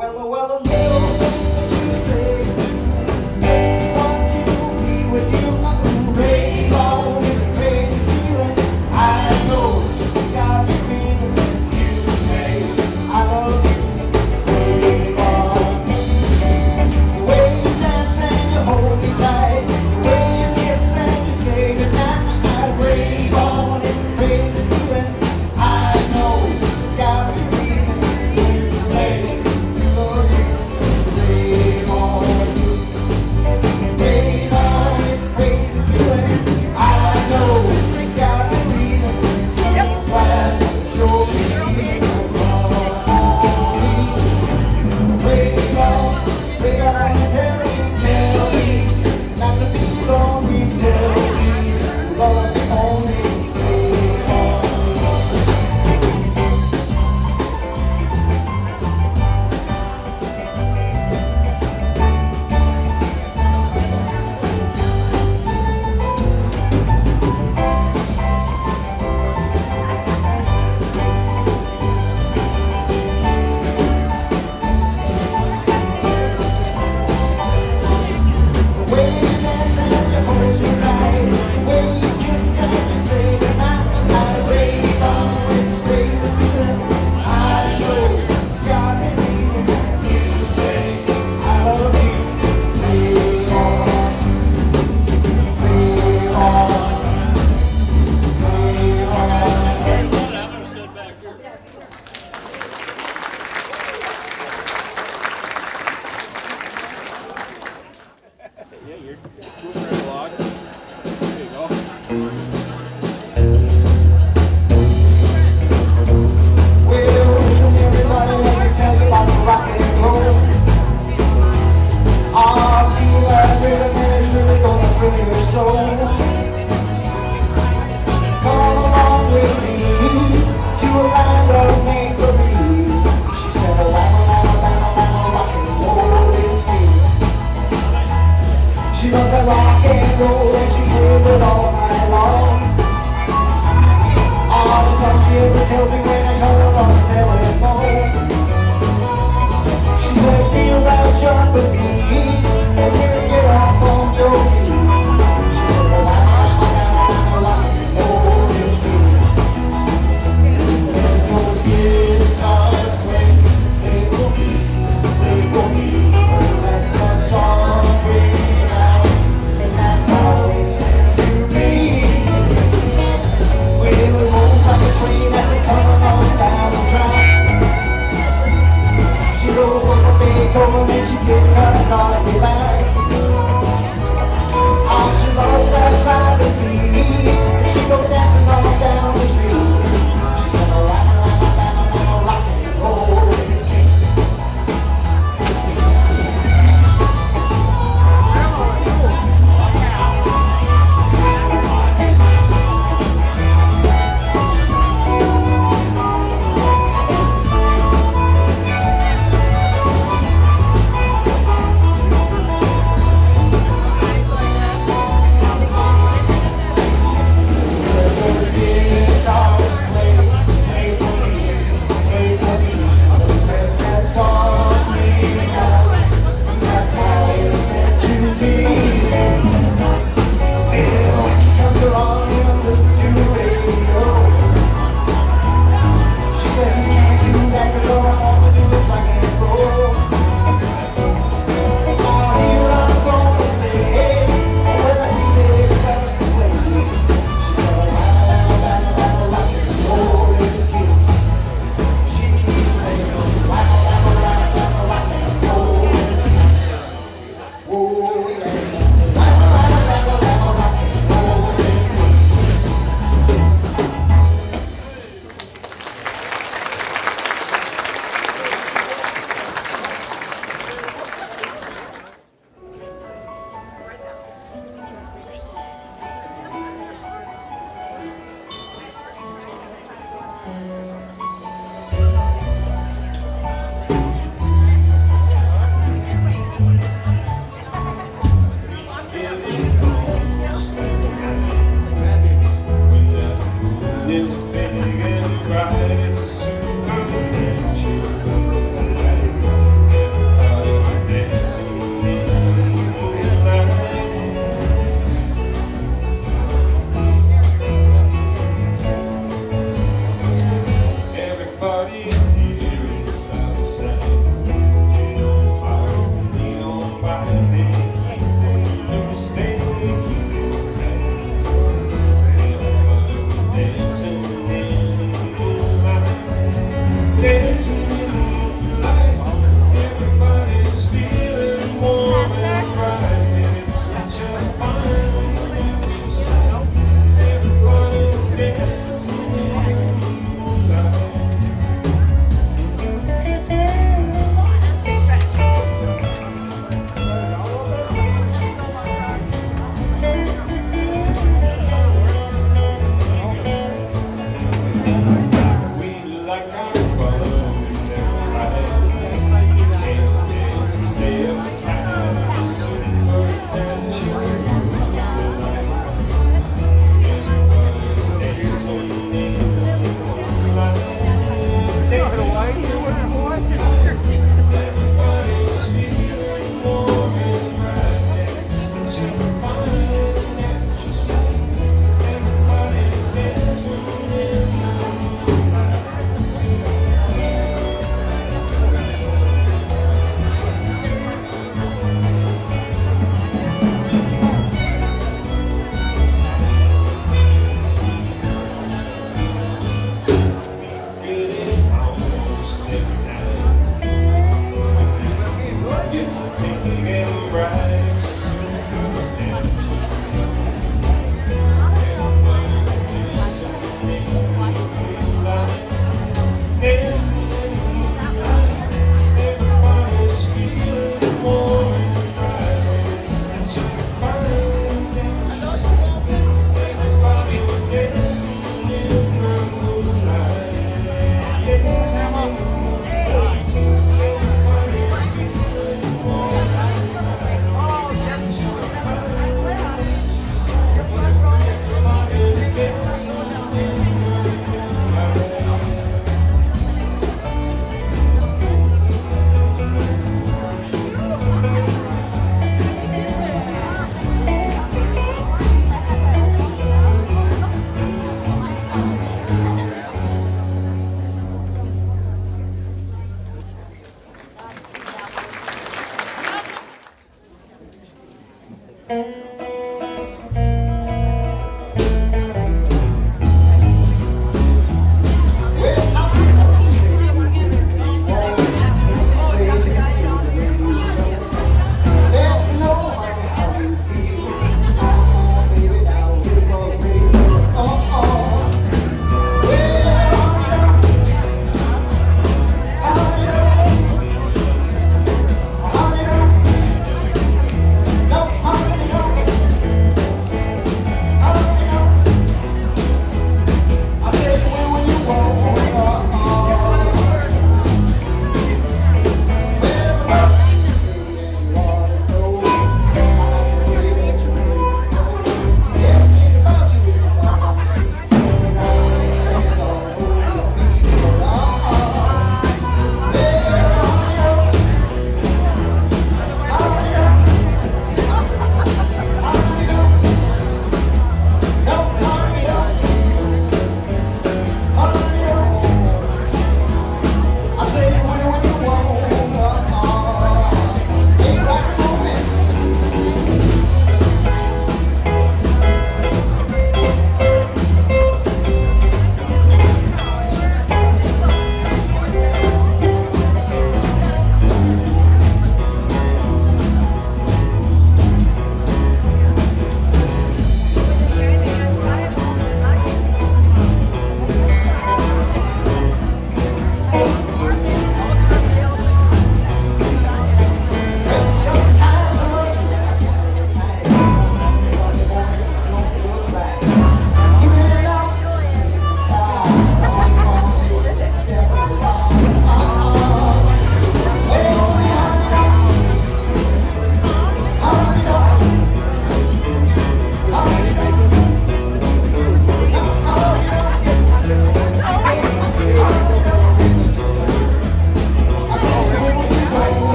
Well, a little things that you say. Want to be with you. Rain on, it's a crazy feeling. I know it's got me feeling. You say I love you. Rain on. The way you dance and you hold me tight. The way you kiss and you say goodnight. Rain on, it's a crazy feeling. I know it's got me feeling. You say so come along with me to a land of me.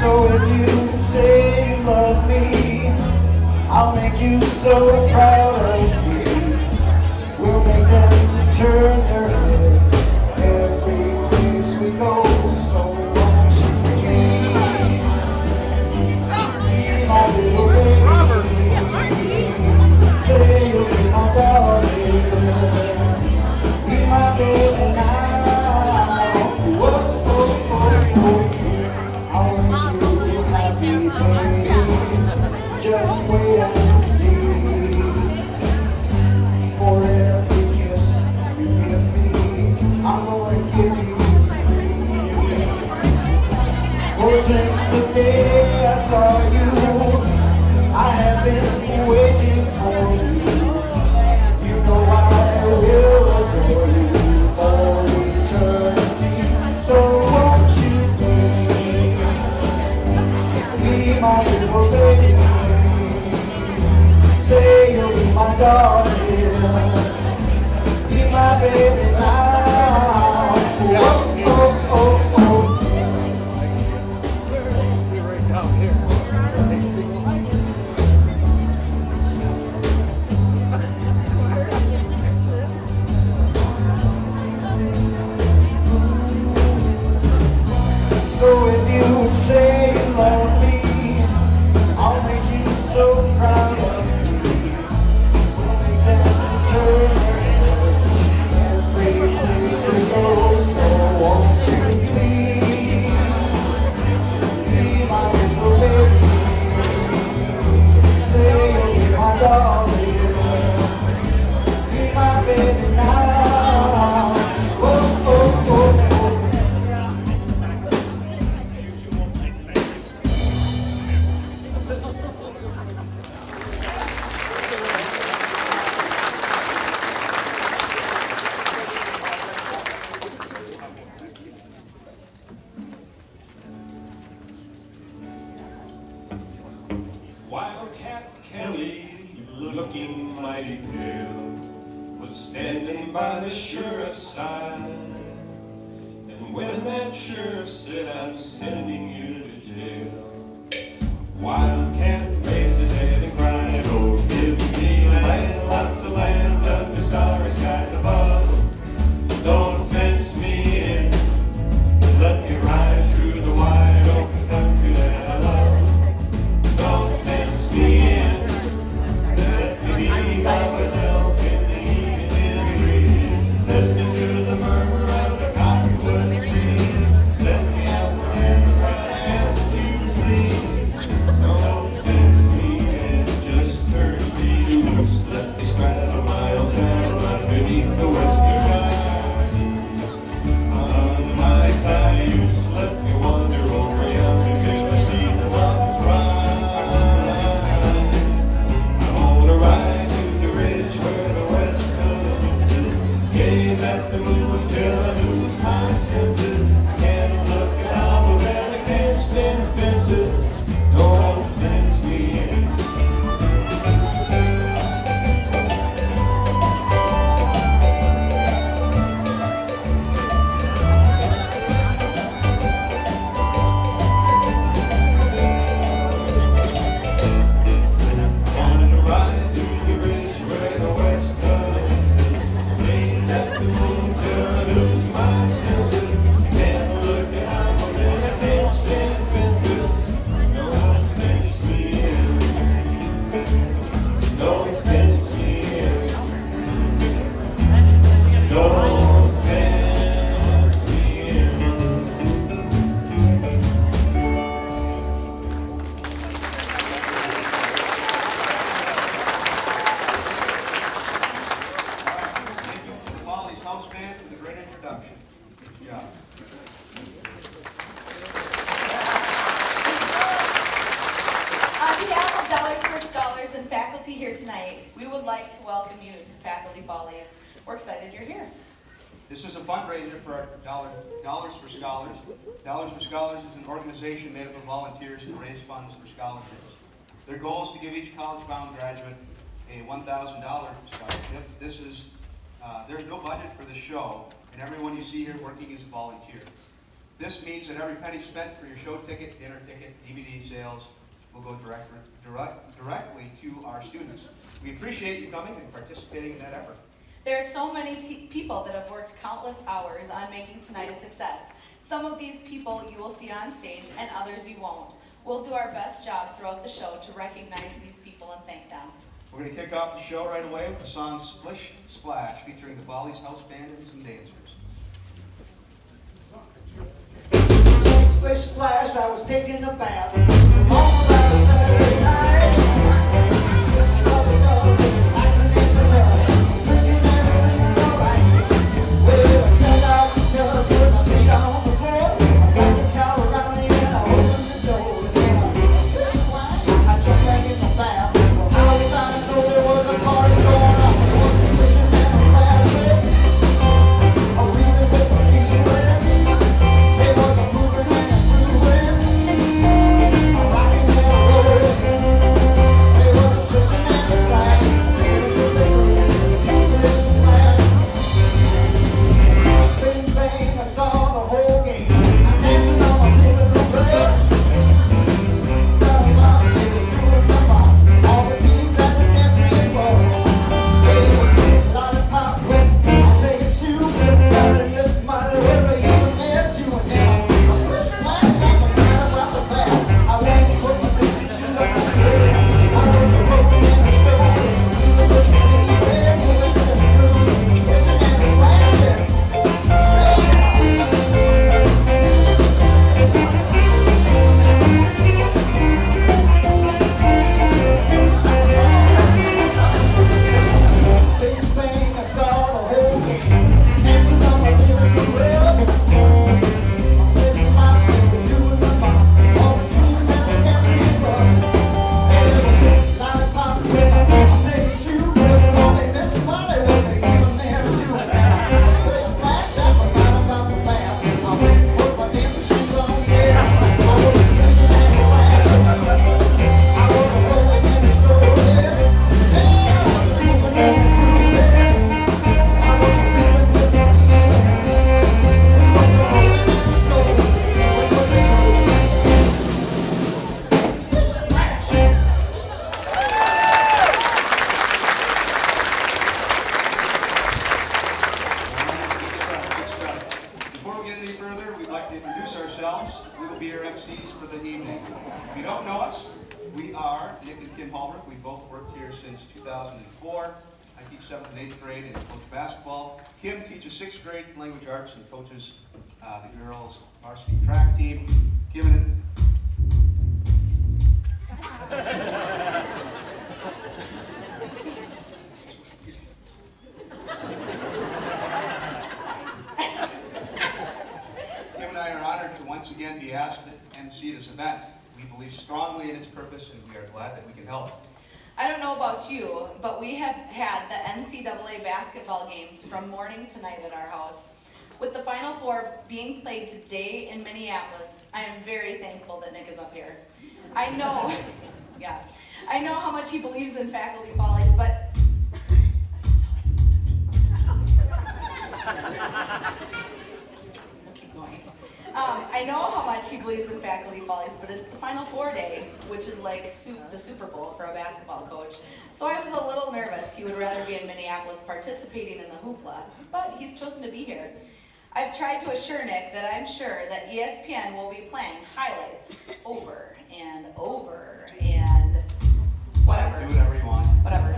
So if you say you love me, I'll make you so proud of me. We'll make them turn their heads every place we go. So won't you please be my little baby? Say you'll be my darling, be my baby now. Whoa, whoa, whoa, whoa. I'll make you happy, baby. Just wait and see. For every kiss you give me, I'm gonna give you three. Oh, since the day I saw you, I have been waiting for you. You know I will adore you for eternity. So won't you be my little baby? Say you'll be my darling, be my baby now. Oh, oh, oh, oh. Right down here. So if you would say you love me, I'll make you so proud of me. We'll make them turn their heads every place we go. So won't you please be my little baby? Say you'll be my darling, be my baby now. Oh, oh, oh, oh. Wildcat Kelly, looking mighty pale, was standing by the sheriff's side. And when that sheriff said, I'm sending you to jail, Wildcat raised his head and cried, oh, give me land, lots of land under starry skies above. Don't fence me in, let me ride through the wide open country that I love. Don't fence me in, let me be by myself in the evening breeze, listening to the murmur of the cottonwood trees. Set me out for heaven, but I ask you please, don't fence me in, just turn me loose, let me straddle my old saddle underneath the western sky. On my cayuse, let me wander over yonder till I see the mountains rise. I wanna ride to the ridge where the west commences, gaze at the moon till I lose my senses. I can't look at hobbles and I can't stand fences. Don't fence me in. Follies house band with a great introduction. Good job. On behalf of Dollars for Scholars and faculty here tonight, we would like to welcome you to Faculty Follies. We're excited you're here. This is a fundraiser for our Dollars for Scholars. Dollars for Scholars is an organization made up of volunteers who raise funds for scholarships. Their goal is to give each college-bound graduate a $1,000 scholarship. There's no budget for the show, and everyone you see here working is a volunteer. This means that every penny spent for your show ticket, dinner ticket, DVD sales will go directly to our students. We appreciate you coming and participating in that effort. There are so many people that have worked countless hours on making tonight a success. Some of these people you will see on stage and others you won't. We'll do our best job throughout the show to recognize these people and thank them. We're going to kick off the show right away with the song Splish Splash featuring the Follies House Band and some dancers. Splish splash, I was taking a bath. Long about a Saturday night. Love, just relaxing in the tub. Thinking everything was alright. Well, I stepped out the tub, put my feet on the floor. I wrapped the towel around me and I opened the door. And then a splish splash, I jumped back in the bath. Well, how was I to know there was a party going on? There was a splishing and a splashing. A weaving with the feeling. There was a moving and a grooving. A rocking and a rolling. There was a splishing and a splashing. Splish splash. Bing bang, I saw the whole game. I'm dancing on my living room bed. It was doing the bop. All the teens had been dancing in row. It was lollipop whip. I'll take a shoe whip. Down in this money was a even there too. And then I splish splash, I forgot about the bath. I went and put my dancing shoes on. I was a rolling and a strolling. Splishing and splashing. Bing bang, I saw the whole game. Dancing on my living room rug. Flip-flop, they were doing the bop. All the teens had been dancing in row. There was a lollipop with a pretty shoe whip. All they missed while they wasn't even there too. And then I splish splash, I forgot about the bath. I went and put my dancing shoes on, yeah. I was splishing and splashing. I was a rolling and a strolling. Yeah, I was moving and grooving. I was feeling with the feeling. I was a rolling and a strolling. Splish splash. Good stuff. Before we get any further, we'd like to introduce ourselves. We will be your MCs for the evening. If you don't know us, we are Nick and Kim Hallmark. We both worked here since 2004. I teach 7th and 8th grade and coach basketball. Kim teaches 6th grade language arts and coaches the girls varsity track team. Kim and Kim and I are honored to once again be asked to MC this event. We believe strongly in its purpose and we are glad that we can help. I don't know about you, but we have had the NCAA basketball games from morning to night at our house. With the Final Four being played today in Minneapolis, I am very thankful that Nick is up here. I know how much he believes in Faculty Follies, but keep going. I know how much he believes in Faculty Follies, but it's the Final Four day, which is like the Super Bowl for a basketball coach. So I was a little nervous he would rather be in Minneapolis participating in the hoopla, but he's chosen to be here. I've tried to assure Nick that I'm sure that ESPN will be playing highlights over and over and whatever. Do whatever you want. Whatever.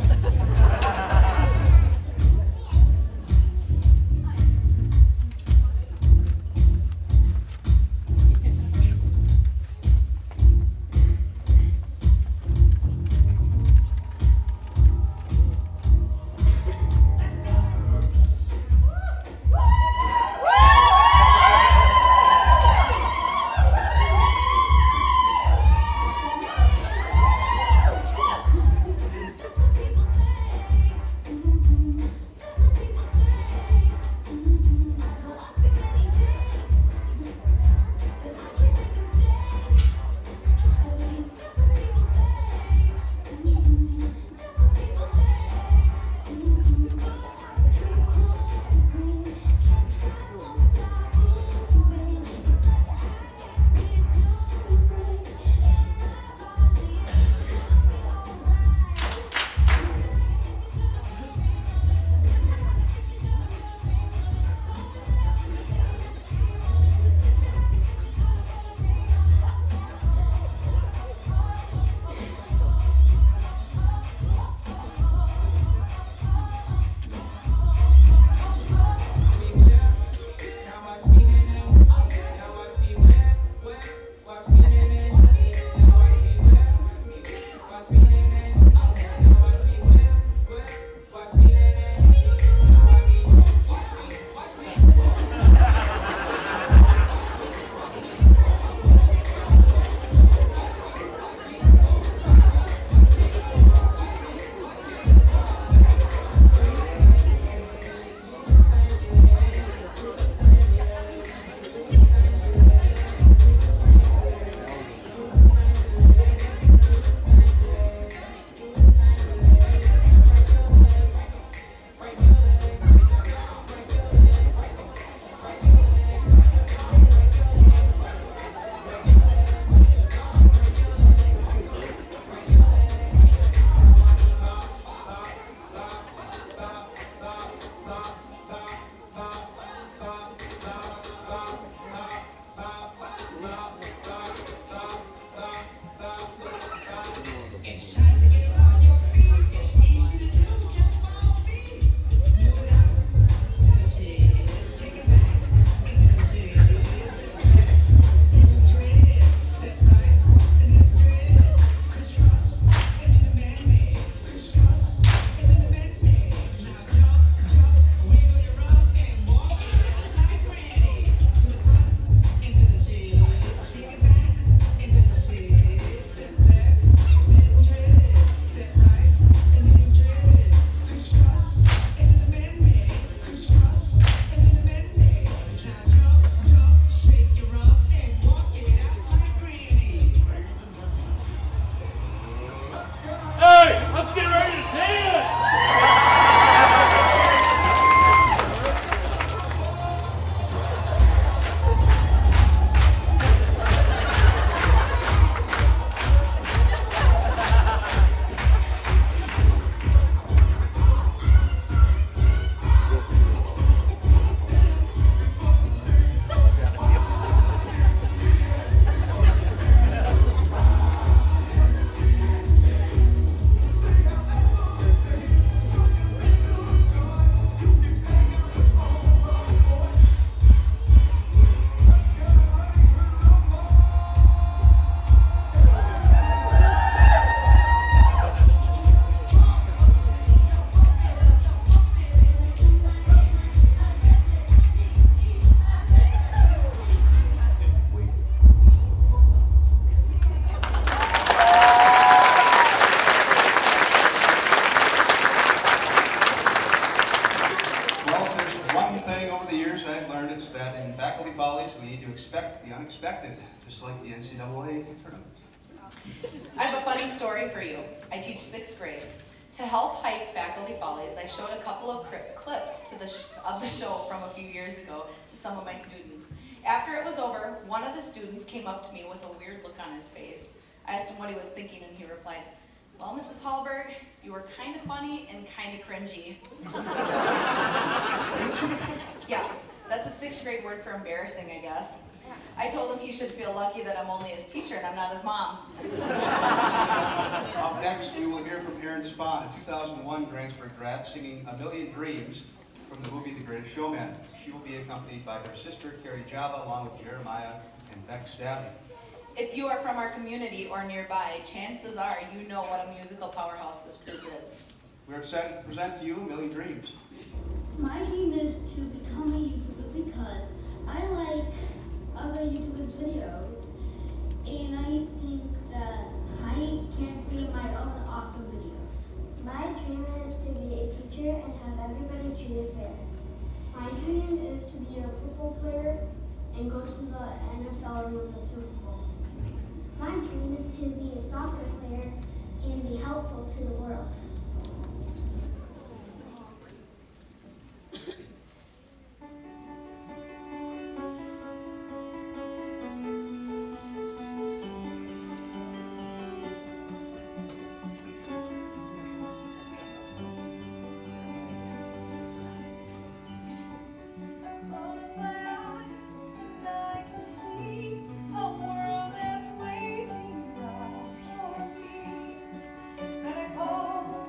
NCAA tournament. I have a funny story for you. I teach 6th grade. To help hype Faculty Follies, I showed a couple of clips of the show from a few years ago to some of my students. After it was over, one of the students came up to me with a weird look on his face. I asked him what he was thinking, and he replied, "Well, Mrs. Hallberg, you were kind of funny and kind of cringy." Yeah, that's a 6th grade word for embarrassing, I guess. I told him he should feel lucky that I'm only his teacher and I'm not his mom. Up next, we will hear from Erin Spahn, a 2001 Grantsburg grad, singing "A Million Dreams" from the movie The Greatest Showman. She will be accompanied by her sister, Carrie Java, along with Jeremiah and Beck Stabby. If you are from our community or nearby, chances are you know what a musical powerhouse this group is. We're excited to present to you "A Million Dreams." My dream is to become a YouTuber because I like other YouTubers' videos, and I think that I can create my own awesome videos. My dream is to be a teacher and have everybody treated fair. My dream is to be a football player and go to the NFL and win the Super Bowl. My dream is to be a soccer player and be helpful to the world. Close my eyes and I can see a world that's waiting out for me. And I call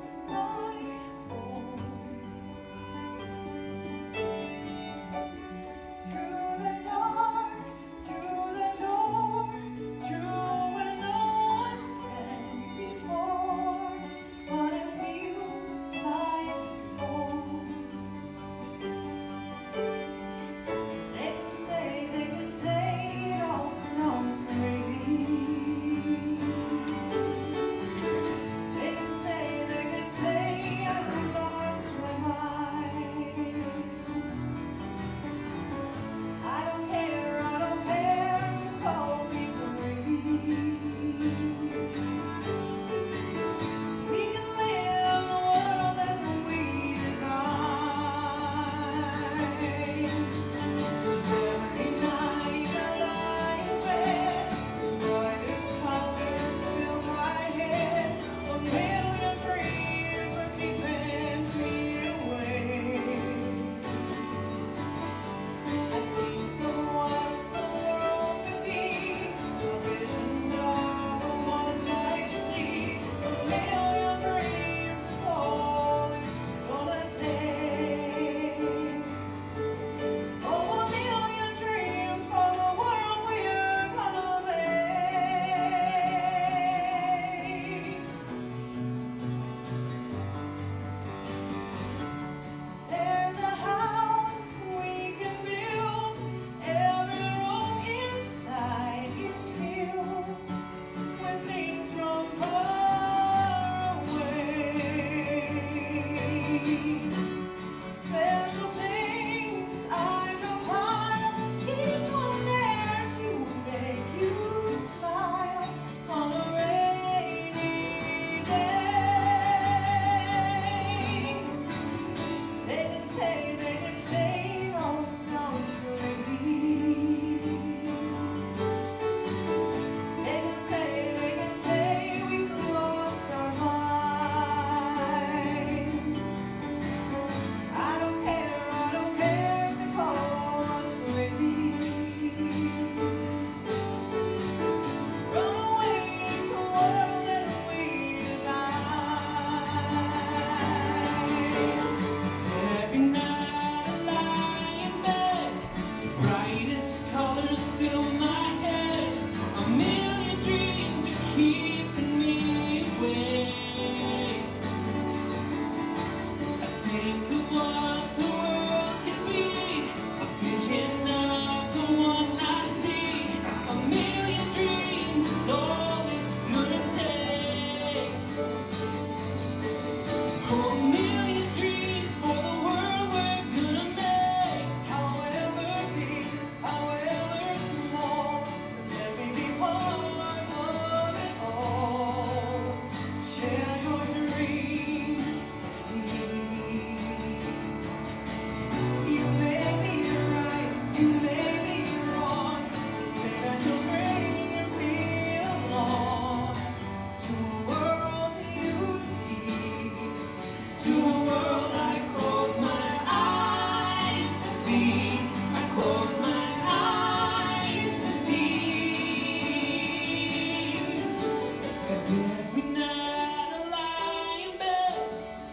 Every night I lie in bed,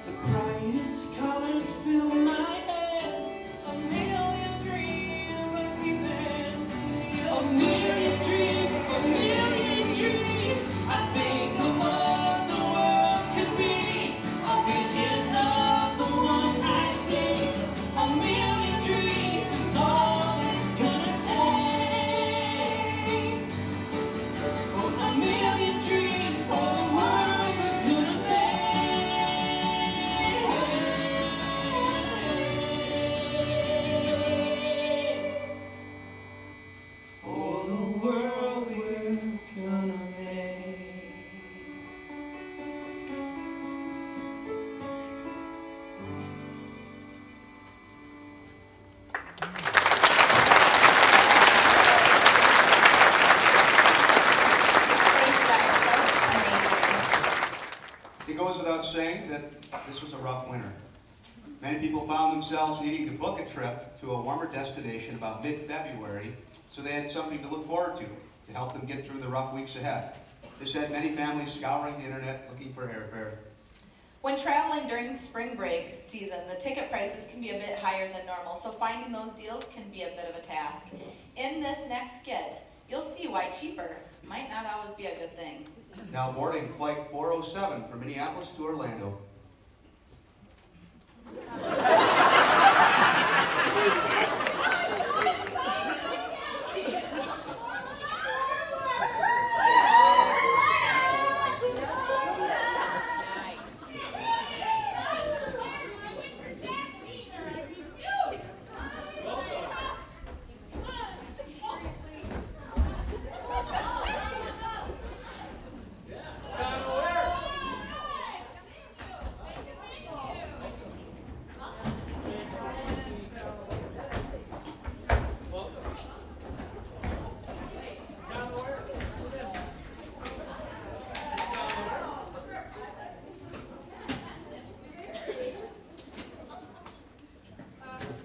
the brightest colors fill my head. A million dreams are creeping me up. A million dreams. I think of what the world could be. A vision of the one I see. A million dreams is all it's gonna take. A million dreams for the world we're gonna make. For the world we're gonna make. Thanks, guys. That was amazing. It goes without saying that this was a rough winter. Many people found themselves needing to book a trip to a warmer destination about mid-February, so they had something to look forward to help them get through the rough weeks ahead. This had many families scouring the internet looking for airfare. When traveling during spring break season, the ticket prices can be a bit higher than normal, so finding those deals can be a bit of a task. In this next skit, you'll see why cheaper might not always be a good thing. Now boarding flight 407 from Minneapolis to Orlando.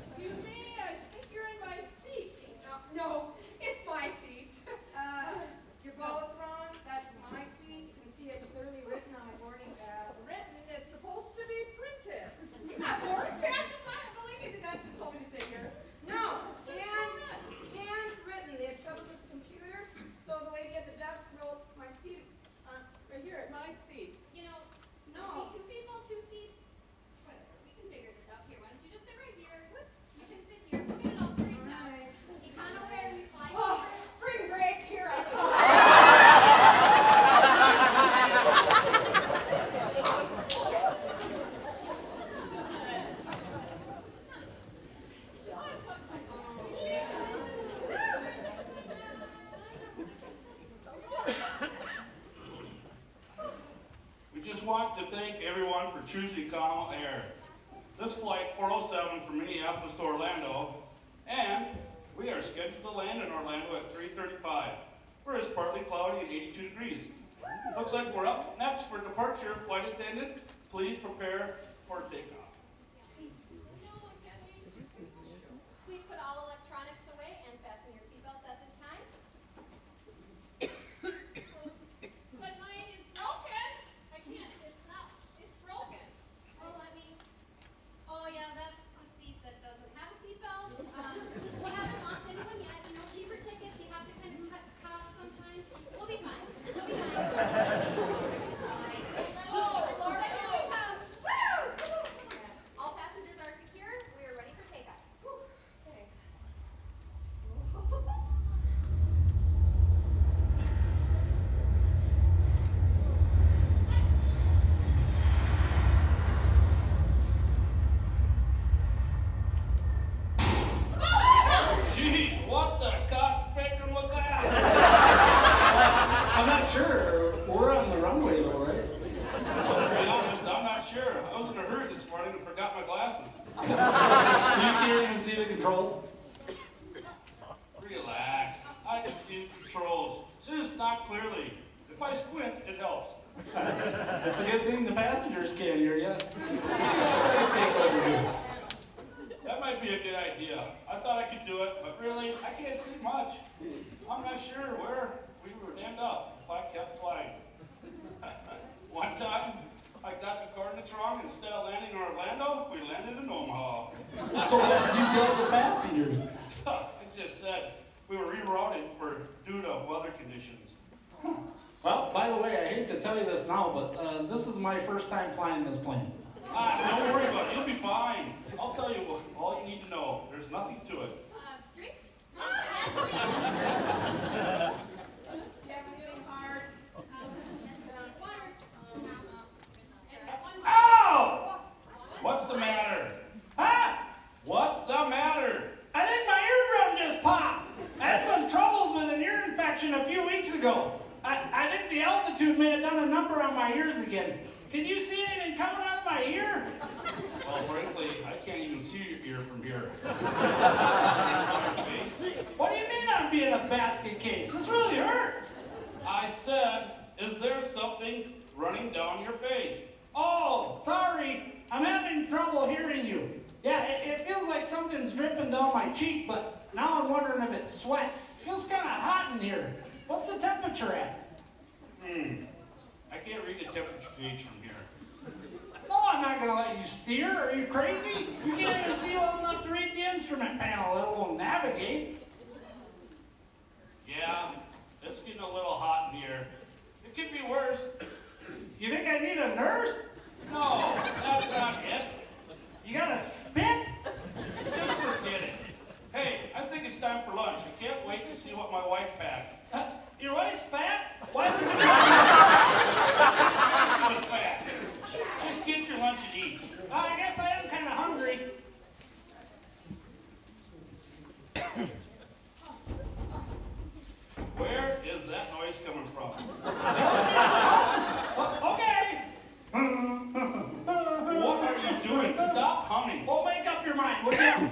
Excuse me, I think you're in my seat. No, it's my seat. You're both wrong. That's my seat. You can see it clearly written on my boarding pass. Written? It's supposed to be printed. You got boarding passes? I don't believe you. The guys just told me to sit here. No, handwritten. They had trouble with the computer, so the lady at the desk wrote my seat right here. It's my seat. You know, No. see two people, two seats. Whatever, we can figure this out. Here, why don't you just sit right here? You can sit here. We'll get it all straightened out. Alright. Econo-ware, we fly Oh, here. spring break, here I come. We just want to thank everyone for choosing Econo Air. This flight 407 from Minneapolis to Orlando, and we are scheduled to land in Orlando at 3:35, where it's partly cloudy and 82 degrees. Looks like we're up next for departure. Flight attendants, please prepare for takeoff. Please put all electronics away and fasten your seatbelts at this time. But mine is broken. I can't. It's not. It's broken. Oh, let me. Oh, yeah, that's the seat that doesn't have a seatbelt. We haven't lost anyone yet. You know, cheaper tickets, you have to kind of cut costs sometimes. We'll be fine. We'll be fine. Oh, Lord, here we come. Woo! All passengers are secure. We are ready for takeoff. Okay. Jeez, what the cock-factor was that? I'm not sure. We're on the runway though, right? To be honest, I'm not sure. I was in a hurry this morning and forgot my glasses. So you can't even see the controls? Relax. I can see the controls, just not clearly. If I squint, it helps. It's a good thing the passengers can't hear you. Take over here. That might be a good idea. I thought I could do it, but really, I can't see much. I'm not sure where we would end up if I kept flying. conditions. Well, by the way, I hate to tell you this now, but this is my first time flying this plane. Don't worry about it. You'll be fine. I'll tell you what, all you need to know. There's nothing to it. Drinks? Yeah, I'm getting hard. Water. Ow! What's the matter? Huh? What's the matter? I think my eardrum just popped. I had some troubles with an ear infection a few weeks ago. I think the altitude may have done a number on my ears again. Can you see anything coming out of my ear? Well, frankly, I can't even see your ear from here. What do you mean I'm being a basket case? This really hurts. I said, is there something running down your face? Oh, sorry. I'm having trouble hearing you. Yeah, it feels like something's dripping down my cheek, but now I'm wondering if it's sweat. It feels kind of hot in here. What's the temperature at? I can't read the temperature gauge from here. No, I'm not going to let you steer. Are you crazy? You can't even see well enough to read the instrument panel, let alone navigate. Yeah, it's getting a little hot in here. It could be worse. You think I need a nurse? No, that's not it. You got to spit? Just forget it. Hey, I think it's time for lunch. I can't wait to see what my wife packed. Your wife's fat? Why would you She was fat. Just get your lunch and eat. I guess I am kind of hungry. Where is that noise coming from? Okay. What are you doing? Stop humming. Well, make up your mind, will you?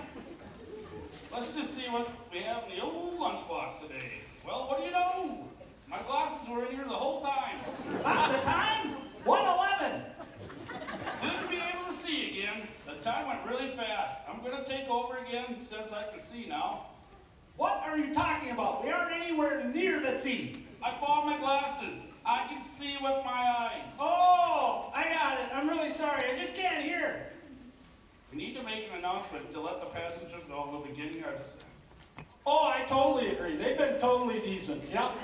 Let's just see what we have in the old lunchbox today. Well, what do you know? My glasses were in here the whole time. The time? 1:11. It's good to be able to see again. The time went really fast. I'm going to take over again since I can see now. What are you talking about? We aren't anywhere near the sea. I found my glasses. I can see with my eyes. Oh, I got it. I'm really sorry. I just can't hear. We need to make an announcement to let the passengers know we'll be getting our descent. Oh, I totally agree. They've been totally decent. Yep.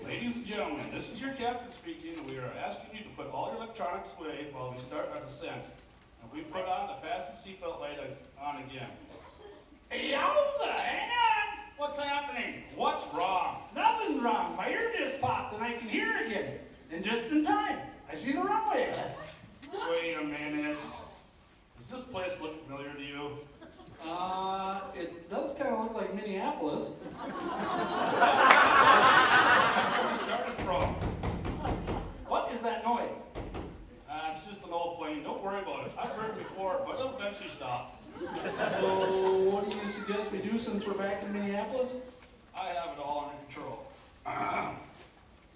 Ladies and gentlemen, this is your captain speaking. We are asking you to put all your electronics away while we start our descent. And we put on the fasten seatbelt light on again. Yowza, hang on. What's happening? What's wrong? Nothing's wrong. My ear just popped and I can hear again. And just in time. I see the runway ahead. Wait a minute. Does this place look familiar to you? It does kind of look like Minneapolis. Where we started from? What is that noise? It's just an old plane. Don't worry about it. I've heard it before, but it'll eventually stop. So, what do you suggest we do since we're back in Minneapolis? I have it all under control.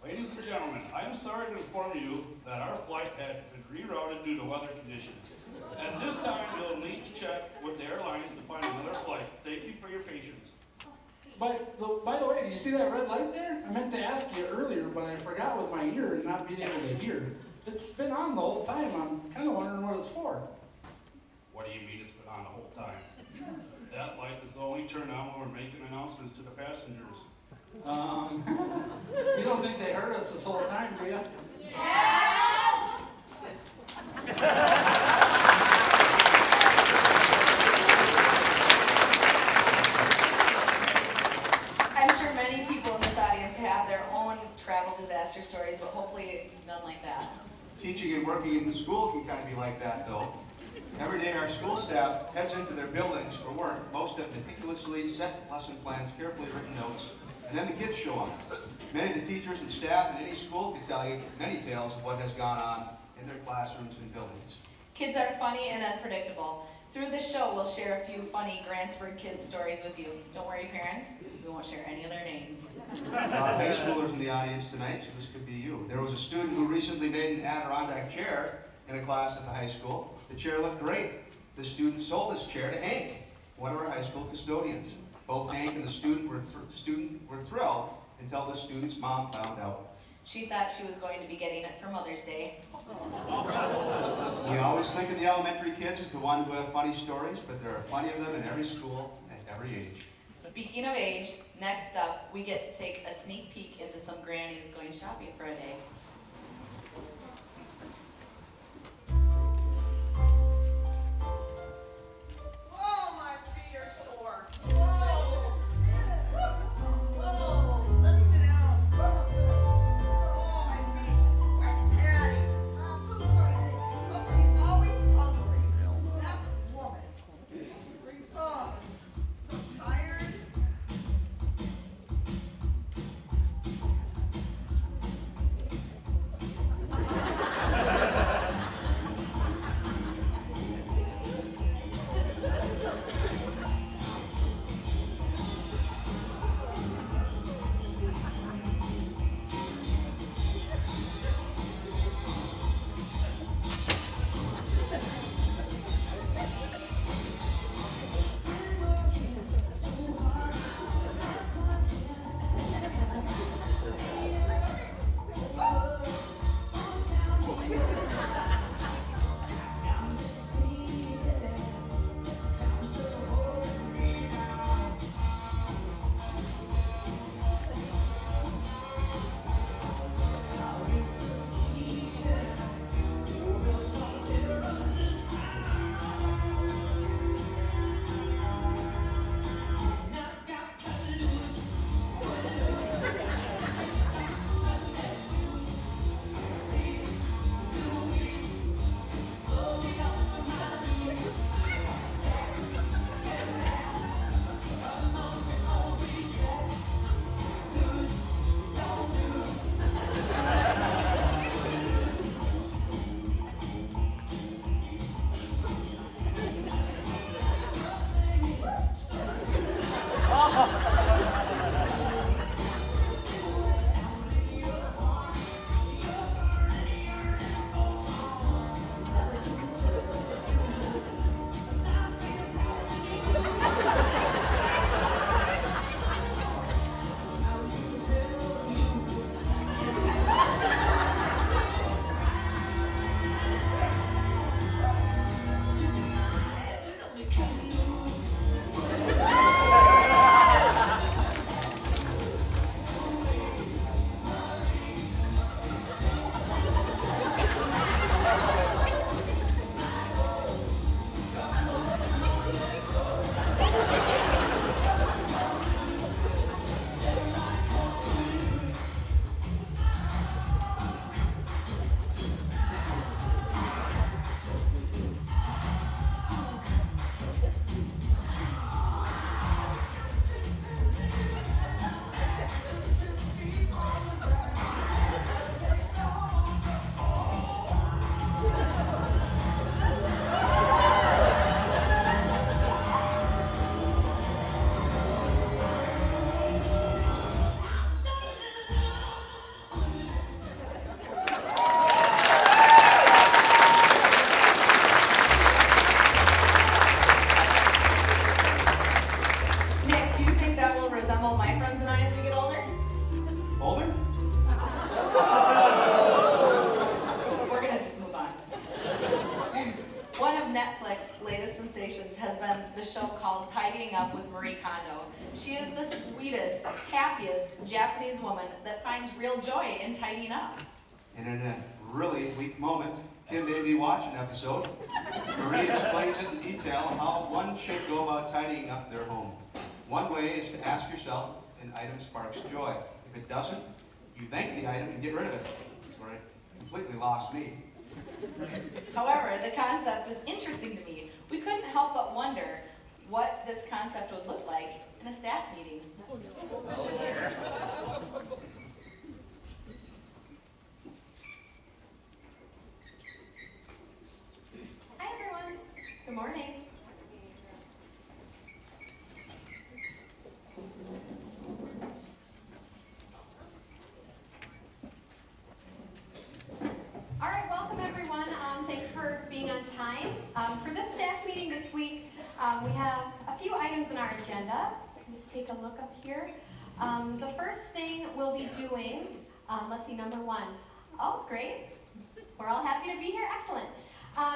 Ladies and gentlemen, I am sorry to inform you that our flight had been rerouted due to weather conditions. At this time, you'll need to check with the airlines to find another flight. Thank you for your patience. By the way, do you see that red light there? I meant to ask you earlier, but I forgot with my ear and not being able to hear. It's been on the whole time. I'm kind of wondering what it's for. What do you mean it's been on the whole time? That light is only turned on when we're making announcements to the passengers. You don't think they heard us this whole time, do you? I'm sure many people in this audience have their own travel disaster stories, but hopefully none like that. Teaching and working in the school can kind of be like that, though. Every day our school staff heads into their buildings for work. Most have meticulously set lesson plans, carefully written notes, and then the kids show up. Many of the teachers and staff in any school can tell you many tales of what has gone on in their classrooms and buildings. Kids are funny and unpredictable. Through this show, we'll share a few funny Grantsburg kids stories with you. Don't worry, parents, we won't share any of their names. High schoolers in the audience tonight, so this could be you. There was a student who recently made an Adirondack chair in a class at the high school. The chair looked great. The student sold his chair to Hank, one of our high school custodians. Both Hank and the student were thrilled until the student's mom found out. She thought she was going to be getting it for Mother's Day. We always think of the elementary kids as the ones who have funny stories, but there are plenty of them in every school at every age. Speaking of age, next up, we get to take a sneak peek into some grannies going shopping for a day. Whoa, my feet are sore. Whoa. Whoa. Let's sit down. Oh, my feet. Where's Patty? Who's going to take me? Oh, she's always hungry. That woman. Oh, so tired. Nick, do you think that will resemble my friends and I as we get older? Older? We're gonna just move on. One of Netflix's latest sensations has been the show called Tidying Up with Marie Kondo. She is the sweetest, happiest Japanese woman that finds real joy in tidying up. And in a really weak moment, Kim made me watch an episode. Marie explains in detail how one should go about tidying up their home. One way is to ask yourself if an item sparks joy. If it doesn't, you thank the item and get rid of it. That's where it completely lost me. However, the concept is interesting to me. We couldn't help but wonder what this concept would look like in a staff meeting. Hi, everyone. Good morning. All right, welcome everyone. Thanks for being on time. For this staff meeting this week, we have a few items in our agenda. Let's take a look up here. The first thing we'll be doing, let's see, number one. Oh, great. We're all happy to be here. Excellent.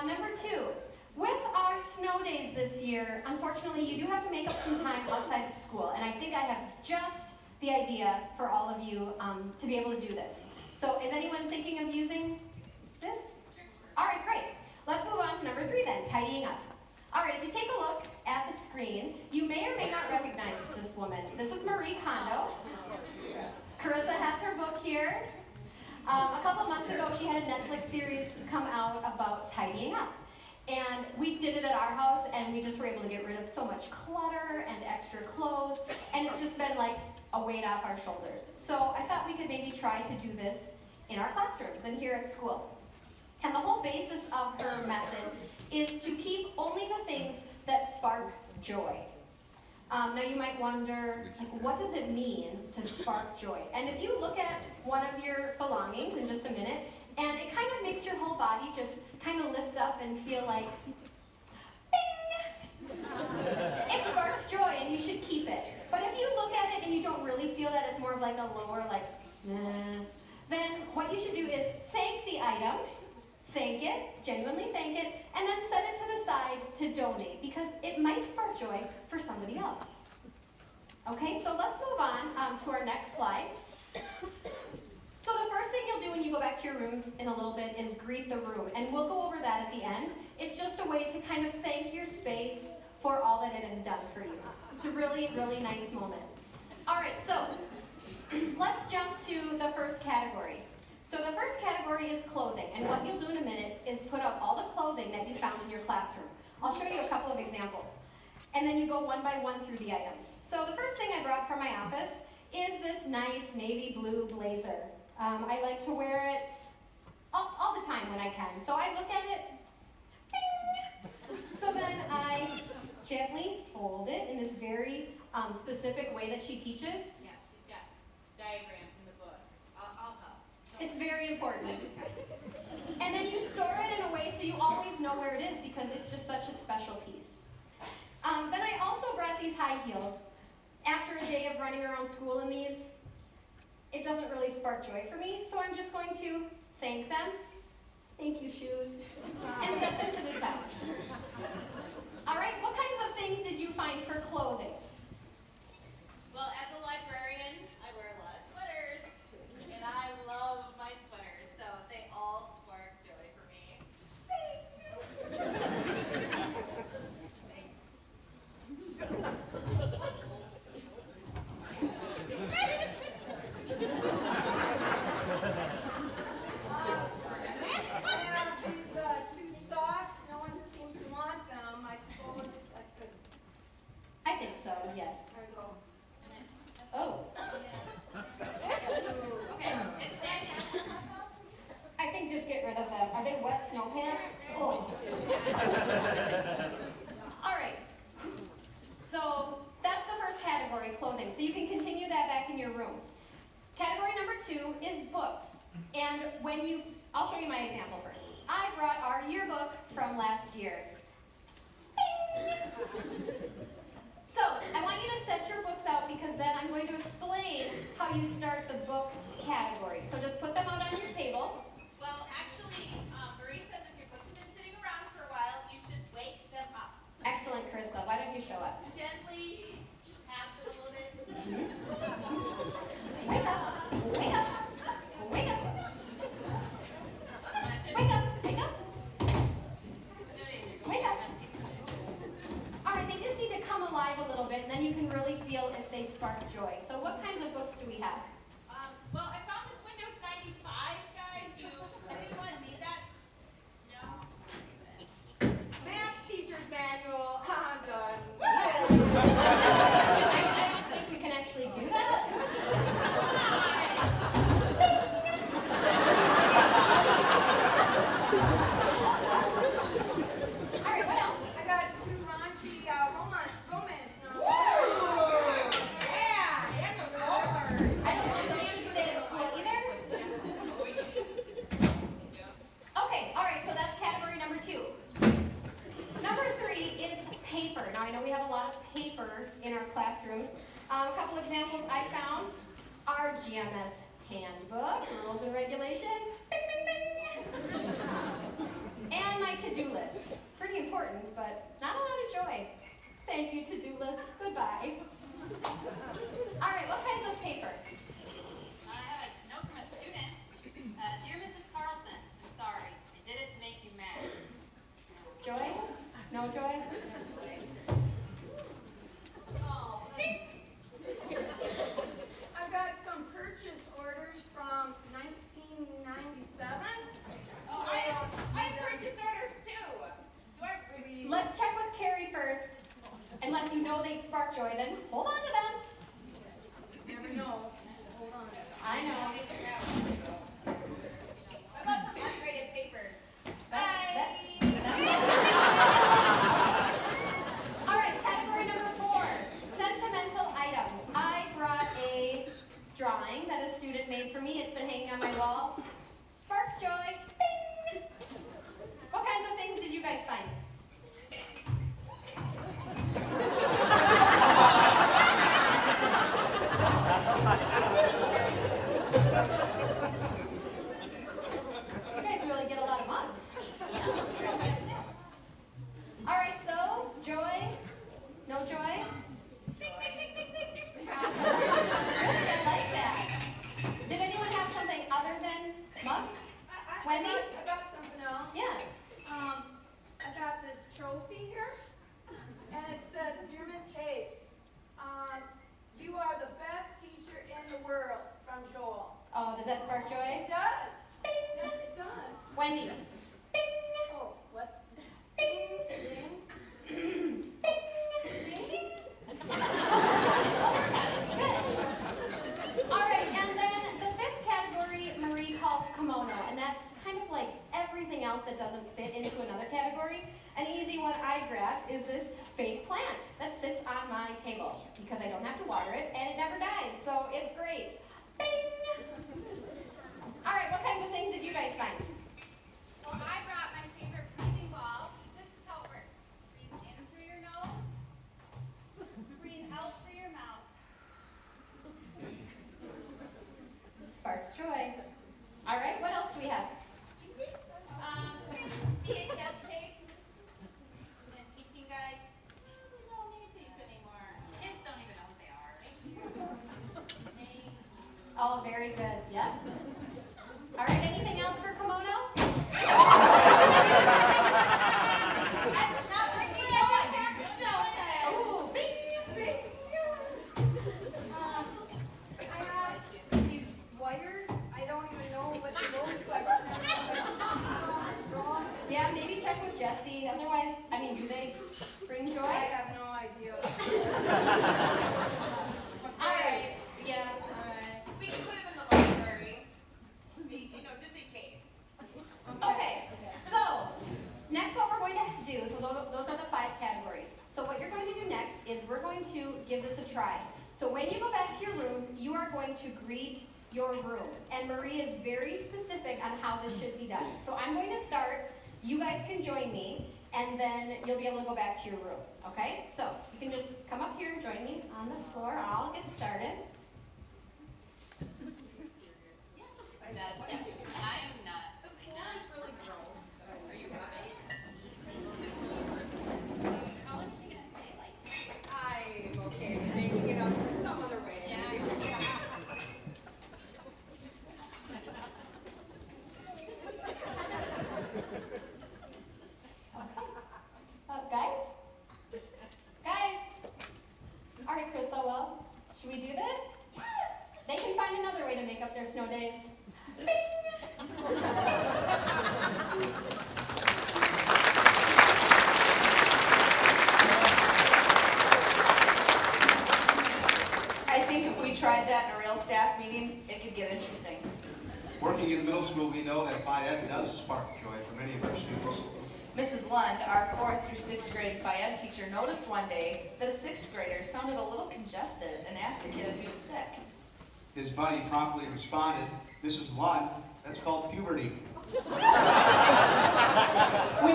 Number two, With our snow days this year, unfortunately, you do have to make up some time outside of school, and I think I have just the idea for all of you to be able to do this. So is anyone thinking of using this? All right, great. Let's move on to number 3 then, tidying up. All right, if you take a look at the screen, you may or may not recognize this woman. This is Marie Kondo. Carissa has her book here. A couple months ago, she had a Netflix series come out about tidying up. And we did it at our house, and we just were able to get rid of so much clutter and extra clothes, and it's just been like a weight off our shoulders. So I thought we could maybe try to do this in our classrooms and here at school. And the whole basis of her method is to keep only the things that spark joy. Now you might wonder, like, what does it mean to spark joy? And if you look at one of your belongings in just a minute, and it kind of makes your whole body just kind of lift up and feel like, bing! It sparks joy and you should keep it. But if you look at it and you don't really feel that, it's more of like a lower, like, then what you should do is thank the item, thank it, genuinely thank it, and then set it to the side to donate, because it might spark joy for somebody else. Okay, so let's move on to our next slide. So the first thing you'll do when you go back to your rooms in a little bit is greet the room, and we'll go over that at the end. It's just a way to kind of thank your space for all that it has done for you. It's a really, really nice moment. All right, so let's jump to the first category. So the first category is clothing, and what you'll do in a minute is put up all the clothing that you found in your classroom. I'll show you a couple of examples, and then you go one by one through the items. So the first thing I brought from my office is this nice navy blue blazer. I like to wear it all the time when I can. So I look at it, bing! So then I gently fold it in this very specific way that she teaches. Yeah, she's got diagrams in the book. I'll help. It's very important. And then you store it in a way so you always know where it is, because it's just such a special piece. Then I also brought these high heels. After a day of running around school in these, it doesn't really spark joy for me, so I'm just going to thank them. Thank you, shoes. And set them to the side. All right, what kinds of things did you find for clothing? Well, as a librarian, I wear a lot of sweaters, and I love my sweaters, so they all spark joy for me. These 2 socks, no one seems to want them. I suppose I could. I think so, yes. There we go. Oh, Okay, it's Daniel. I think just get rid of them. Are they wet snow pants? Oh. All right. So that's the first category, clothing. So you can continue that back in your room. Category number 2 is books. And I'll show you my example first. I brought our yearbook from last year. Bing! So I want you to set your books out, because then I'm going to explain how you start the book category. So just put them out on your table. Well, actually, Marie says if your books have been sitting around for a while, you should wake them up. So Excellent, Carissa. Why don't you show us? gently tap them a little bit. Wake up! Wake up! Wake up! Wake up! Wake up! Wake up! All right, they just need to come alive a little bit, and then you can really feel if they spark joy. So what kinds of books do we have? Well, I found this Windows 95 guide. Do anyone need that? No? Math teacher's manual. I'm done. I don't think we can actually do that. All right, what else? I got 2 raunchy romance novels. Yeah, and a Lord. I don't think those should stay at school either. Okay, all right, so that's category number 2. Number 3 is paper. Now I know we have a lot of paper in our classrooms. A couple examples I found are GMS handbook, rules and regulations, bing, bing, bing. And my to-do list. It's pretty important, but not a lot of joy. Thank you, to-do list. Goodbye. All right, what kinds of paper? I have a note from a student. Dear Mrs. Carlson, I'm sorry. I did it to make you mad. Joy? No joy? Oh, I've got some purchase orders from 1997. Oh, I have purchase orders too. Do I really? Let's check with Carrie first. Unless you know they spark joy, then hold on to them. Never know. Hold on. I know. what about some ungraded papers? All right, category number 4, sentimental items. I brought a drawing that a student made for me. It's been hanging on my wall. Sparks joy. Bing! What kinds of things did you guys find? You guys really get a lot of mugs. All right, so joy, no joy. I like that. Did anyone have something other than mugs? Wendy? I got something else. Yeah. I got this trophy here, and it says, Dear Miss Hayes, you are the best teacher in the world, from Joel. Oh, does that spark joy? It does. Bing. Yeah, it does. Wendy. Bing. Oh, what's ding, ding, Bing. ding? Good. All right, and then the 5th category Marie calls kimono, and that's kind of like everything else that doesn't fit into another category. An easy one I grabbed is this fake plant that sits on my table because I don't have to water it and it never dies, so it's great. Bing! All right, what kinds of things did you guys find? Well, I brought my favorite breathing ball. This is how it works. Breathe in through your nose. Breathe out through your mouth. Sparks joy. All right, what else do we have? VHS tapes and teaching guides. We don't need these anymore. Kids don't even know what they are. Thank you. Oh, very good. Yep. All right, anything else for kimono? I was not bringing it Oh, bing, bing. I have these wires. I don't even know what they look like. Yeah, maybe check with Jesse. Otherwise, I mean, do they bring joy? I have no idea. All right. Yeah. Alright. We can put them in the library. Just in case. Okay. So, next what we're going to do, those are the 5 categories. So what you're going to do next is we're going to give this a try. So when you go back to your rooms, you are going to greet your room. And Marie is very specific on how this should be done. So I'm going to start. You guys can join me, and then you'll be able to go back to your room. Okay? So you can just come up here and join me on the floor. I'll get started. I am not. The floor is really gross. Are you right? How long is she gonna stay like this? I'm okay with making it up some other way. Guys? All right, Chris, well, should we do this? Yes! They can find another way to make up their snow days. I think if we tried that in a real staff meeting, it could get interesting. Working in the middle school, we know that Phi-Ed does spark joy for many of our students. Mrs. Lund, our 4th through 6th grade Phi-Ed teacher, noticed one day that a 6th grader sounded a little congested and asked the kid if he was sick. His buddy promptly responded, Mrs. Lund, that's called puberty. We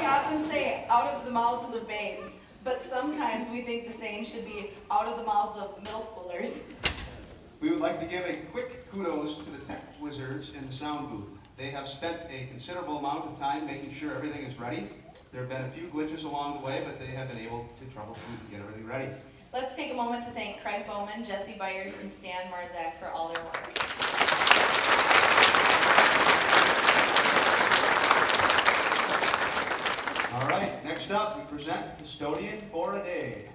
often say out of the mouths of babes, but sometimes we think the saying should be out of the mouths of middle schoolers. We would like to give a quick kudos to the tech wizards in the sound booth. They have spent a considerable amount of time making sure everything is ready. There have been a few glitches along the way, but they have been able to troubleshoot and get everything ready. Let's take a moment to thank Craig Bowman, Jesse Byers, and Stan Marzak for all their work. All right, next up, we present Custodian for a Day.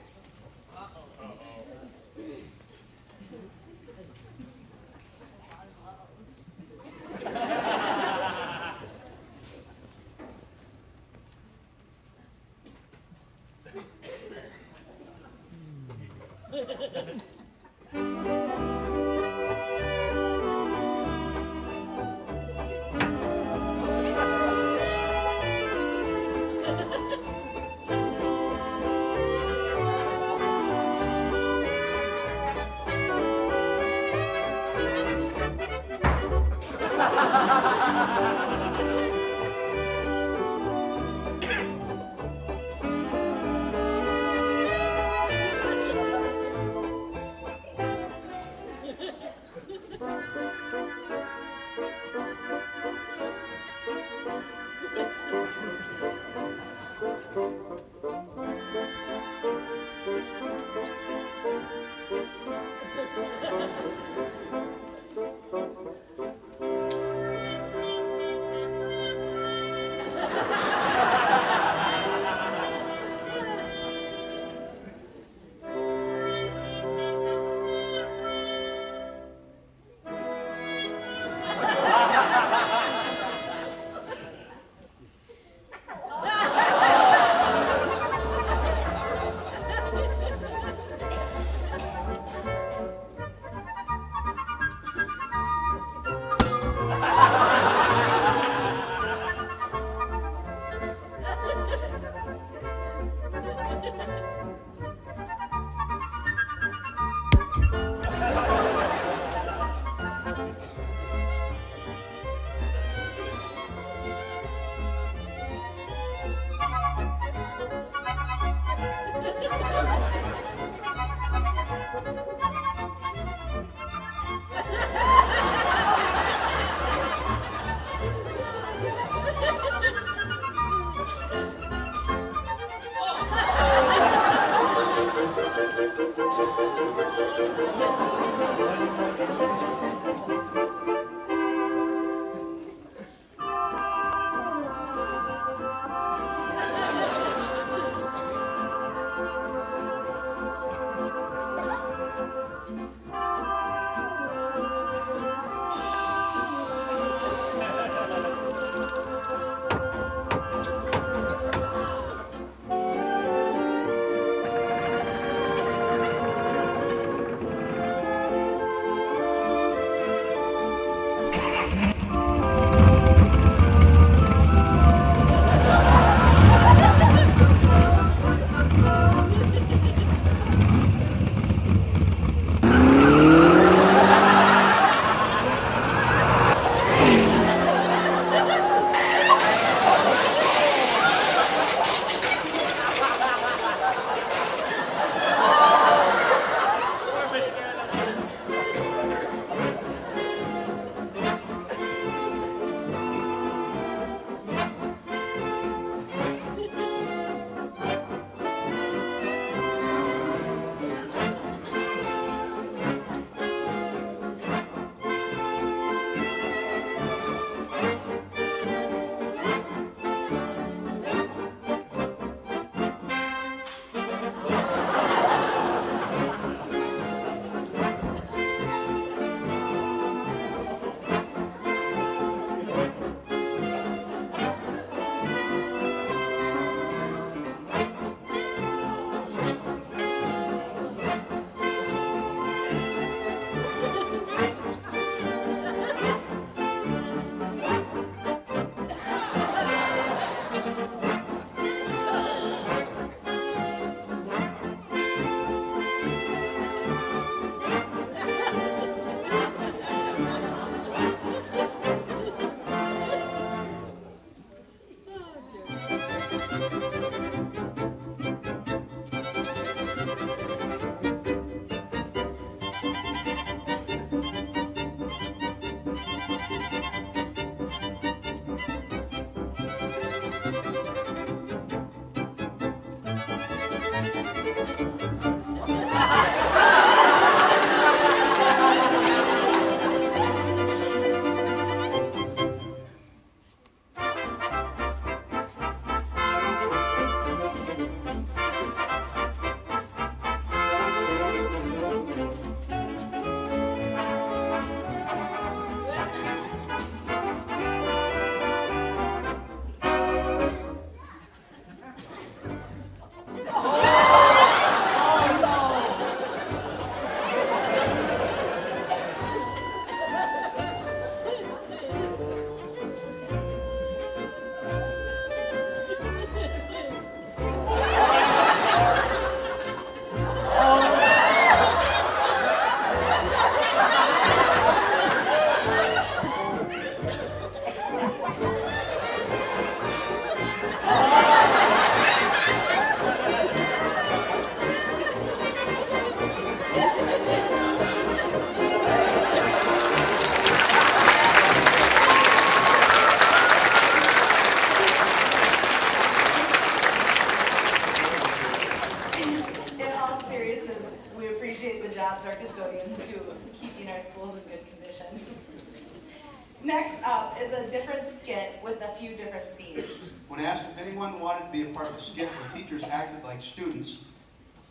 Next up is a different skit with a few different scenes. When asked if anyone wanted to be a part of the skit where teachers acted like students,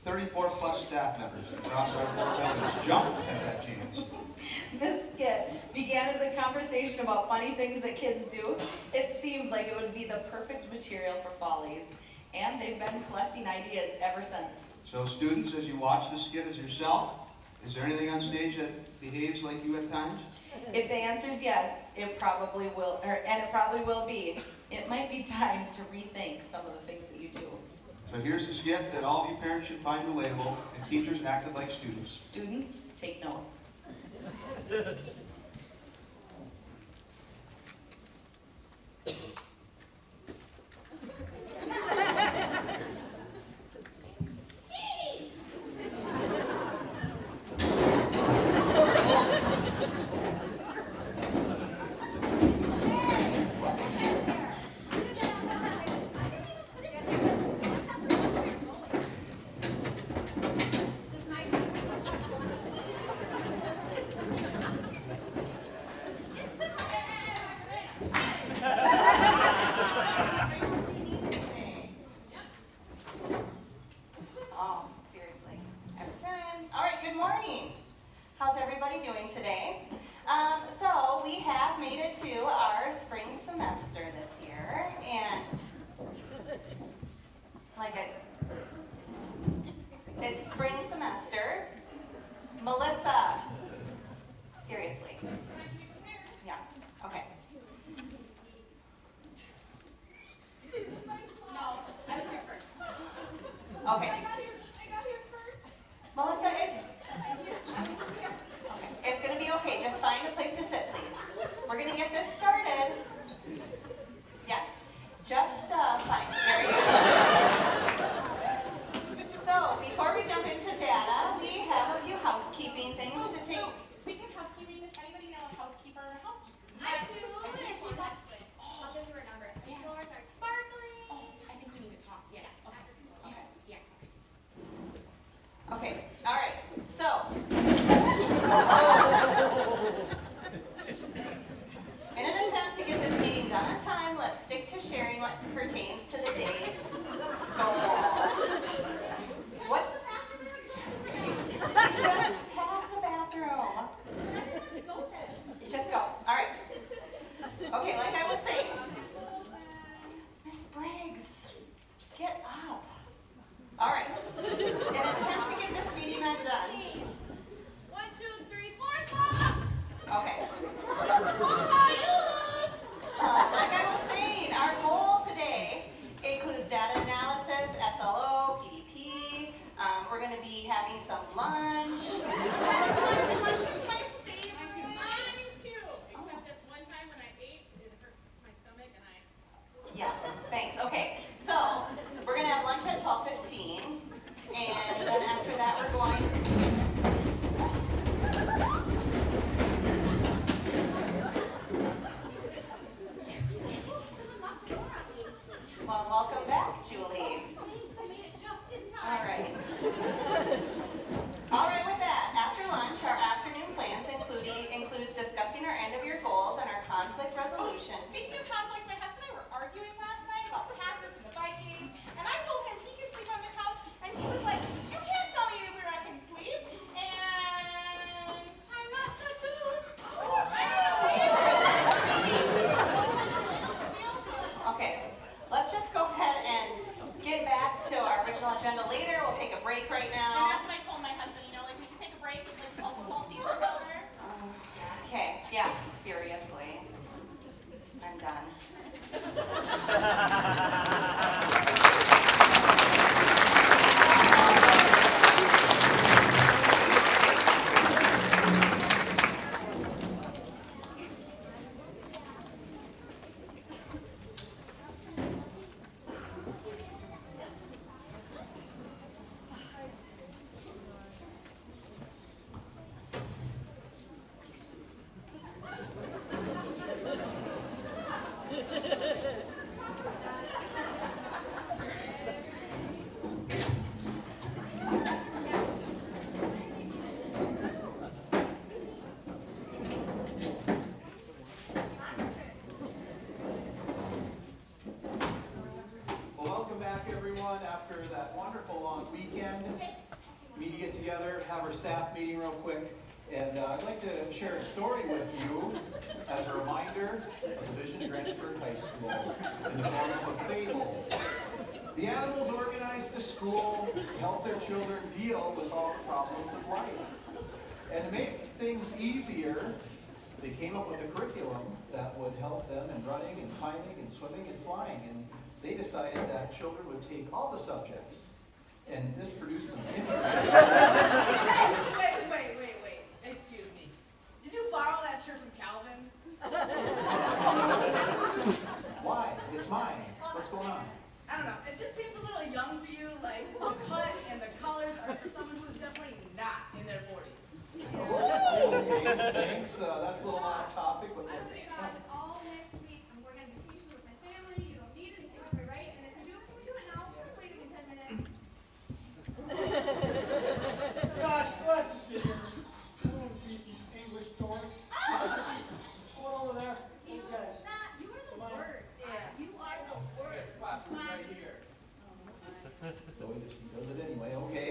34 plus staff members across our 4 buildings jumped at that chance. This skit began as a conversation about funny things that kids do. It seemed like it would be the perfect material for Follies, and they've been collecting ideas ever since. So students, as you watch the skit as yourself, is there anything on stage that behaves like you at times? If the answer is yes, it probably will, and it probably will be. It might be time to rethink some of the things that you do. So here's the skit that all of you parents should find relatable, and teachers acted like students. Students, take note. Oh, seriously, every time. All right, good morning. How's everybody doing today? So we have made it to our spring semester this year, and it's spring semester. Melissa, seriously. Yeah, okay. No, I was here first. Okay. I got here first. Melissa, it's gonna be okay. Just find a place to sit, please. We're gonna get this started. Yeah, just fine. There you go. So before we jump into data, we have a few housekeeping things to take. Speaking of housekeeping, does anybody know a housekeeper or house? I do, and she's excellent. I'll give you her number. The floors are sparkling. Oh, I think we need to talk. Yes. Okay. Yeah. Okay, all right. So in an attempt to get this meeting done on time, let's stick to sharing what pertains to the day's goal. What? Just past the bathroom. Just go. All right. Okay, like I was saying, Miss Briggs, get up. All right. In an attempt to get this meeting undone. 1, 2, 3, 4, stop! Okay. Follies! Like I was saying, our goal today includes data analysis, SLO, PDP. We're going to be having some lunch. Lunch is my favorite. Mine too. Except this one time when I ate, it hurt my stomach and I... Yeah, thanks. Okay, so we're going to have lunch at 12:15. And then after that, we're going to... Well, welcome back, Julie. I made it just in All time. right. All right, with that, after lunch, our afternoon plans includes discussing our end-of-year goals and our conflict resolution. Speaking of conflict, my husband and I were arguing last night about the Packers and the Vikings, and I told him he could sleep on the couch, and he was like, "You can't tell me where I can sleep." And I'm not the dude. Okay, let's just go ahead and get back to our original agenda later. We'll take a break right And now. that's what I told my husband, you know, like we can take a break, like all football season's over. Okay, yeah, seriously. I'm done. share a story with you as a reminder of the vision of Grantsburg High School in the form of a fable. The animals organized the school to help their children deal with all the problems of life. And to make things easier, they came up with a curriculum that would help them in running and climbing and swimming and flying. And they decided that children would take all the subjects. And this produced some interesting... Wait. Excuse me. Did you borrow that shirt from Calvin? Why? It's mine. What's going on? I don't know. It just seems a little young for you. Like, the cut and the colors are for someone who is definitely not in their 40s. Okay, thanks. That's a little off topic, but... All next week, I'm going on vacation with my family. You don't need anything of me, right? And if you do, can we do it now? Wait in 10 minutes. Gosh, glad to see you. I don't beat these English dorks. What's going on over there? These guys. You are the Come on. worst. Yeah. You are the worst. Right here. So he does it anyway, okay.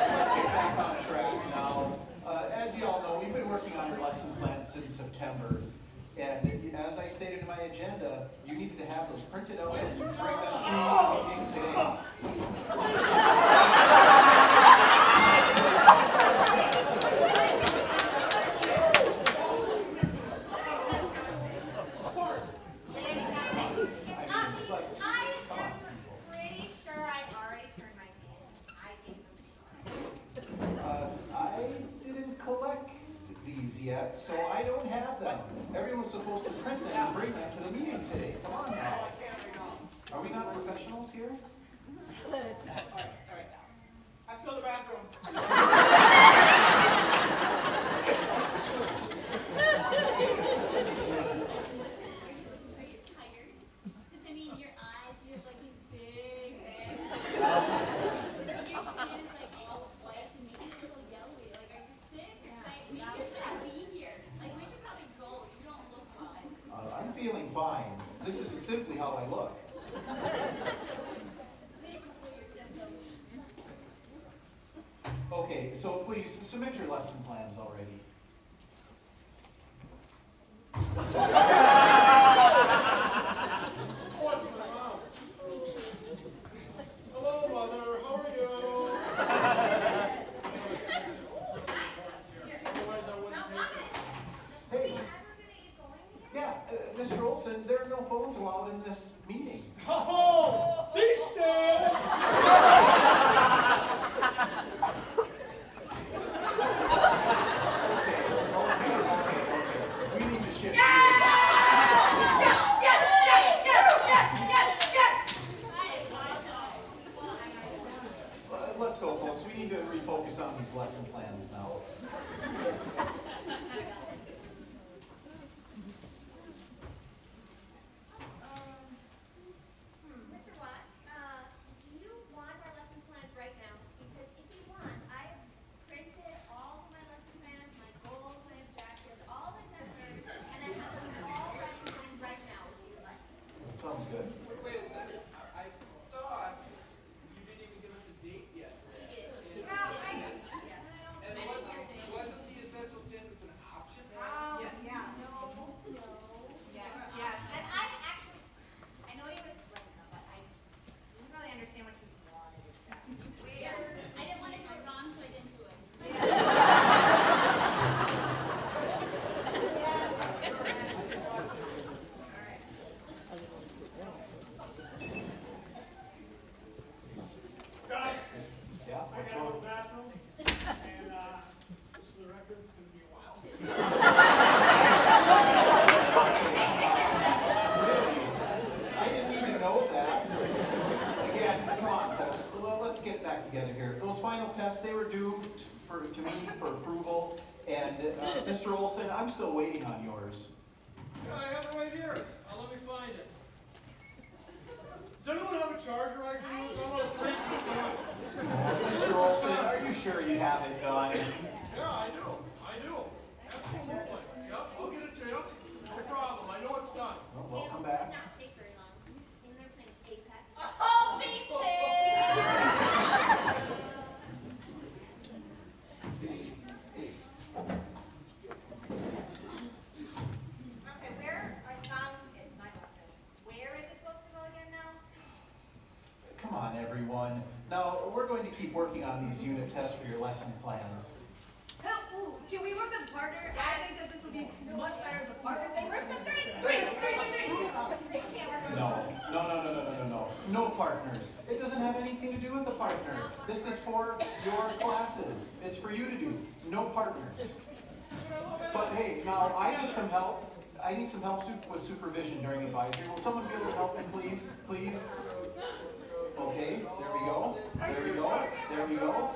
Let's get back on track now. As you all know, we've been working on your lesson plan since September. And as I stated in my agenda, you needed to have those printed out and bring them to the meeting today. Pretty sure I already turned my hand. I think so. I didn't collect these yet, so I don't have them. Everyone's supposed to print them and bring them to the meeting today. Come on now. Are we not professionals here? All right. I have to go to the bathroom. Are you tired? Because I mean, your eyes, you have like these big bags. Your skin is like all white and maybe a little yellowy. Like, are you sick? Like, maybe you shouldn't be here. Like, we should probably go. You don't look fine. I'm feeling fine. This is simply how I look. Okay, so please submit your lesson plans already. What's the matter? Hello, Mother. How are you? Otherwise, I wouldn't take this. Hey. Yeah, Mr. Olson, there are no phones allowed in this meeting. Oh, be still! Okay. We need to shift. Let's go, folks. We need to refocus on these lesson plans now. Mr. Watt, do you want our lesson plans right now? Because if you want, I have printed all of my lesson plans, my goals, my objectives, all the numbers, and I have them all ready for you right now if you would like. Sounds good. Wait a second. I thought you didn't even give us a date yet. And wasn't the essential standards an option? And I know you were sweating, but I didn't really understand what you wanted exactly. I didn't want it to go wrong, so I didn't do it. Gosh, Yeah, I what's gotta go to wrong? the bathroom, and just for the record, it's gonna be a while. Really? I didn't even know that. Again, come on, folks. Let's get back together here. Those final tests, they were due to me for approval. And Mr. Olson, I'm still waiting on yours. Yeah, I have it right here. Let me find it. Does anyone have a charger I can use? I'm gonna take this one. Mr. Olson, are you sure you have it done? Yeah, I do. Absolutely. Yep, I'll get it to you. No problem. I know it's done. Well, welcome back. Not take very long. In there playing Apex. everyone. Now, we're going to keep working on these unit tests for your lesson plans. Ooh, can we work as a partner? I think that this would be much better as a partner. Three. No. No partners. It doesn't have anything to do with the partner. This is for your classes. It's for you to do. No partners. But hey, now I need some help. I need some help with supervision during advisory. Will someone be able to help me, please? Please? Okay, there we go. There we go. There we go.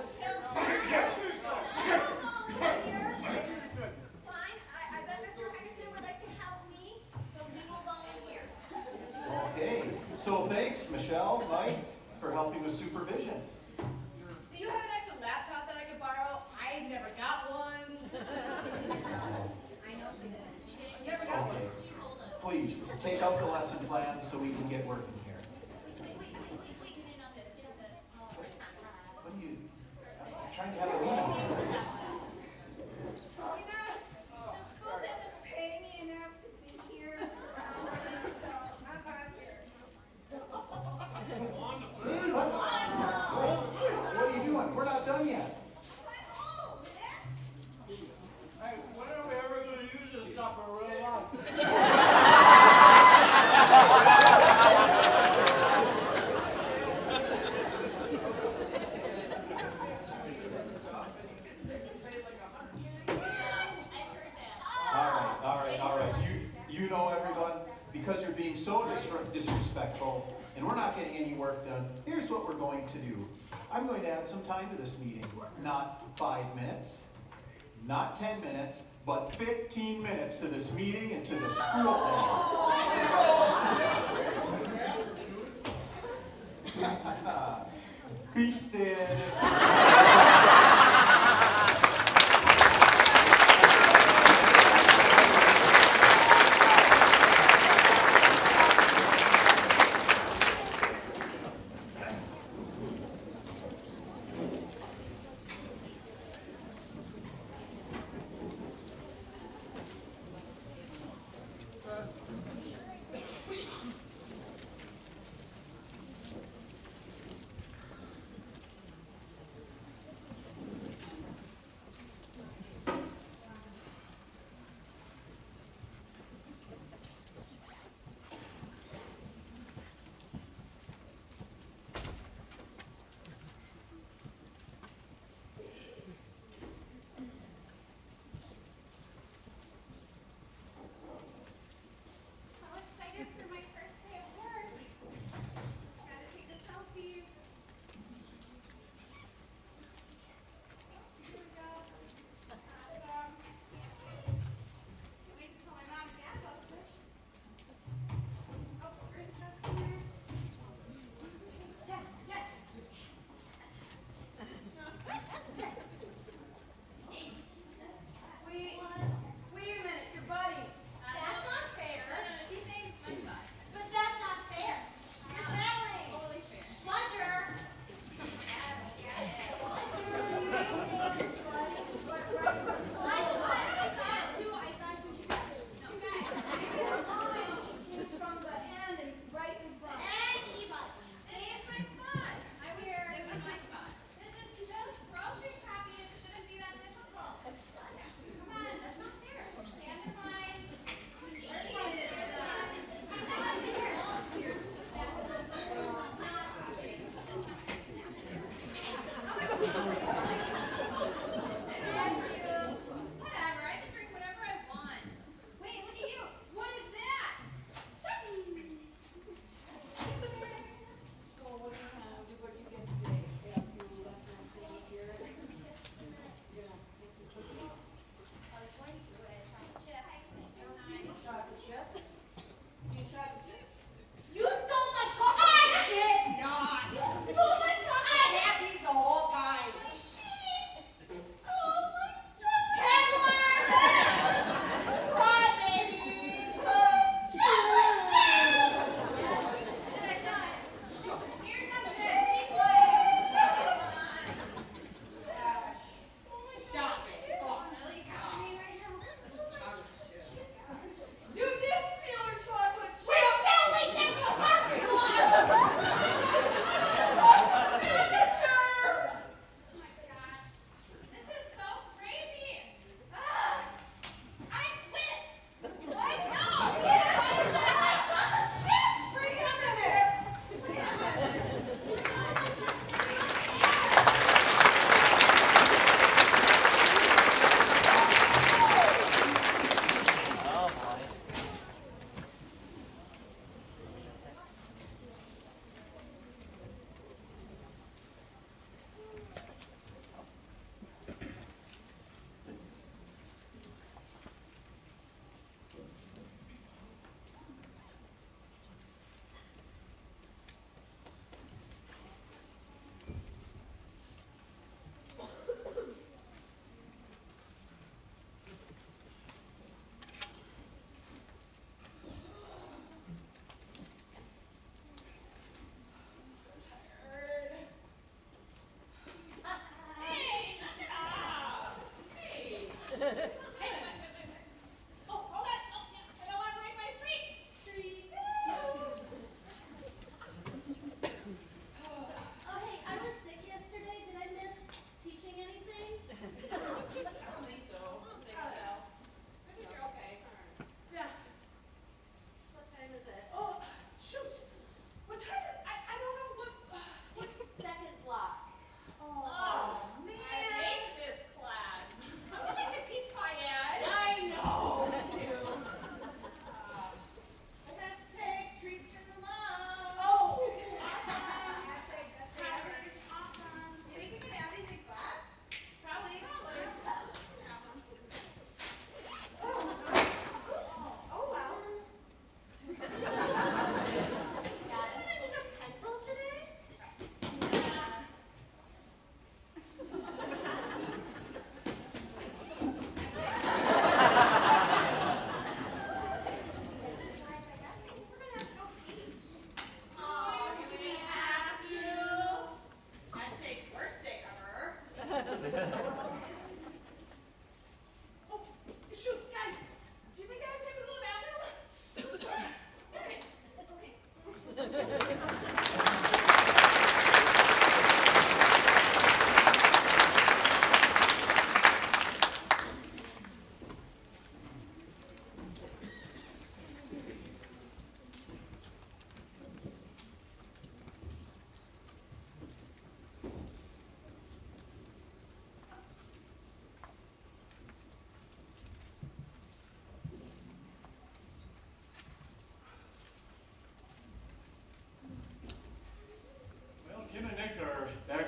Fine, I bet Mr. Henderson would like to help me, so we will volunteer. Okay, so thanks, Michelle, Mike, for helping with supervision. Do you have an extra laptop that I could borrow? I never got one. I know she did. Never got one. Okay, please, take out the lesson plan so we can get working here. What are you, I'm trying to have a meeting here. The school doesn't pay me enough to be here, so I'm out here. What are you doing? We're not done yet. Hey, when are we ever going to use this stuff for real life? All right. You know, everyone, because you're being so disrespectful and we're not getting any work done, here's what we're going to do. I'm going to add some time to this meeting. Not 5 minutes, not 10 minutes, but 15 minutes to this meeting and to the school day. Feasted.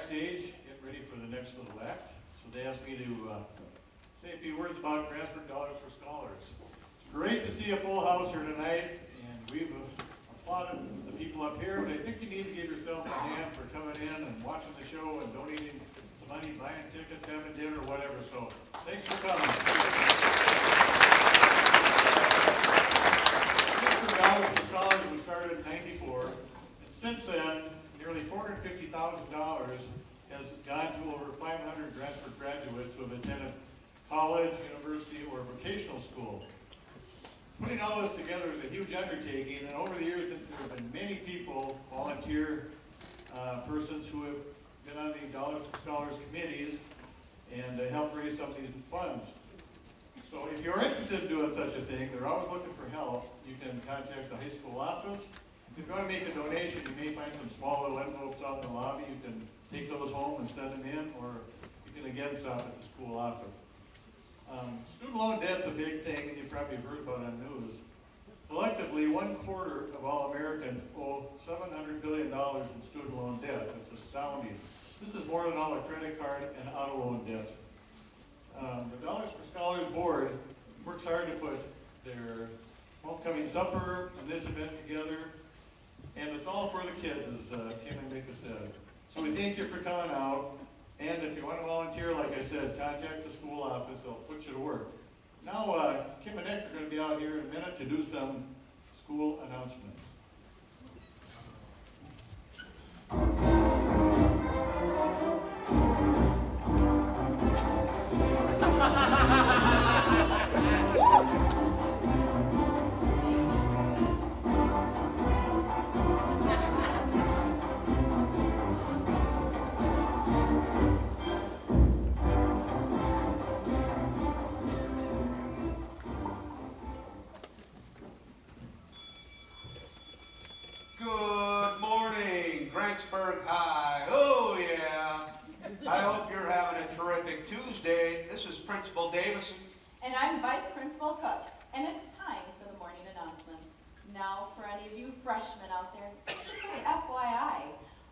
backstage, get ready for the next little act. So they asked me to say a few words about Grantsburg Dollars for Scholars. It's great to see a full house here tonight, and we've applauded the people up here, but I think you need to give yourself a hand for coming in and watching the show and donating some money, buying tickets, having dinner, whatever. So thanks for coming. Grantsburg Dollars for Scholars was started in '94, and since then, nearly $450,000 has gone to over 500 Grantsburg graduates who have attended college, university, or vocational school. Putting all this together is a huge undertaking, and over the years there have been many people, volunteer persons who have been on the Dollars for Scholars committees and help raise some of these funds. So if you're interested in doing such a thing, they're always looking for help. You can contact the high school office. If you want to make a donation, you may find some small little envelopes out in the lobby. You can take those home and send them in, or you can again stop at the school office. Student loan debt's a big thing, and you probably have heard about it on news. Collectively, 1/4 of all Americans owe $700 billion in student loan debt. That's astounding. This is more than all the credit card and auto loan debt. The Dollars for Scholars Board works hard to put their homecoming supper and this event together, and it's all for the kids, as Kim and Mika said. So we thank you for coming out, and if you want to volunteer, like I said, contact the school office. They'll put you to work. Now, Kim and Nick are going to be out here in a minute to do some school announcements. Good morning, Grantsburg High. Oh yeah. I hope you're having a terrific Tuesday. This is Principal Davis. And I'm Vice Principal Cook, and it's time for the morning announcements. Now, for any of you freshmen out there, just a FYI,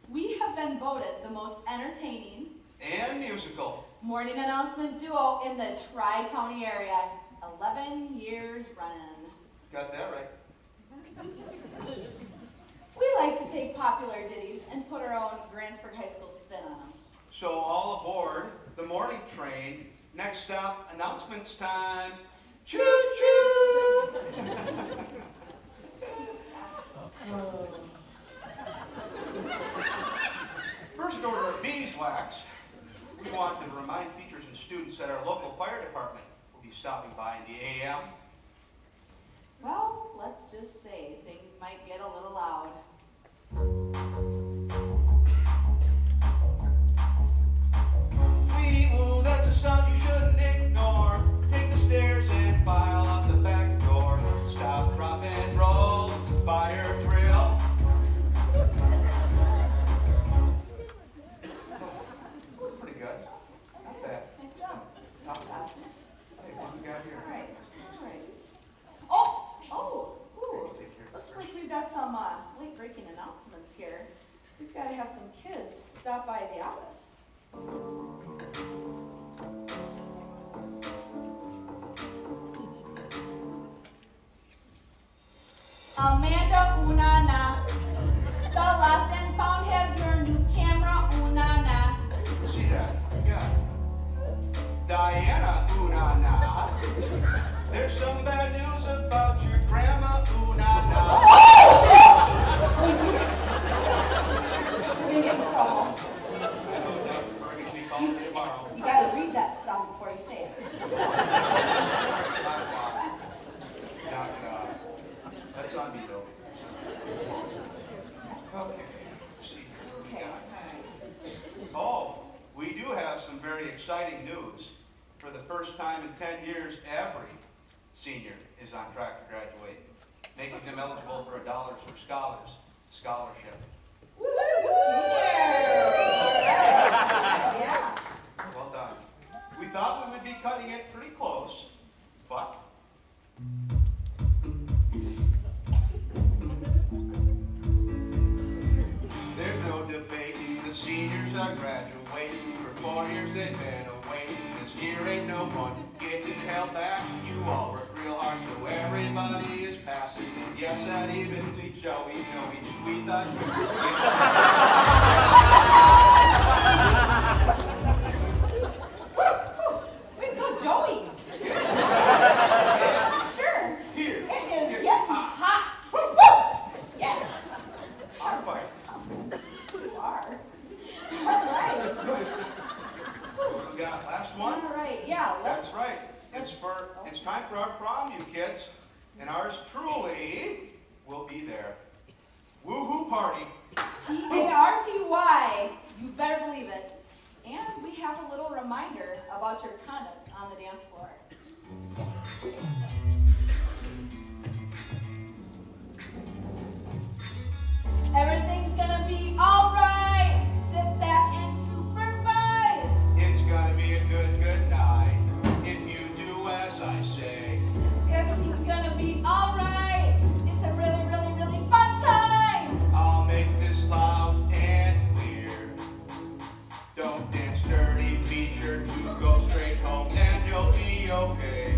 we have been voted the most entertaining And musical. morning announcement duo in the Tri-County area. 11 years running. Got that right. We like to take popular ditties and put our own Grantsburg High School spin on them. So all aboard the morning train. Next stop, announcements time. Choo-choo! First order of beeswax. We want to remind teachers and students that our local fire department will be stopping by in the AM. Well, let's just say things might get a little loud. Wee-woo, that's a sound you shouldn't ignore. Take the stairs and file out the back door. Stop, drop, and roll. It's a fire drill. Pretty good. Not bad. Nice job. Not bad. Hey, what do we got here? All right, all right. Ooh. Take care of Looks that like we've got some late-breaking announcements here. We've got to have some kids stop by the office. Amanda Unana, the lost and found has your new camera, Unana. See that? Yeah. Diana, ooh-na-na. There's some bad news about your grandma, ooh-na-na. We get in trouble. I know, Dr. Bergen, she called me tomorrow. You gotta read that stuff before you say it. That's on me, though. Okay, let's see. Okay, all right. Oh, we do have some very exciting news. For the first time in 10 years, every senior is on track to graduate, making them eligible for a Dollars for Scholars scholarship. Woo-hoo, seniors! All right. Yeah. Well done. We thought we would be cutting it pretty close, but there's no debating the seniors are are graduating. For 4 years they've been awaiting. This year ain't no one getting held back. You all work real hard so everybody is passing. And yes, that even to Joey. We thought you Way to go, Joey. Sure. Here. It is getting hot. Yeah. Our fight. You are. All right. We got last one? All right, yeah. That's right. It's time for our prom, you kids. And ours truly will be there. Woo-hoo party. P-A-R-T-Y. You better believe it. And we have a little reminder about your conduct on the dance floor. Everything's gonna be alright. Sit back and supervise. It's gonna be a good night. If you do as I say. Everything's gonna be alright. It's a really, really, really fun time. I'll make this loud and clear. Don't dance dirty, be sure to go straight home and you'll be okay.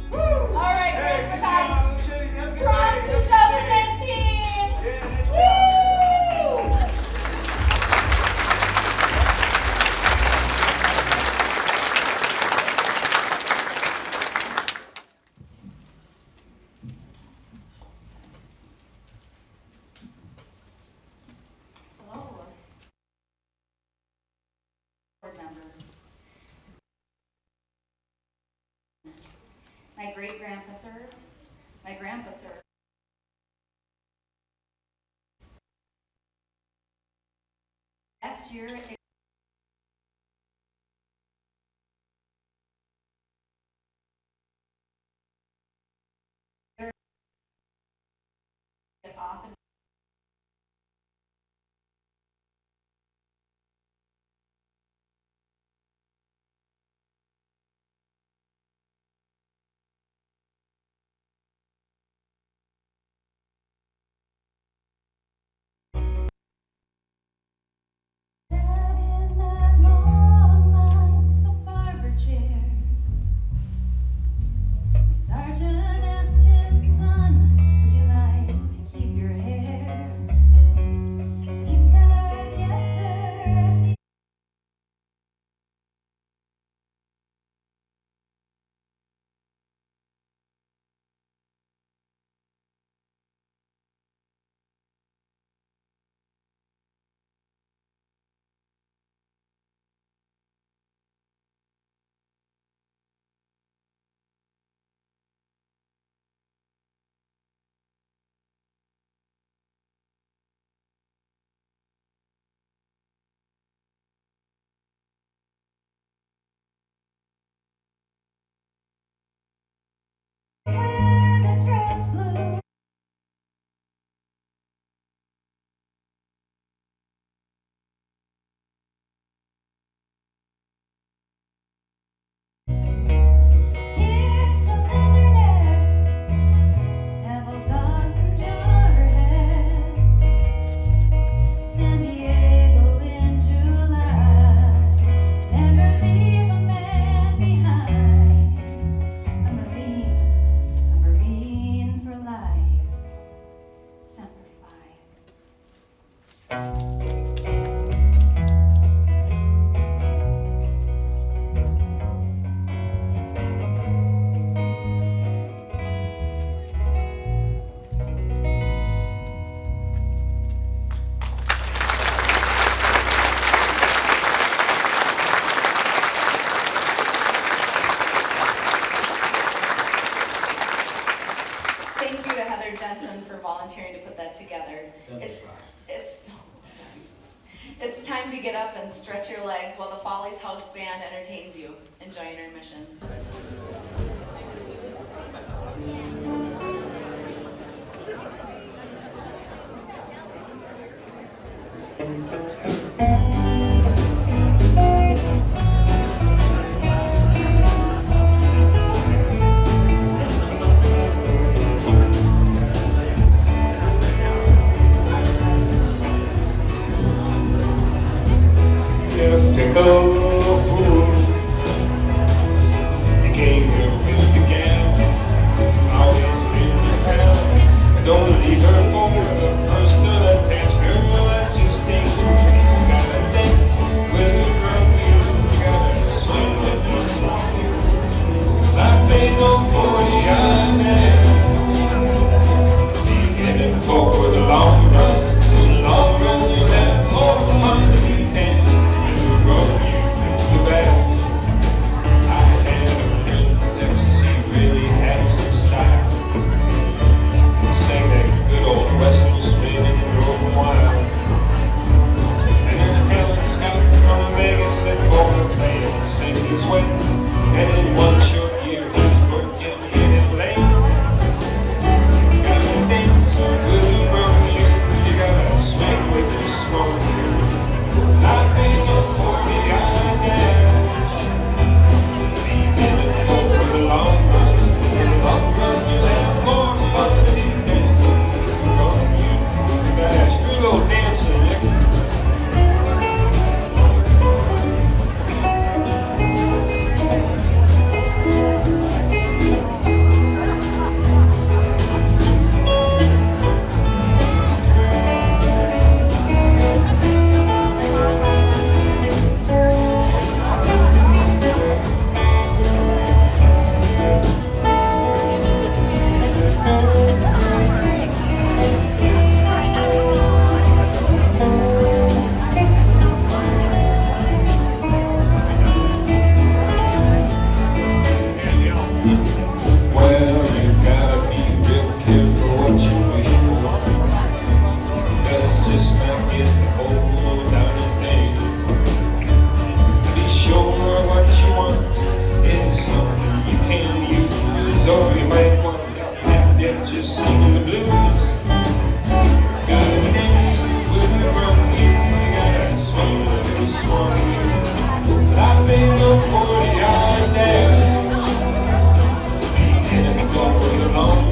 Woo! Alright, Hey, Christmas good time. job. Let's sing. Have a good Prom day. 2019. Yeah, nice job. Woo! Hello. Board member. My great-grandpa served. My grandpa served. Last year, off and in that long line of barber chairs. The sergeant asked him, "Son, would you like to keep your hair?" He said, "Yes, sir," as he wear the dress blue. Here's to leathernecks, devil dogs and jarheads. San Diego in July, never leave a man behind. A Marine for life. Semper Fi. Thank you to Heather Jensen for volunteering to put that together. It's time to get up and stretch your legs while the Follies house band entertains you. Enjoy intermission. fickle fool. You came here with the gal, always been your pal. And don't leave her for the first of the patch, girl. I just think you gotta dance with a girl. You gotta swing with the swan. Life ain't no 40-yard dash. Be in it for the long run. In the long run, you'll have more fun if you dance. In the road, you do the best. I had a friend from Texas, he really had some style. He sang that good old Western swing and drove him wild. And then Helen Scott from Vegas said, boy, playing sink his way. And in one short year, he was working in LA. Gotta dance with a brown you. You gotta swing with the smoke. Life ain't no 40-yard dash. Be in it for the long run. In the long run, you'll have more fun if you dance. Run you dash. Do a little dancing, Nick. Well, you gotta be real careful what you wish for. Cause just might get the whole darn thing. Be sure what you want is something you can use, or you might want to have them just singing the blues. Gotta dance with the brown you. You gotta swing with the swan you. Life ain't no 40-yard dash. For the long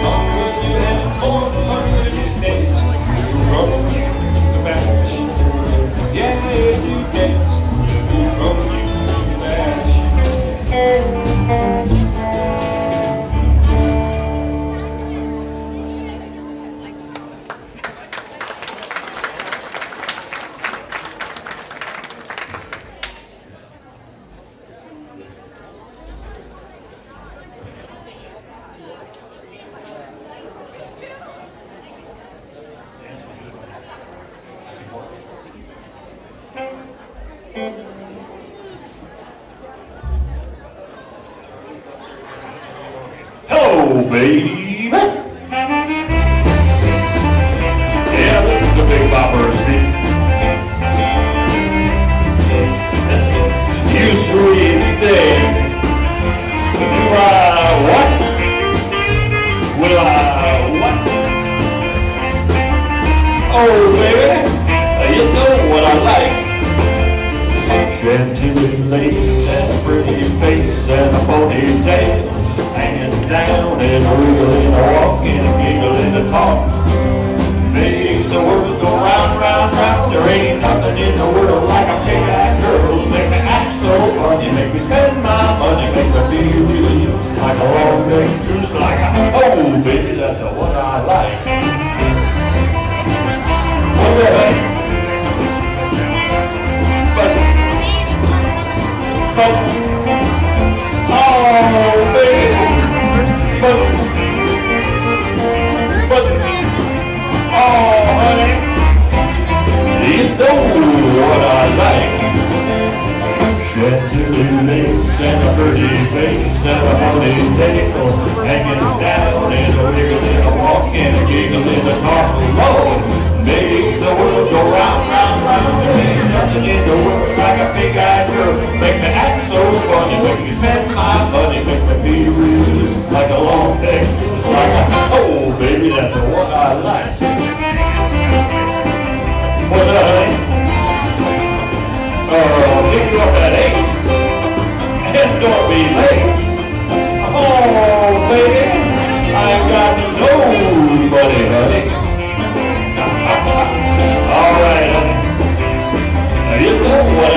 run, you have more fun if you dance. You roll you the bash. Yeah, if you dance, you roll you the bash. Hello, baby. Yeah, this is the Big Bopper speaking. You sweet thing. Do I what? Will I what? Oh, baby, you know what I like. Chantilly lace and a pretty face and a ponytail. Hanging down and a wriggle and a walk and a giggle and a talk. Makes the world go round, round, round. There ain't nothing in the world like a big-eyed girl. Make me act so funny, make me spend my money, make me feel real loose like a long-necked goose, like a, oh, baby, that's what I like. What's that, honey? Oh, baby. Oh, honey, you know what I like. Chantilly lace and a pretty face and a ponytail, hanging down and a wiggle and a walk and a giggle and a talk. Lord, makes the world go round, round, round. There ain't nothing in the world like a big-eyed girl. Make me act so funny, make me spend my money, make me be real like a long neck. It's like a, oh, baby, that's what I like. What's that, honey? Pick you up at 8 and don't be late. Oh, baby, I've got nobody, honey. All right, honey. You know what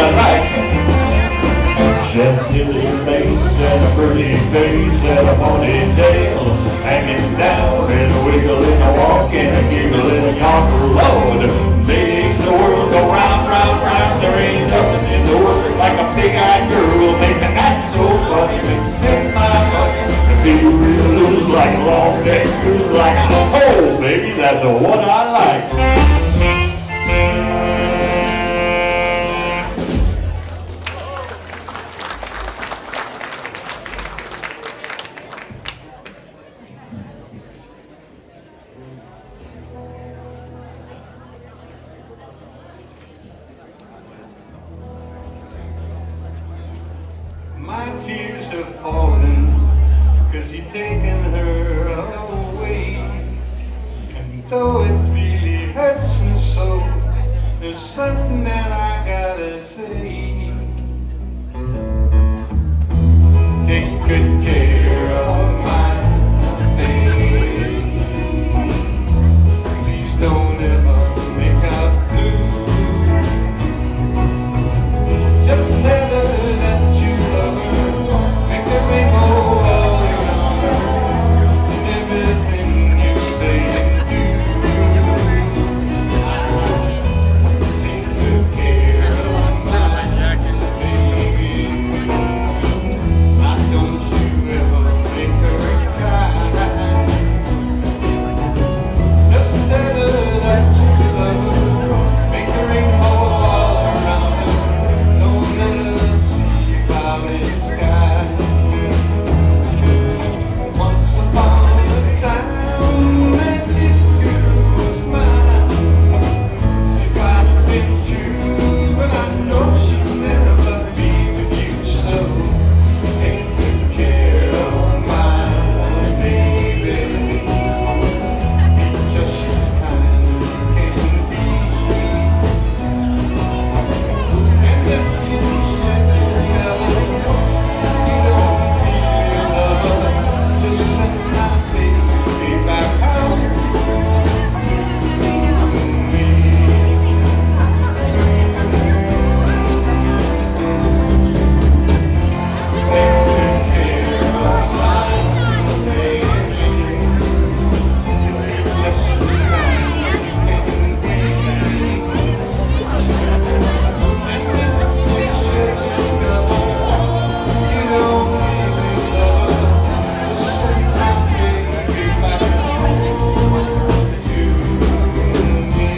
pretty face and a ponytail hanging down and a wiggle and a walk and a giggle and a talk. Lord, makes the world go round, round, round. There ain't nothing in the world like a big-eyed girl. Make me act so funny, make me spend my money. And be real loose like a long neck goose, like oh, baby, that's what I like. My tears have fallen, 'cause you've taken her away. And though it really hurts me so, there's something that I gotta say. Take good care of my baby. Please don't ever make her blue. Just tell her that you love her. Make the rainbow all around her. And everything you say and do. Take good care of my baby. Now don't you ever make her cry. Just tell her that you love her. Make the rainbow all around her. Don't let her see a clouded sky. Once upon a time, that little girl was mine. If I'd been true, but I know she'd never be with you. So take good care of my baby. Be just as kind as you can be. And if you shed this yellow, you don't feel love. Just send my baby back home to me. Take good care of my baby. Just as kind as you can be. And if you shed this yellow, you don't really love. Just send my baby back home to me.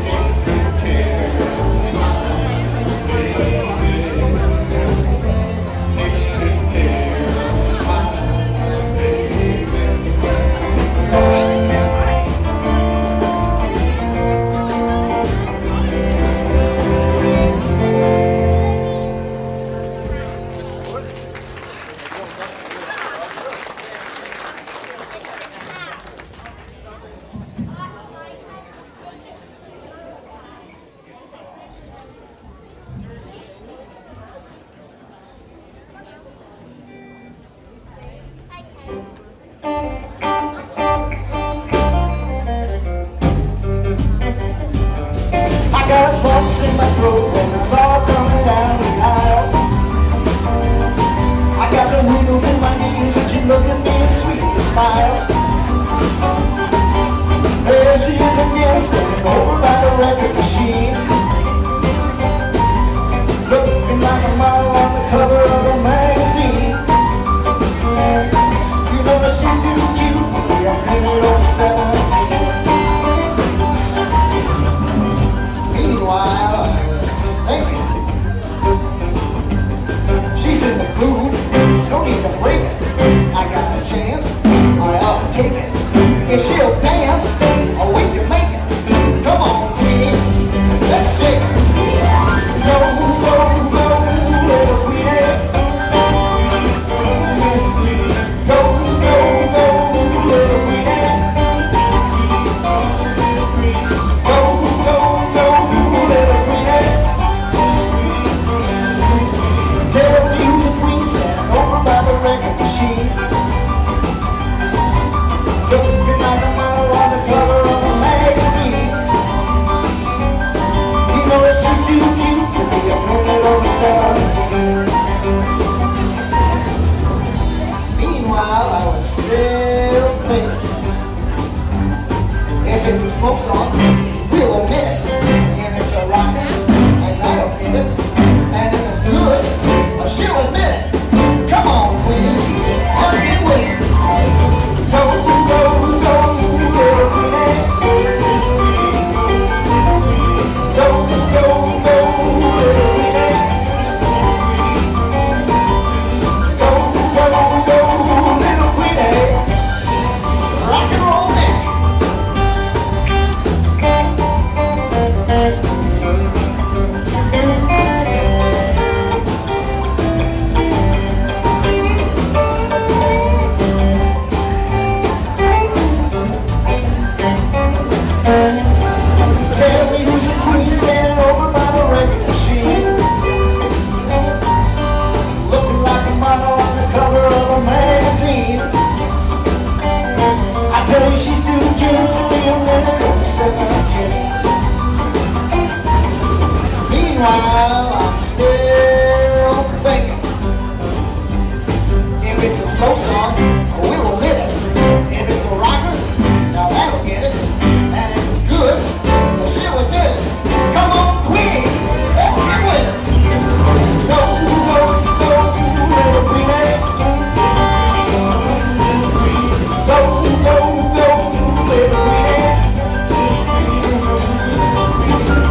Take good care of my baby. Take good care of my baby. Take good care of my I got lumps in my throat and it's all coming down the aisle. I got the wiggles in my knees when you look at me and sweetly smile. There she is again, standing over by the record machine, looking like a model on the cover of the magazine. You know that she's too cute to be a minute over 17. Meanwhile, I was thinking, she's in the mood, no need to break it. I got a chance, I ought to take it. If she'll dance, oh, we can make it. Come on, Queenie, let's shake it. Go, go, go, little Queenie. Go, go, go, little Queenie. Go, go, go, little Queenie. Tell me who's a queen standing over by the record machine, looking like a model on the cover of a magazine. You know slow song, we'll omit it. If it's a rocker, and that'll get it. And if it's good, she'll admit it. Come on, Queenie, let's get with it. Go, go, go, little Queenie. Go, go, go, little Queenie. Go, go, go, little Queenie. Rock and roll man. Tell me who's the queen standing over by the record machine, looking like a model on the cover of a magazine. I tell you she's too cute to be a minute over 17. Meanwhile, I'm still thinking, if it's a slow song, we'll omit it. If it's a rocker, now that'll get it. And if it's good, she'll admit it. Come on, Queenie, let's get with it. Go, go, go, little Queenie. Go, go, go, little Queenie.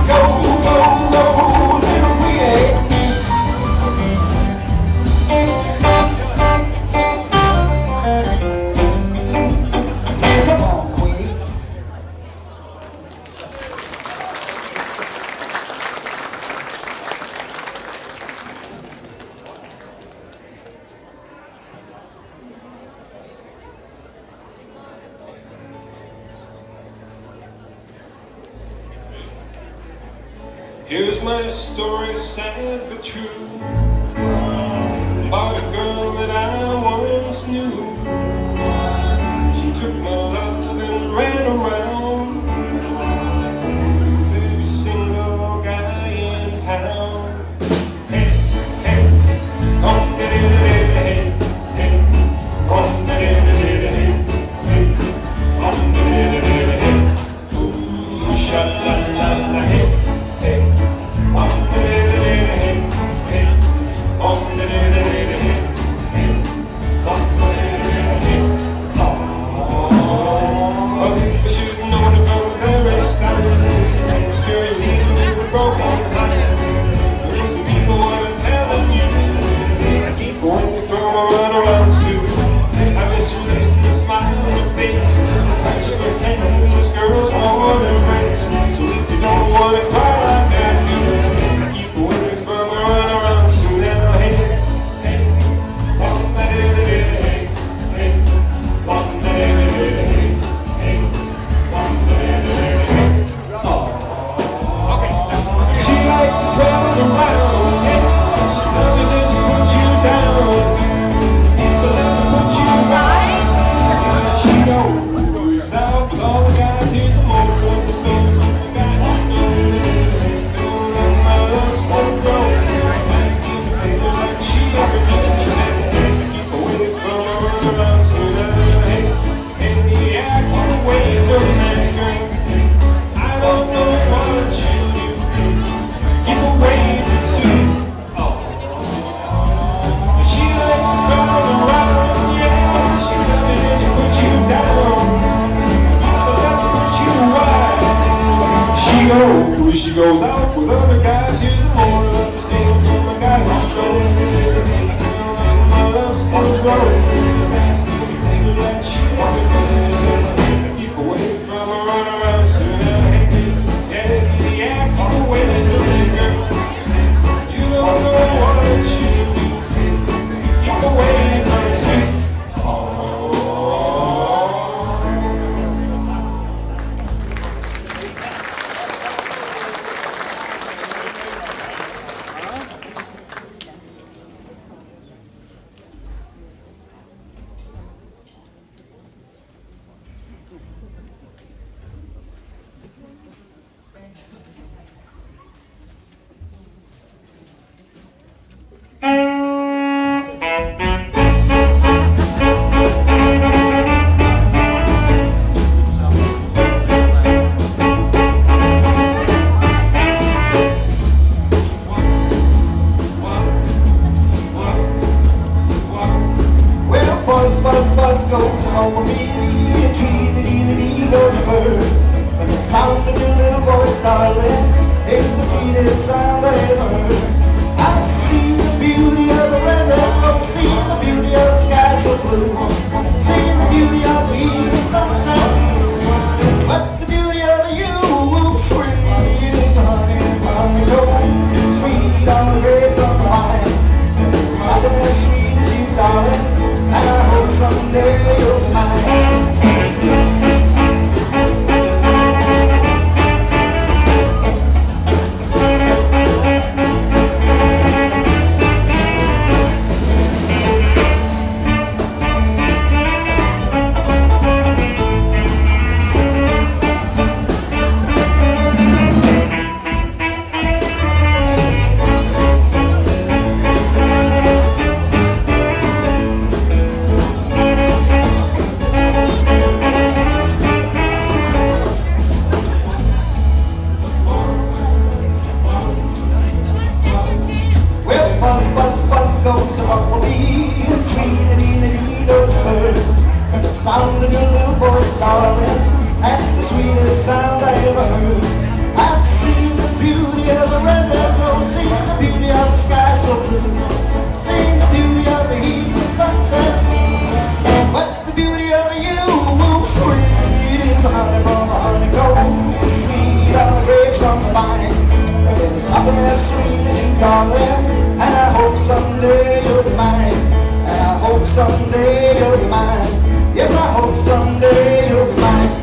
Go, go, go, little Queenie. Come on, Queenie. Here's my story, sad but true, about a girl that I once knew. She took my love and ran around with every single guy in town. Hey, hey, oh, hey, hey, hey, oh, hey, hey, hey, oh, hey, hey, oh, sha-la-la-la, hey, hey. She goes out with other guys, here's the moral of the story from a guy who knows. I feel like my love's still growing. He's asking me things like she wanted me to say. I keep away from her, run around soon and yeah, keep away from me, girl. You don't know what you do. Keep away from me, see. sound of your little voice, darling, is the sweetest sound I ever heard. I've seen the beauty of the red rose, seen the beauty of the sky so blue, seen the beauty of the evening sunset, but the beauty of you, sweet as honey and honeycomb, sweet on the grapes on the vine. There's nothing as sweet as you, darling, and I hope someday you'll be mine. Goes a bumblebee, and tree-a-dee-a-dee goes a bird. And the sound of your little voice, darling, that's the sweetest sound I ever heard. I've seen the beauty of the red rose, seen the beauty of the sky so blue, seen the beauty of the evening sunset, but the beauty of you, sweet as the honey from a honeycomb, sweet on the grapes from the vine. There's nothing as sweet as you, darling, and I hope someday you'll be mine. And I hope someday you'll be mine. Yes, I hope someday you'll be mine.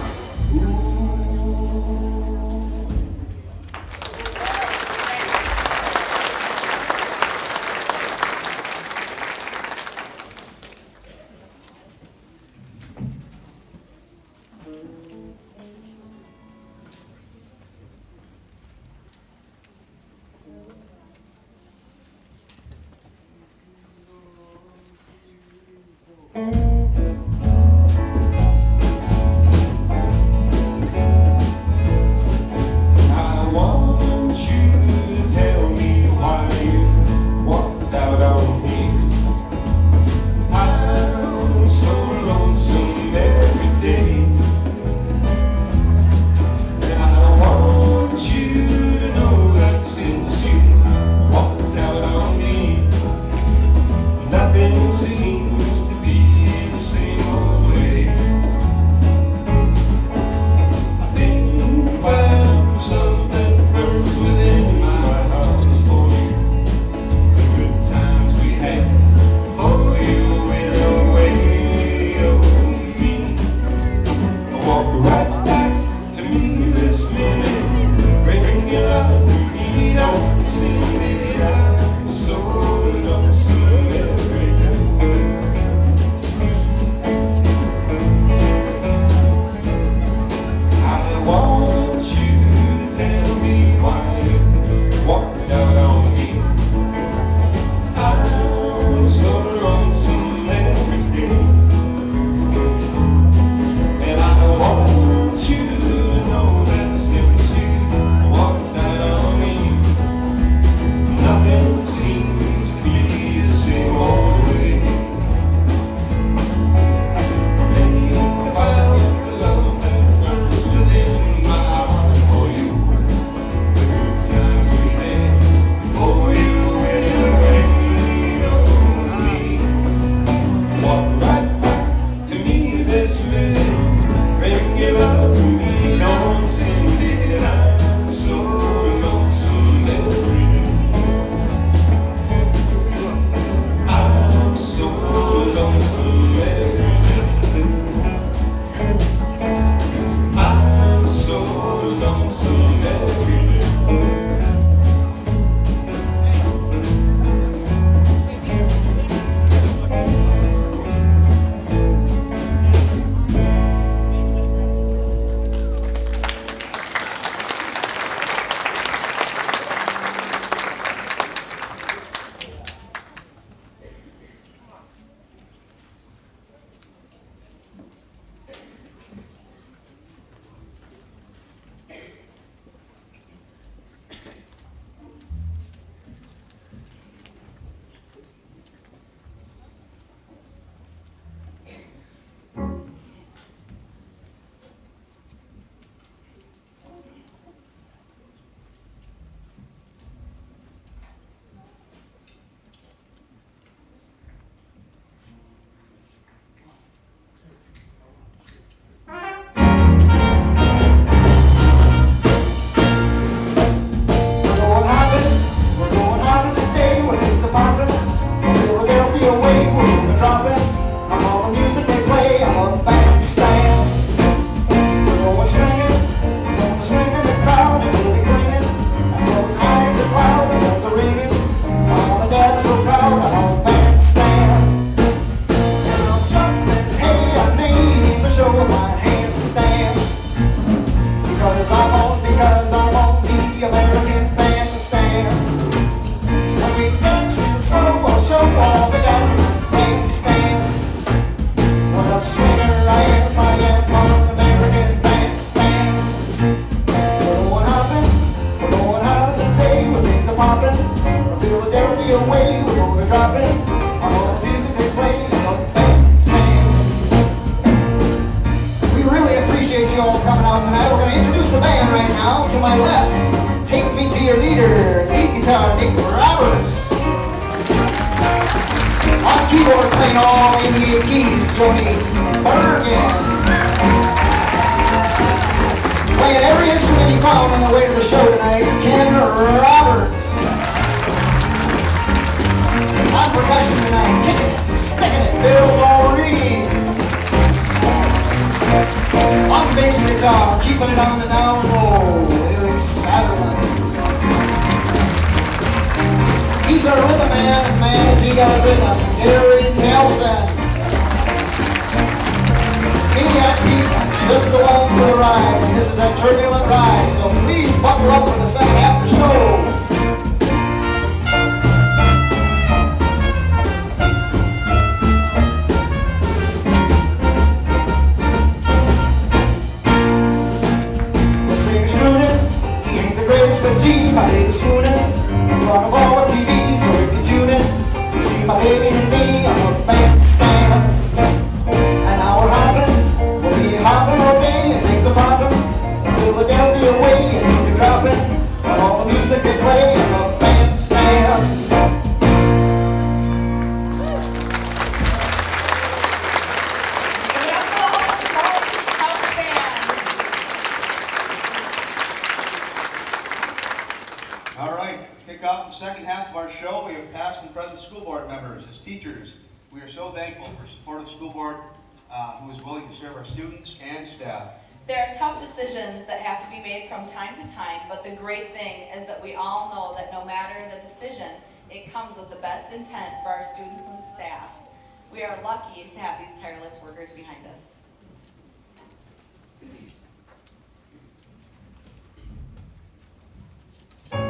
tonight. We're going to introduce the band right now. To my left, take me to your leader, lead guitar Nick Roberts. On keyboard, playing all 88 keys, Joni Bergen. Playing every instrument he found on the way to the show tonight, Ken Roberts. On percussion tonight, kicking it, sticking it, Bill Maureen. On bass guitar, keeping it on the down low, Eric Satterlund. He's our rhythm man, and man has he got rhythm, Gary Nelson. Me, I'm Pete, I'm just along for the ride, and this is a turbulent ride, so please buckle up for the second half of the show. But gee, my baby's swooning in front of all the TV. So if you tune in, you see my baby and me on the bandstand. And now we're hopping, we'll be hopping all day, and things are popping in Philadelphia way, and you can drop it on all the music they play in the bandstand. Off the second half of our show, we have past and present school board members. As teachers, we are so thankful for support of the school board who is willing to serve our students and staff. There are tough decisions that have to be made from time to time, but the great thing is that we all know that no matter the decision, it comes with the best intent for our students and staff. We are lucky to have these tireless workers behind us. Turn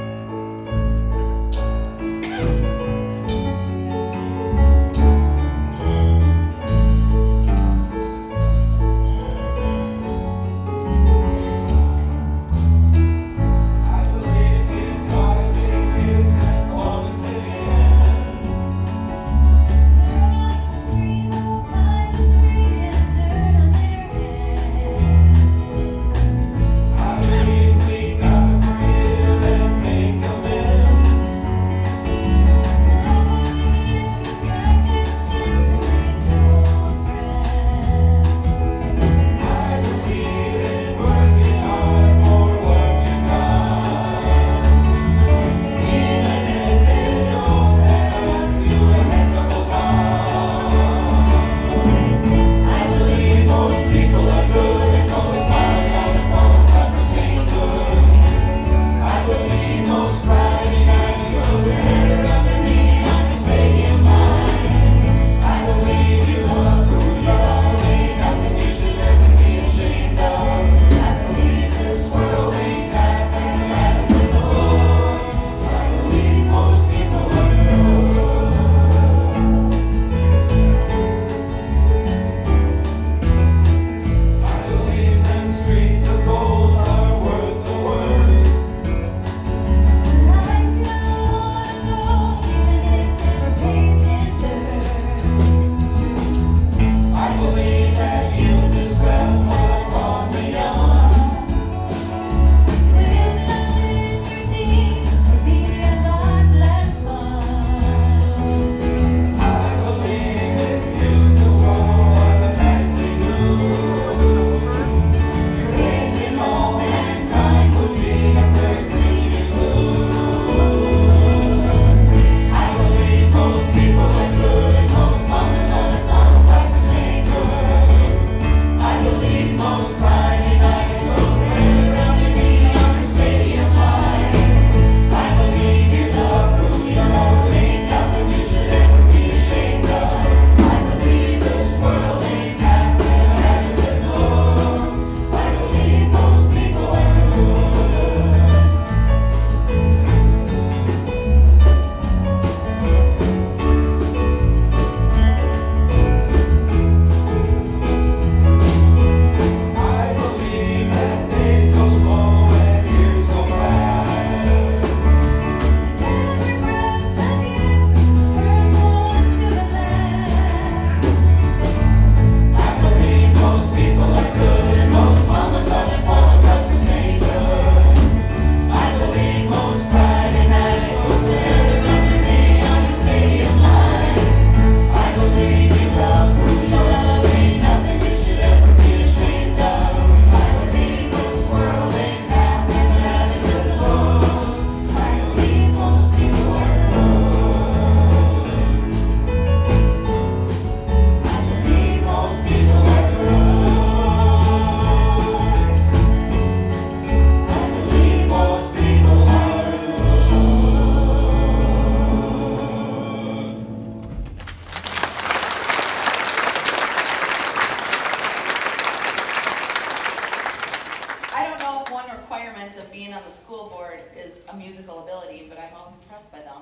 requirement of being on the school board is a musical ability, but I'm always impressed by them.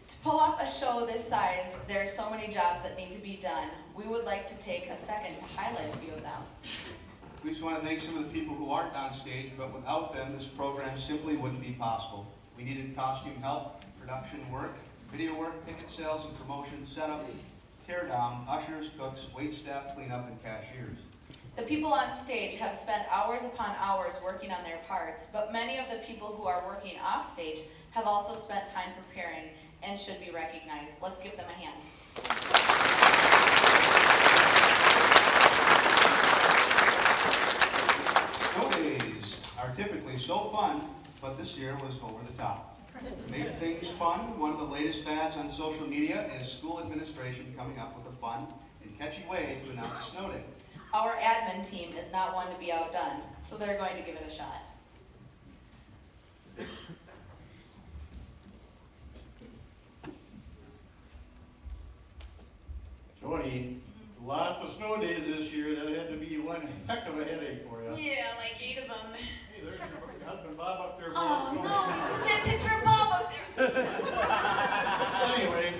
To pull off a show this size, there are so many jobs that need to be done. We would like to take a second to highlight a few of them. We just want to thank some of the people who aren't on stage, but without them, this program simply wouldn't be possible. We needed costume help, production work, video work, ticket sales and promotion, setup, tear down, ushers, cooks, wait staff, cleanup, and cashiers. The people on stage have spent hours upon hours working on their parts, but many of the people who are working off stage have also spent time preparing and should be recognized. Let's give them a hand. Snow days are typically so fun, but this year was over the top. To make things fun, one of the latest fads on social media is school administration coming up with a fun and catchy way to announce a snow day. Our admin team is not one to be outdone, so they're going to give it a shot. Jody, lots of snow days this year. That had to be one heck of a headache for you. Yeah, like 8 of them. Hey, there's your husband Bob up there. Oh, blowing no, snow. put that picture of Bob up there. Anyway,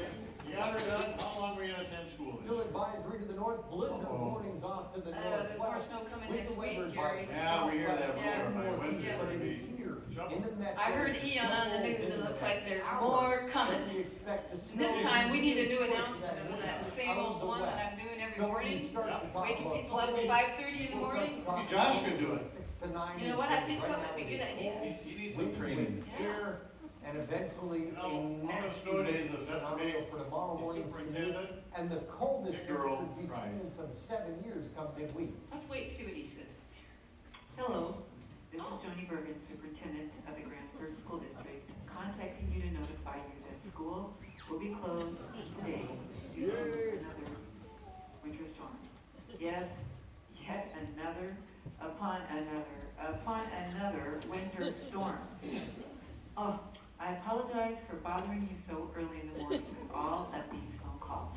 you got her done. How long were you gonna attend school? Still advisory to the north, blizzard warnings off to the northwest. There's more snow coming with next the week, weather Gary. advisory Yeah, we hear that southwest Yeah. and more. northeast, Yeah. but it is here in the metro. I heard Eon on the news, and it looks like there's more coming. We expect the snow This time, we need a new to push announcement other than that same out of old the one that west. I'm doing every So when morning. we start to talk Waking about people up at Follies, 5:30 in the we'll start morning. to talk Maybe Josh about could do it. 6 to 9 You know what, I think inches. so, Right that'd be now a good it is idea. cold. He needs some Wind training. with air and eventually You know, a on the nasty snow days, the scenario for tomorrow the morning's commute, superintendent, and the coldest that girl temperatures we've cried. seen in some 7 years come midweek. Let's wait and see what he says. Hello, this is Joni Bergen, Superintendent of the Grantsburg School District, contacting you to notify you that school will be closed today due to another winter storm. Yes, yet another upon another winter storm. Oh, I apologize for bothering you so early in the morning with all of these phone calls.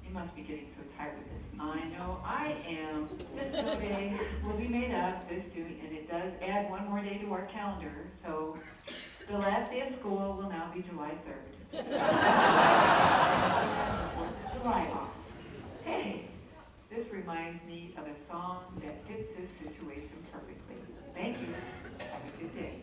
You must be getting so tired of this. I know I am. This snow day will be made up this June, and it does add one more day to our calendar, so the last day of school will now be July 3rd. 4th of July off. Hey, this reminds me of a song that fits this situation perfectly. Thank you. Have a good day.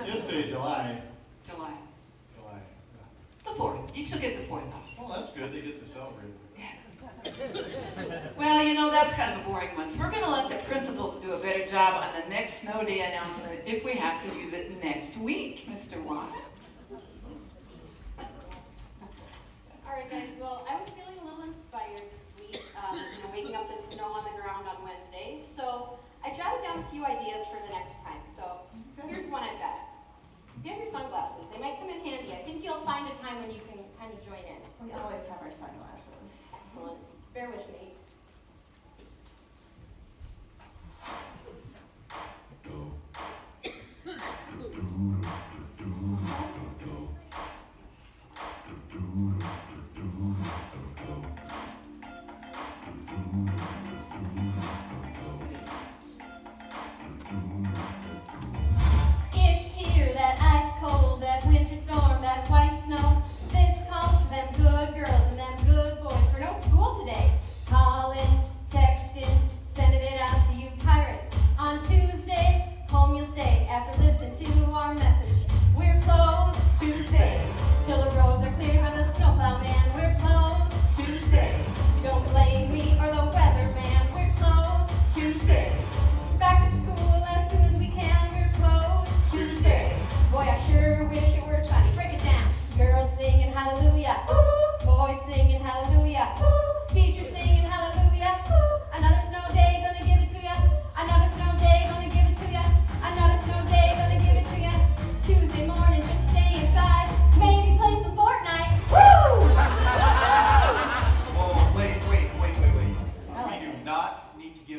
Did say July. July. July. The 4th. You still get the 4th off. Well, that's good. They get to celebrate. Well, you know, that's kind of a boring one. So we're going to let the principals do a better job on the next snow day announcement if we have to use it next week, Mr. Watt. All right, guys. Well, I was feeling a little inspired this week, waking up to snow on the ground on Wednesday. So I jotted down a few ideas for the next time. So here's one I've got. If you have your sunglasses, they might come in handy. I think you'll find a time when you can kind of join in. We always have our sunglasses. Excellent. Bear with me.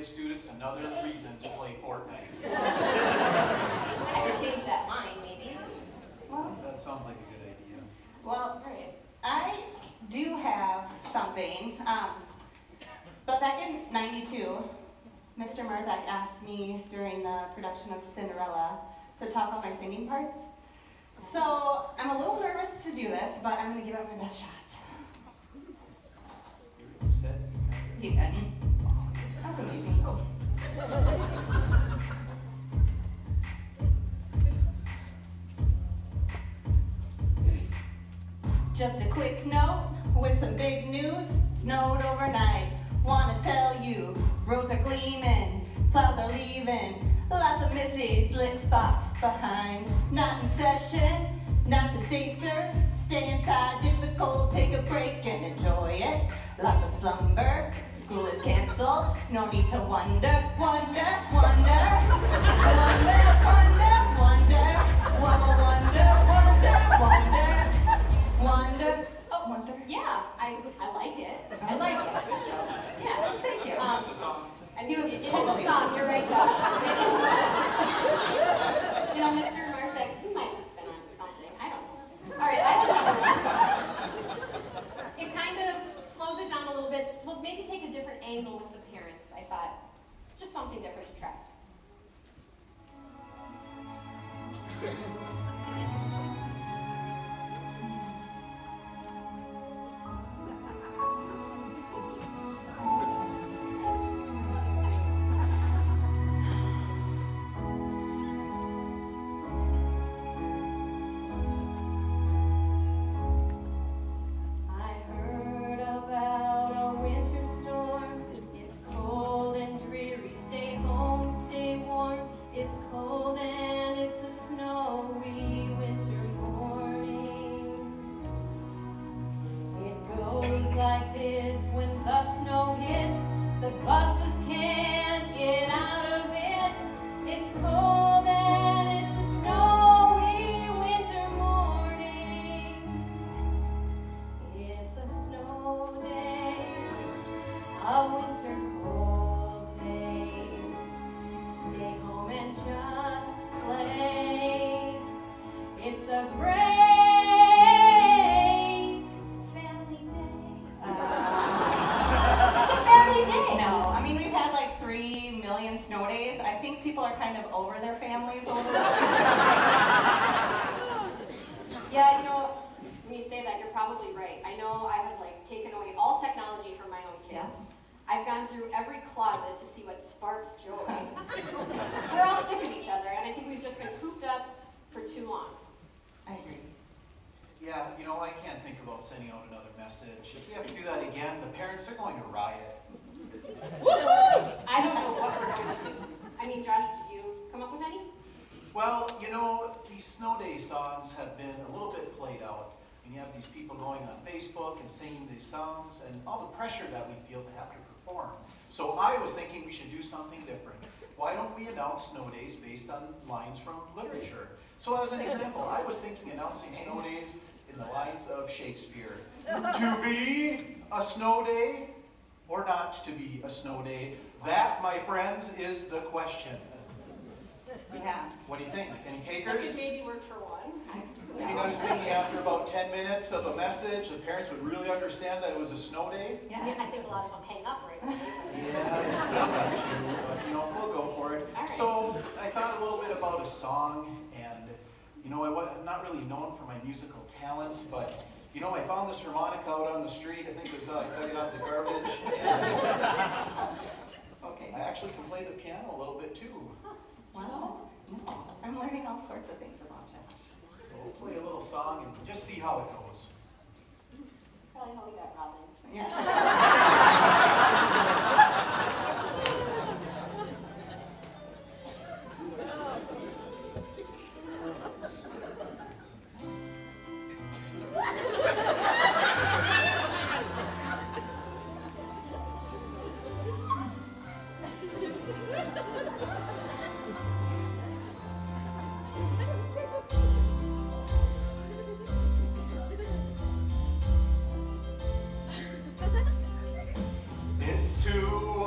give students another reason to play Fortnite. I could change that mind, maybe. Well, That sounds like a good idea. well, I do have something. But back in '92, Mr. Marzak asked me during the production of Cinderella to talk on my singing parts. So I'm a little nervous to do this, but I'm gonna give it my best shot. You said Yeah. That's amazing. Oh. Just a quick note with some big news. Snowed overnight. Wanna tell you, roads are gleaming, plows are leaving. Lots of missy slick spots behind. Not in session, not today, sir. Stay inside, ditch the cold, take a break and enjoy it. Lots of slumber, school is canceled. No need to wonder, wonder, wonder. Wonder, wonder, wonder. Wonder, wonder, wonder. Wonder. Oh, wonder. Yeah, I like it. I like it. Yeah, thank you. it's a song. It is a song, you're right, Josh. It is a song. You know, Mr. Marzak, he might have been on something. I don't know. All right, I don't know. It kind of slows it down a little bit. Well, maybe take a different angle with the parents, I thought. Just something different to try. Yeah, you know, when you say that, you're probably right. I know I have taken away all technology from my own kids. I've gone through every closet to see what sparks joy. We're all sick of each other, and I think we've just been cooped up for too long. I agree. Yeah, you know, I can't think about sending out another message. If we have to do that again, the parents are going to riot. I don't know what we're going to do. I mean, Josh, did you come up with any? Well, you know, these snow day songs have been a little bit played out. And you have these people going on Facebook and singing these songs and all the pressure that we feel to have to perform. So I was thinking we should do something different. Why don't we announce snow days based on lines from literature? So as an example, I was thinking announcing snow days in the lines of Shakespeare. To be a snow day or not to be a snow day? That, my friends, is the question. Yeah. What do you think? Any That takers? could maybe work for one. I was thinking after about 10 minutes of a message, the parents would really understand that it was a snow day. Yeah. I mean, I think a lot of them hang up right away. Yeah, but, you know, we'll go for it. Right. So I thought a little bit about a song, and you know, I'm not really known for my musical talents, but you know, I found this harmonica out on the street. I think it was I dug it out of the garbage. Okay. I actually can play the piano a little bit too. Wow. I'm learning all sorts of things about you. So we'll play a little song and just see how it goes. That's probably how we got Robin. Yeah.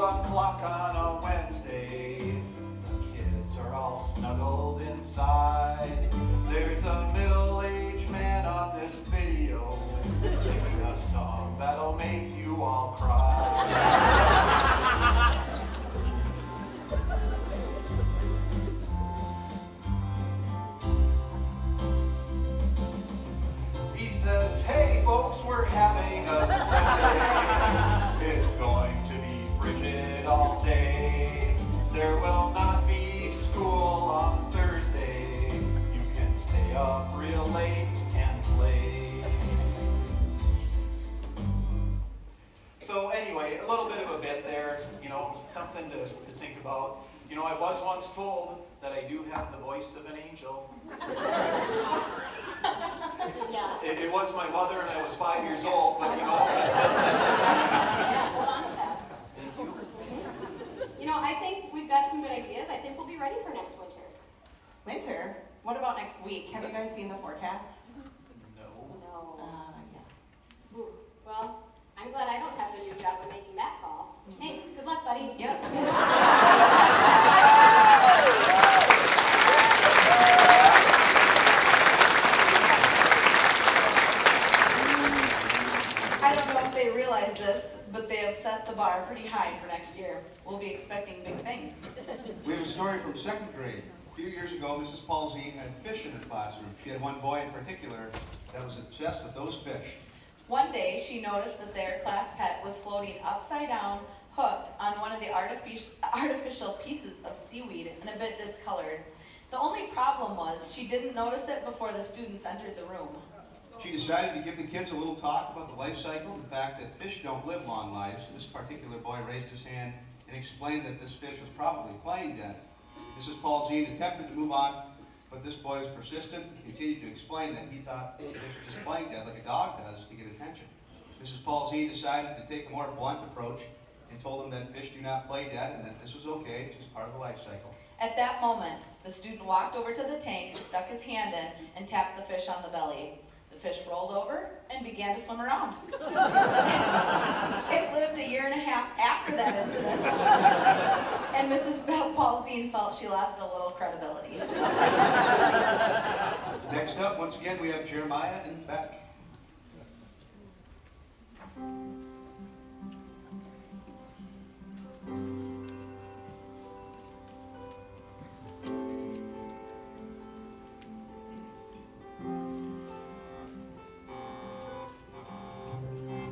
o'clock on a Wednesday. The kids are all snuggled inside. There's a middle-aged man on this video singing a song that'll make you all cry. He says, hey folks, we're having a snow day. It's going to be frigid all day. There will not be school on Thursday. You can stay up real late and play. So anyway, a little bit of a bit there, you know, something to think about. You know, I was once told that I do have the voice of an angel. Yeah. It was my mother and I was 5 years old, but you know. Yeah, hold on to that. Thank you. You know, I think we've got some good ideas. I think we'll be ready for next winter. Winter? What about next week? Have you guys seen the forecast? No. No. Yeah. Ooh, well, I'm glad I don't have the new job of making that call. Hey, good luck, buddy. Yep. I don't know if they realize this, but they have set the bar pretty high for next year. We'll be expecting big things. We have a story from second grade. A few years ago, Mrs. Paulzine had fish in her classroom. She had one boy in particular that was obsessed with those fish. One day, she noticed that their class pet was floating upside down, hooked on one of the artificial pieces of seaweed and a bit discolored. The only problem was she didn't notice it before the students entered the room. She decided to give the kids a little talk about the life cycle, the fact that fish don't live long lives. This particular boy raised his hand and explained that this fish was probably playing dead. Mrs. Paulzine attempted to move on, but this boy was persistent and continued to explain that he thought the fish was just playing dead like a dog does to get attention. Mrs. Paulzine decided to take a more blunt approach and told him that fish do not play dead and that this was okay, it's just part of the life cycle. At that moment, the student walked over to the tank, stuck his hand in, and tapped the fish on the belly. The fish rolled over and began to swim around. It lived a year and a half after that incident, and Mrs. Paulzine felt she lost a little credibility. Next up, once again, we have Jeremiah and Beck.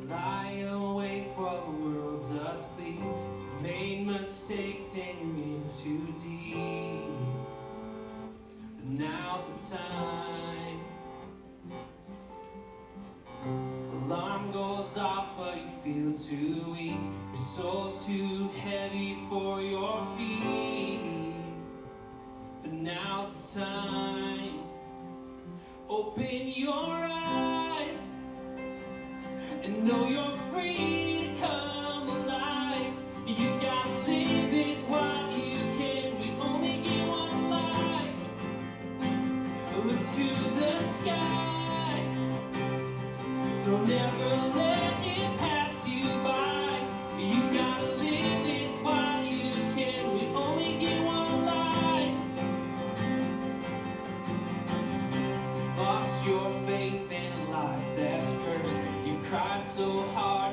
Lie awake while the world's asleep. You made mistakes and you're in too deep. But now's the time. Alarm goes off, but you feel too weak. Your soul's too heavy for your feet. But now's the time. Open your eyes and know you're free to come alive. You gotta live it while you can. We only get one life. Look to the sky, so never let it pass you by. You gotta live it while you can. We only get one life. Lost your faith in a life that's cursed. You cried so hard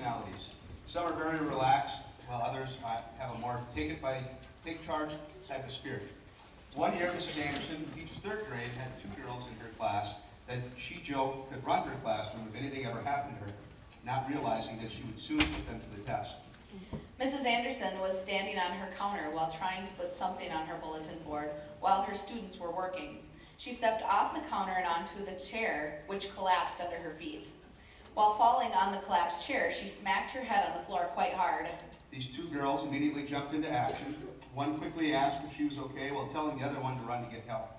personalities. Some are very relaxed, while others have a more take charge type of spirit. One year, Mrs. Anderson, who teaches third grade, had 2 girls in her class that she joked could run her classroom if anything ever happened to her, not realizing that she would soon put them to the test. Mrs. Anderson was standing on her counter while trying to put something on her bulletin board while her students were working. She stepped off the counter and onto the chair, which collapsed under her feet. While falling on the collapsed chair, she smacked her head on the floor quite hard. These 2 girls immediately jumped into action. One quickly asked if she was okay while telling the other one to run to get help.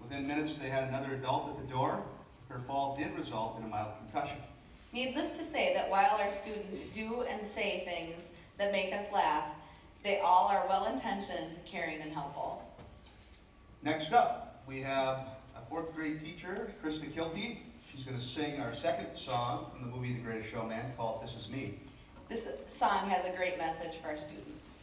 Within minutes, they had another adult at the door. Her fall did result in a mild concussion. Needless to say that while our students do and say things that make us laugh, they all are well-intentioned, caring, and helpful. Next up, we have a 4th grade teacher, Krista Kilty. She's going to sing our second song from the movie The Greatest Showman called This Is Me. This song has a great message for our students.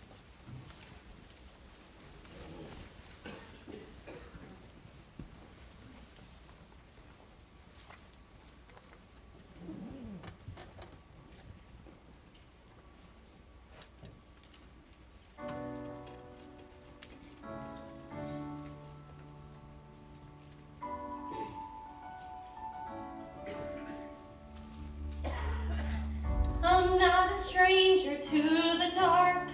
I'm not a stranger to the dark.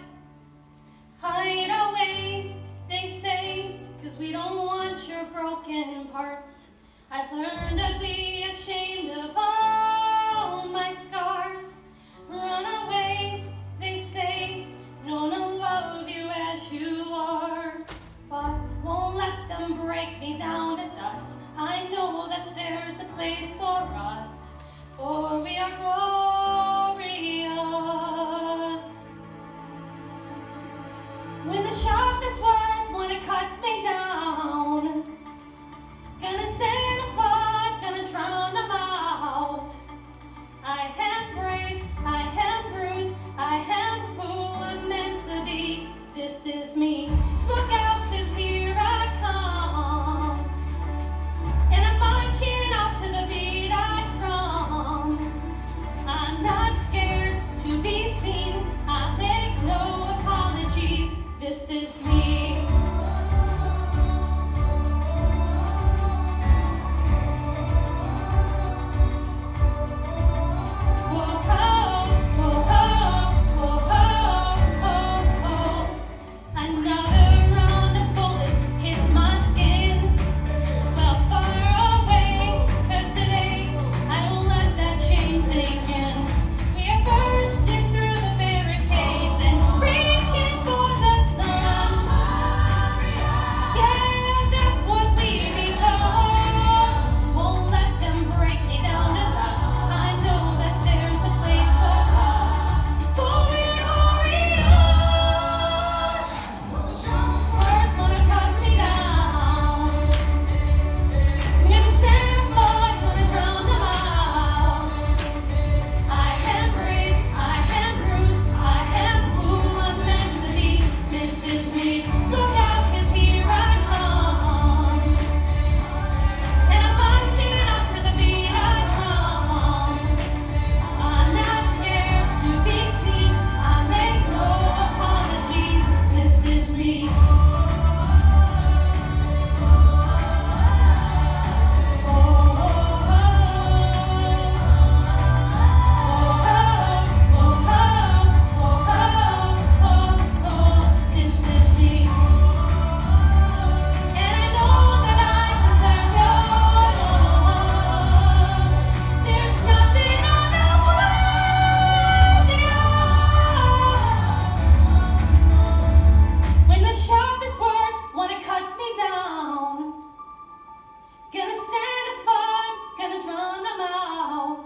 Hide away, they say, 'cause we don't want your broken parts. I've learned to be ashamed of all my scars. Run away, they say, no, no, love you as you are. But won't let them break me down to dust. I know that there's a place for us, for we are glorious. When the sharpest words want to cut me down, gonna set a flood, gonna drown them out. I am brave, I am bruised, I am who I'm meant to be. This is me. Look out, 'cause here I come. And I'm marching out to the beat I drum. I'm not scared to be seen. I make no apologies. This is me. Another round of bullets hits my skin. Well, far away, 'cause today I don't let that chain sink in. We are bursting through the barricades and reaching for the sun. Yeah, that's what we become. Won't let them break me down to dust. I know that there's a place for us, for we're glorious. First wanna cut me down. Gonna set a flood, gonna drown them out. I am brave, I am bruised, I am who I'm meant to be. This is me. Look out, 'cause here I come. And I'm marching out to the beat I drum. I'm not scared to be seen. I make no apologies. This is me. This is me. And I know that I deserve your love. There's nothing unworthy of. When the sharpest words want to cut me down, gonna send a flood, gonna drown them out.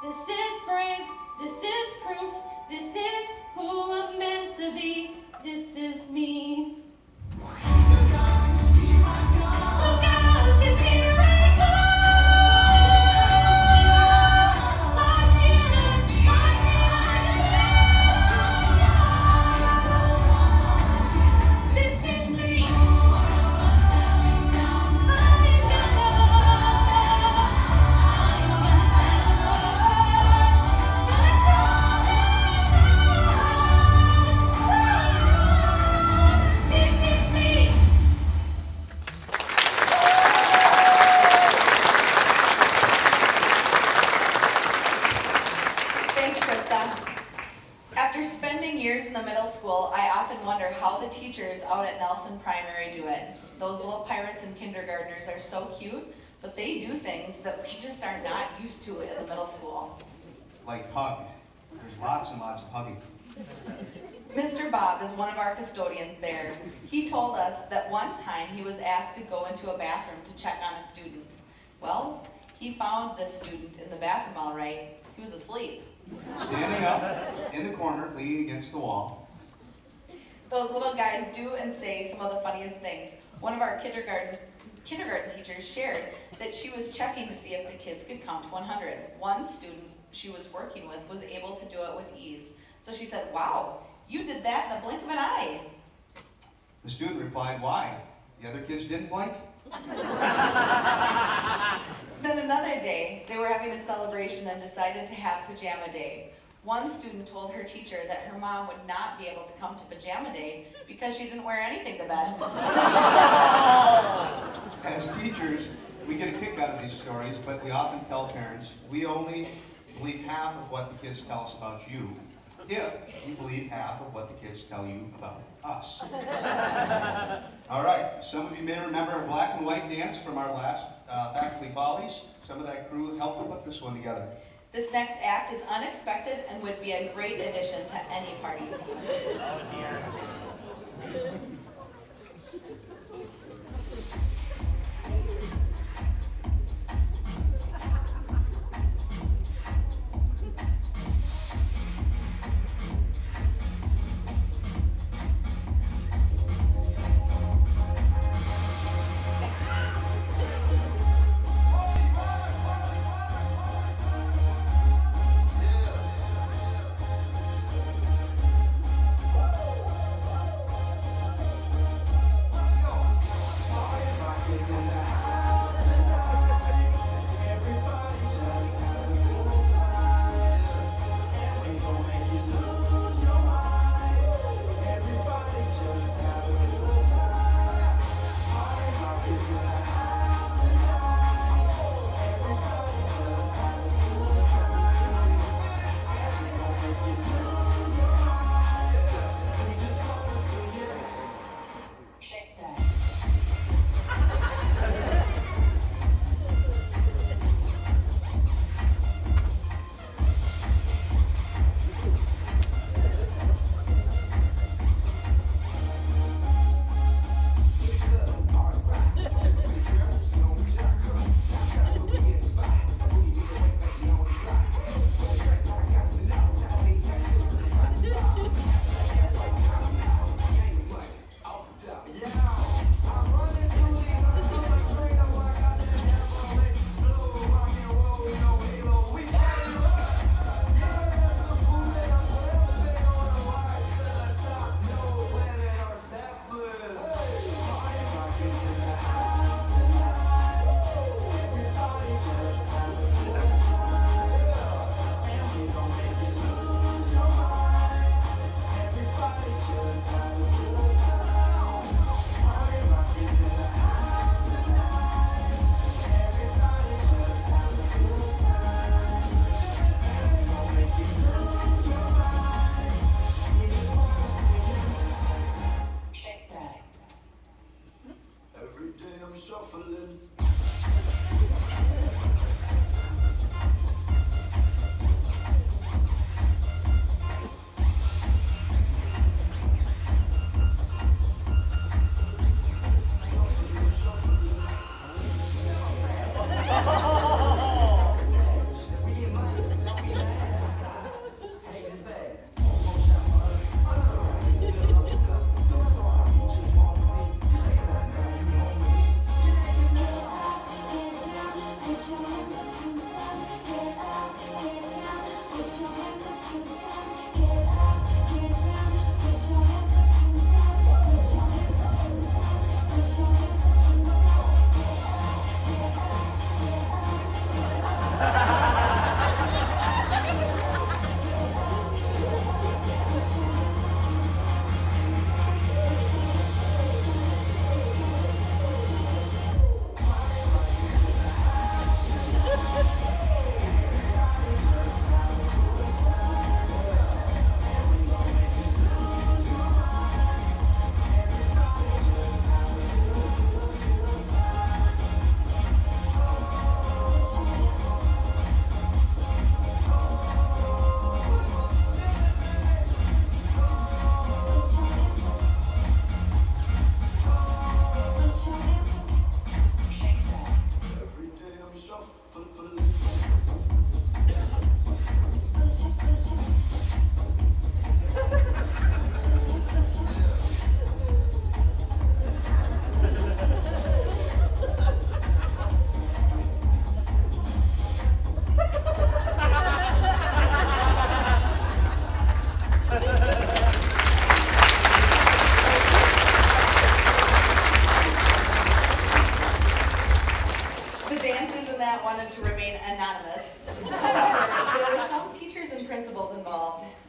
This is brave, this is proof, this is who I'm meant to be. This is me. Look out, 'cause here I come. This is me. I'm After spending years in the middle school, I often wonder how the teachers out at Nelson Primary do it. Those little pirates and kindergartners are so cute, but they do things that we just are not used to in the middle school. Like hug. There's lots and lots of hugging. Mr. Bob is one of our custodians there. He told us that one time he was asked to go into a bathroom to check on a student. Well, he found this student in the bathroom all right. He was asleep. Standing up in the corner, leaning against the wall. Those little guys do and say some of the funniest things. One of our kindergarten teachers shared that she was checking to see if the kids could count to 100. One student she was working with was able to do it with ease. So she said, "Wow, you did that in a blink of an eye." The student replied, "Why? The other kids didn't blink?" Then another day, they were having a celebration and decided to have pajama day. One student told her teacher that her mom would not be able to come to pajama day because she didn't wear anything to bed. As teachers, we get a kick out of these stories, but we often tell parents, we only believe half of what the kids tell us about you, if you believe half of what the kids tell you about us. All right, some of you may remember a black and white dance from our last Faculty Follies. Some of that crew helped put this one together. This next act is unexpected and would be a great addition to any party scene.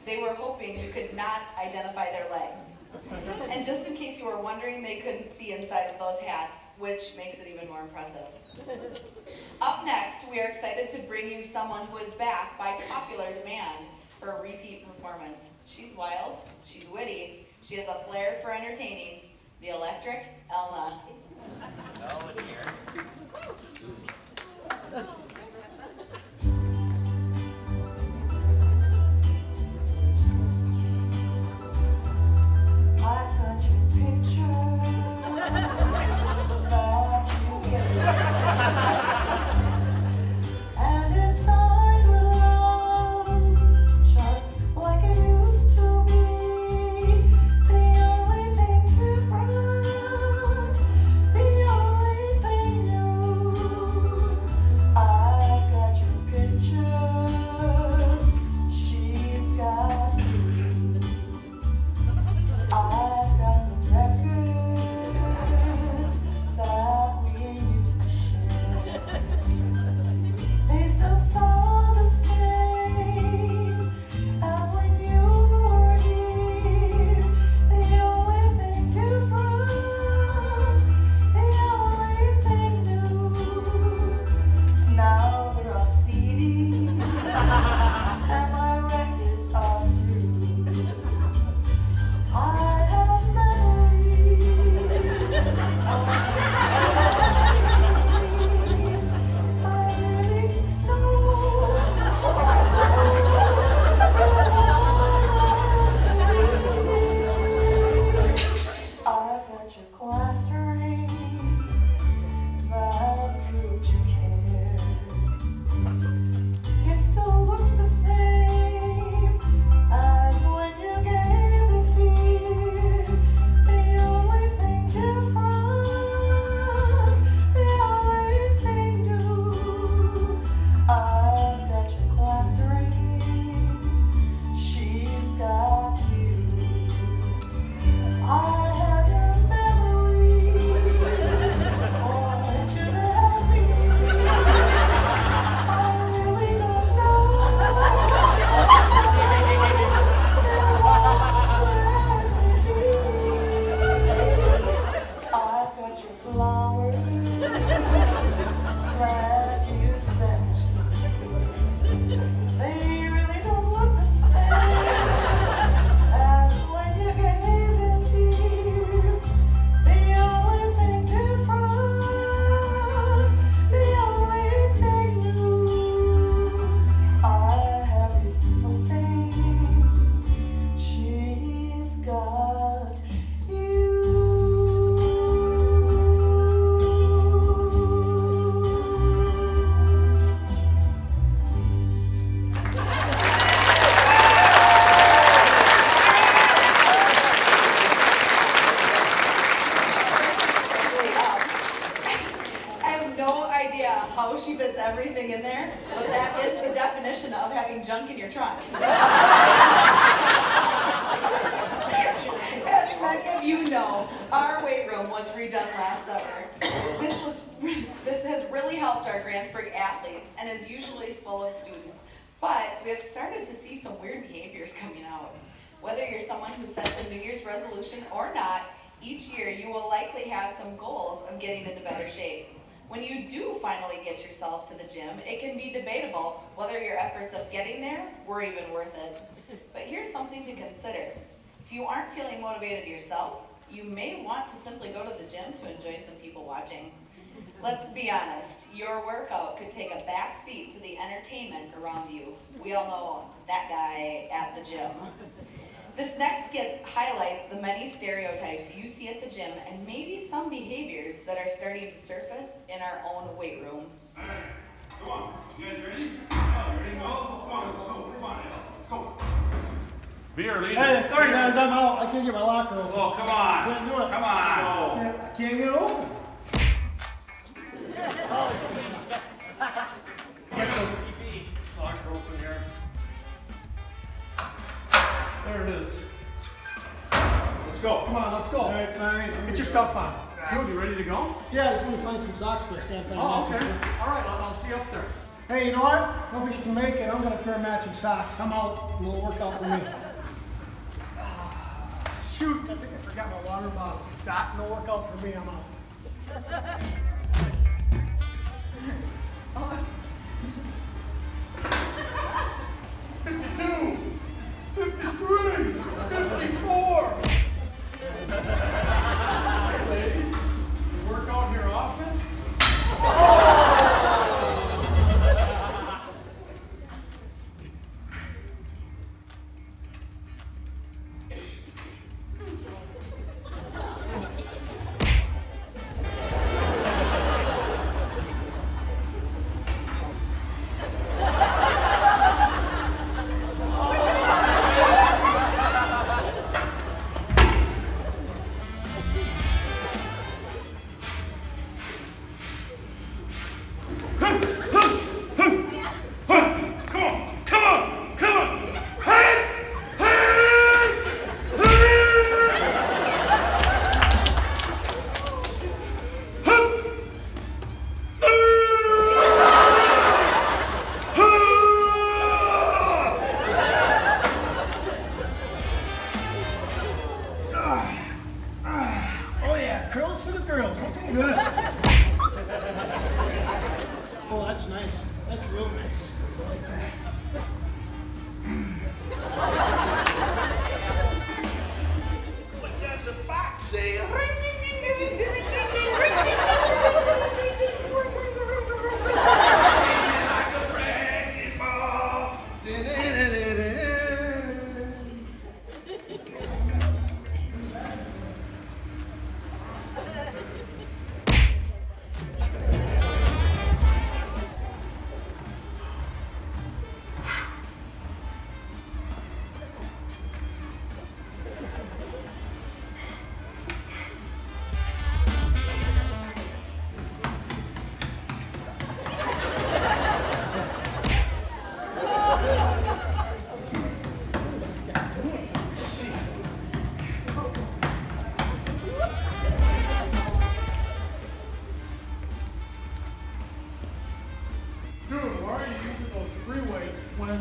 They were hoping you could not identify their legs. And just in case you were wondering, they couldn't see inside of those hats, which makes it even more impressive. Up next, we are excited to bring you someone who is back by popular demand for a repeat performance. She's wild, she's witty, she has a flair for entertaining, the electric Elna. Ellen here. I got your picture that you gave, and it's signed with love, just like it used to be. The only thing different, the only thing new. I got your picture, she's got you. I've got the records that we used to share. They still sound the same as when you were here. The only thing different, the only thing new, is now they're on CD and my records are through. I have memories. I really I've got your class ring that proved you care. It still looks the same as when you gave it here. The only thing different, the only thing new. I've got your class ring, she's got you. I have your memories, want you to have me. I really don't know. I've got your flowers that you sent. They really don't look the same as when you gave them here. The only thing different, the only thing new. I have these little things, she's got you. I have no idea how she fits everything in there, but that is the definition of having junk in your trunk. As many of you know, our weight room was redone last summer. This has really helped our Grantsburg athletes and is usually full of students, but we have started to see some weird behaviors coming out. Whether you're someone who sets a New Year's resolution or not, each year you will likely have some goals of getting into better shape. When you do finally get yourself to the gym, it can be debatable whether your efforts of getting there were even worth it. But here's something to consider. If you aren't feeling motivated yourself, you may want to simply go to the gym to enjoy some people watching. Let's be honest, your workout could take a back seat to the entertainment around you. We all know that guy at the gym. This next skit highlights the many stereotypes you see at the gym and maybe some behaviors that are starting to surface in our own weight room. All right, come on. You guys ready? Oh, ready to go? Come on, let's go. Be our leader. Hey, sorry guys, I'm out. I can't get my locker open. Oh, come on. Can't do it. Come on. I can't get it open. Get the locker open here. There it is. Let's go. Come on, let's go. All right, fine. Get your stuff on. Good, you ready to go? Yeah, I just want to find some socks, but I can't find them. Oh, okay. All right, I'll see you up there. Hey, you know what? Nobody can make it. I'm gonna pair matching socks. I'm out. A little workout for me. Shoot, I think I forgot my water bottle. Dot, no workout for me. I'm out. 52, 53, 54. Hey, ladies, you work out here often? Oh yeah, curls for the girls. Looking good. Oh, that's nice. That's real nice. I like that. What does a fox say? Dude, why are you using those free weights when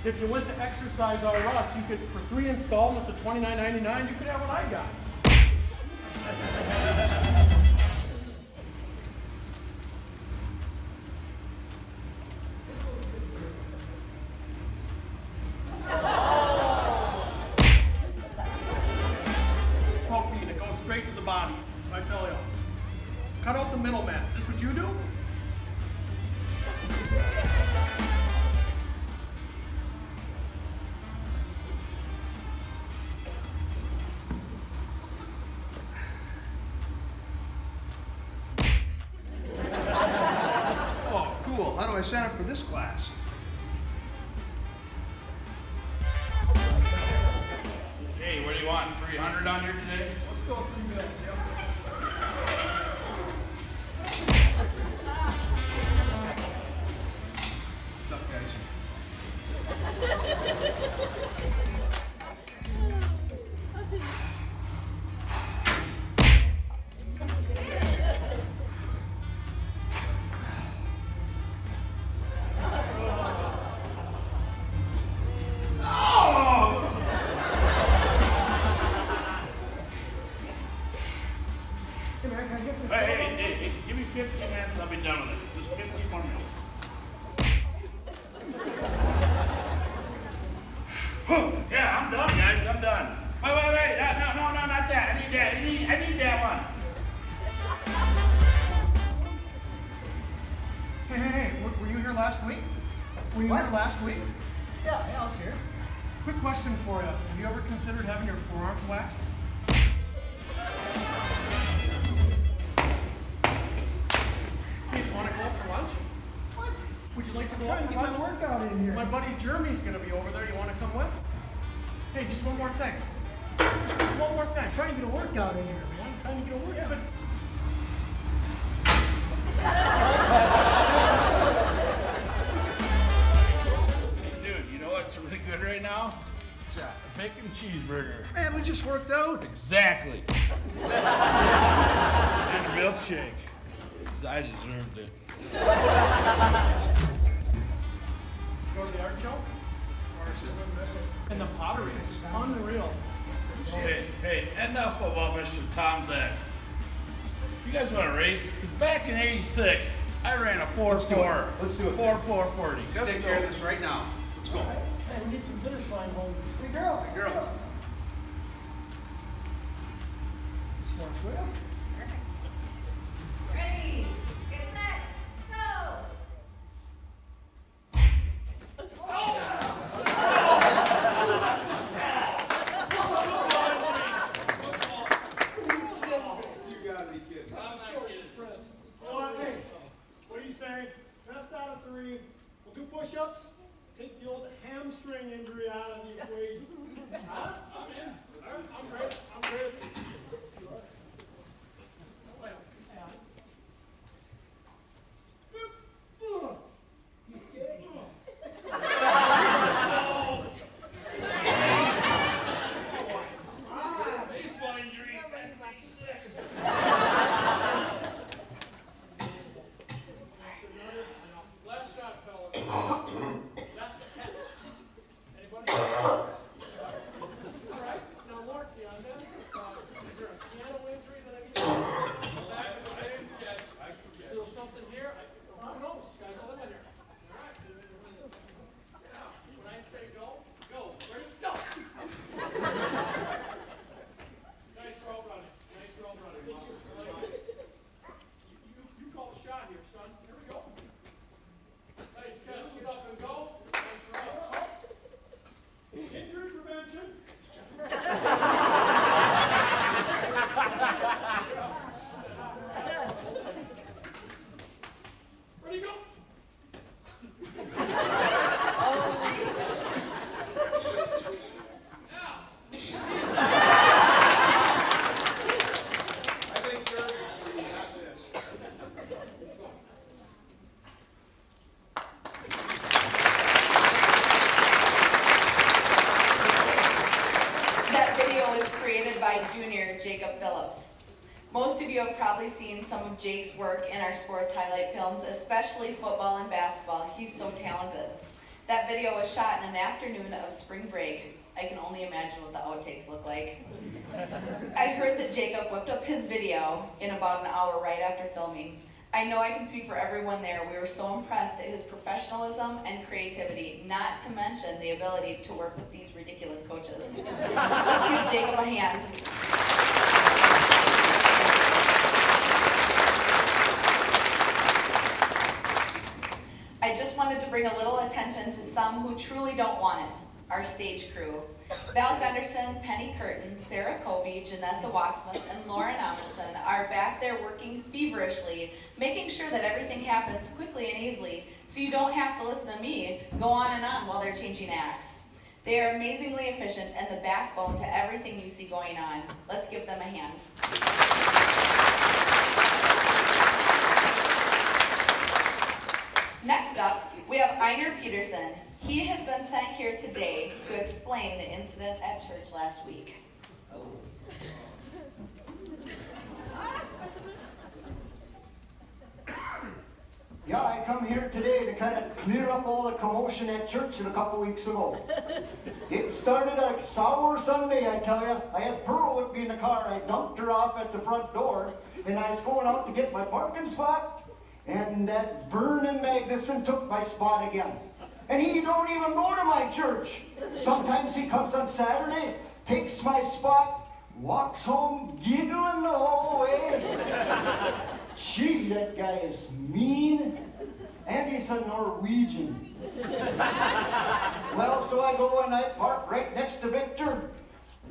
if you went to Exercise R Us, you could, for 3 installments of $29.99, you could have what I got. Protein, it goes straight to the body. I tell you. Cut out the middleman. Is this what you do? Oh, cool. How do I sign up for this class? Hey, what do you want? 300 on here today? Let's go 3 minutes, yep. What's up, guys? Hey, give me 15 minutes, I'll be done with it. Just 15 more minutes. Yeah, I'm done, guys, I'm done. Wait, no, not that. I need that, I need that one. Hey, were you here last week? Were you here last week? Yeah, I was here. Quick question for you. Have you ever considered having your forearms waxed? Hey, want to go for lunch? What? Would you like to go out for lunch? Workout in here. My buddy Jeremy's going to be over there. You want to come with? Hey, just one more thing. Just one more thing. I'm trying to get a workout in here, man. I'm trying to get a workout. Hey, dude, you know what's really good right now? A bacon cheeseburger. Man, we just worked out. Exactly. And a milkshake. 'Cause I deserved it. go to the art show? And the pottery is unreal. Hey, enough about Mr. Tomzak. You guys want to race? Because back in '86, I ran a 4.4. Let's do it. 4.40. Let's take care of this right now. Let's go. Hey, we need some finish line home. Hey, girl. Girl. This works well. Ready, get set, go! You gotta be kidding. Hey, what do you say? Best out of 3. We'll do push-ups. Take the old hamstring injury out of the equation. Huh? I'm in. I'm ready. I'm ready. You scared? Baseball injury back in '86. Last shot, fellas. That's the catch. Anybody? All right. Now, Lordsy, on this, is there a piano injury that I need to back of the game? Feel something here? Who knows? Guys, I'll live in here. All right. Now, when I say go, go. Ready? Go! Nice roll running. Nice roll running. You call the shot here, son. Here we go. Nice catch. Get up and go. Nice roll. Injury prevention. Ready, go. I think Jerry got this. That video was created by junior Jacob Phillips. Most of you have probably seen some of Jake's work in our sports highlight films, especially football and basketball. He's so talented. That video was shot in an afternoon of spring break. I can only imagine what the outtakes look like. I heard that Jacob whipped up his video in about an hour right after filming. I know I can speak for everyone there. We were so impressed at his professionalism and creativity, not to mention the ability to work with these ridiculous coaches. Let's give Jacob a hand. I just wanted to bring a little attention to some who truly don't want it. Our stage crew. Val Gunderson, Penny Curtin, Sarah Covey, Janessa Waxman, and Lauren Amundsen are back there working feverishly, making sure that everything happens quickly and easily, so you don't have to listen to me go on and on while they're changing acts. They are amazingly efficient and the backbone to everything you see going on. Let's give them a hand. Next up, we have Einar Peterson. He has been sent here today to explain the incident at church last week. Yeah, I come here today to kind of clear up all the commotion at church a couple weeks ago. It started like sour Sunday, I tell you. I had Pearl with me in the car. I dumped her off at the front door, and I was going out to get my parking spot, and that Vernon Magnuson took my spot again. And he don't even go to my church. Sometimes he comes on Saturday, takes my spot, walks home giggling the whole way. Gee, that guy is mean, and he's a Norwegian. Well, so I go and I park right next to Victor,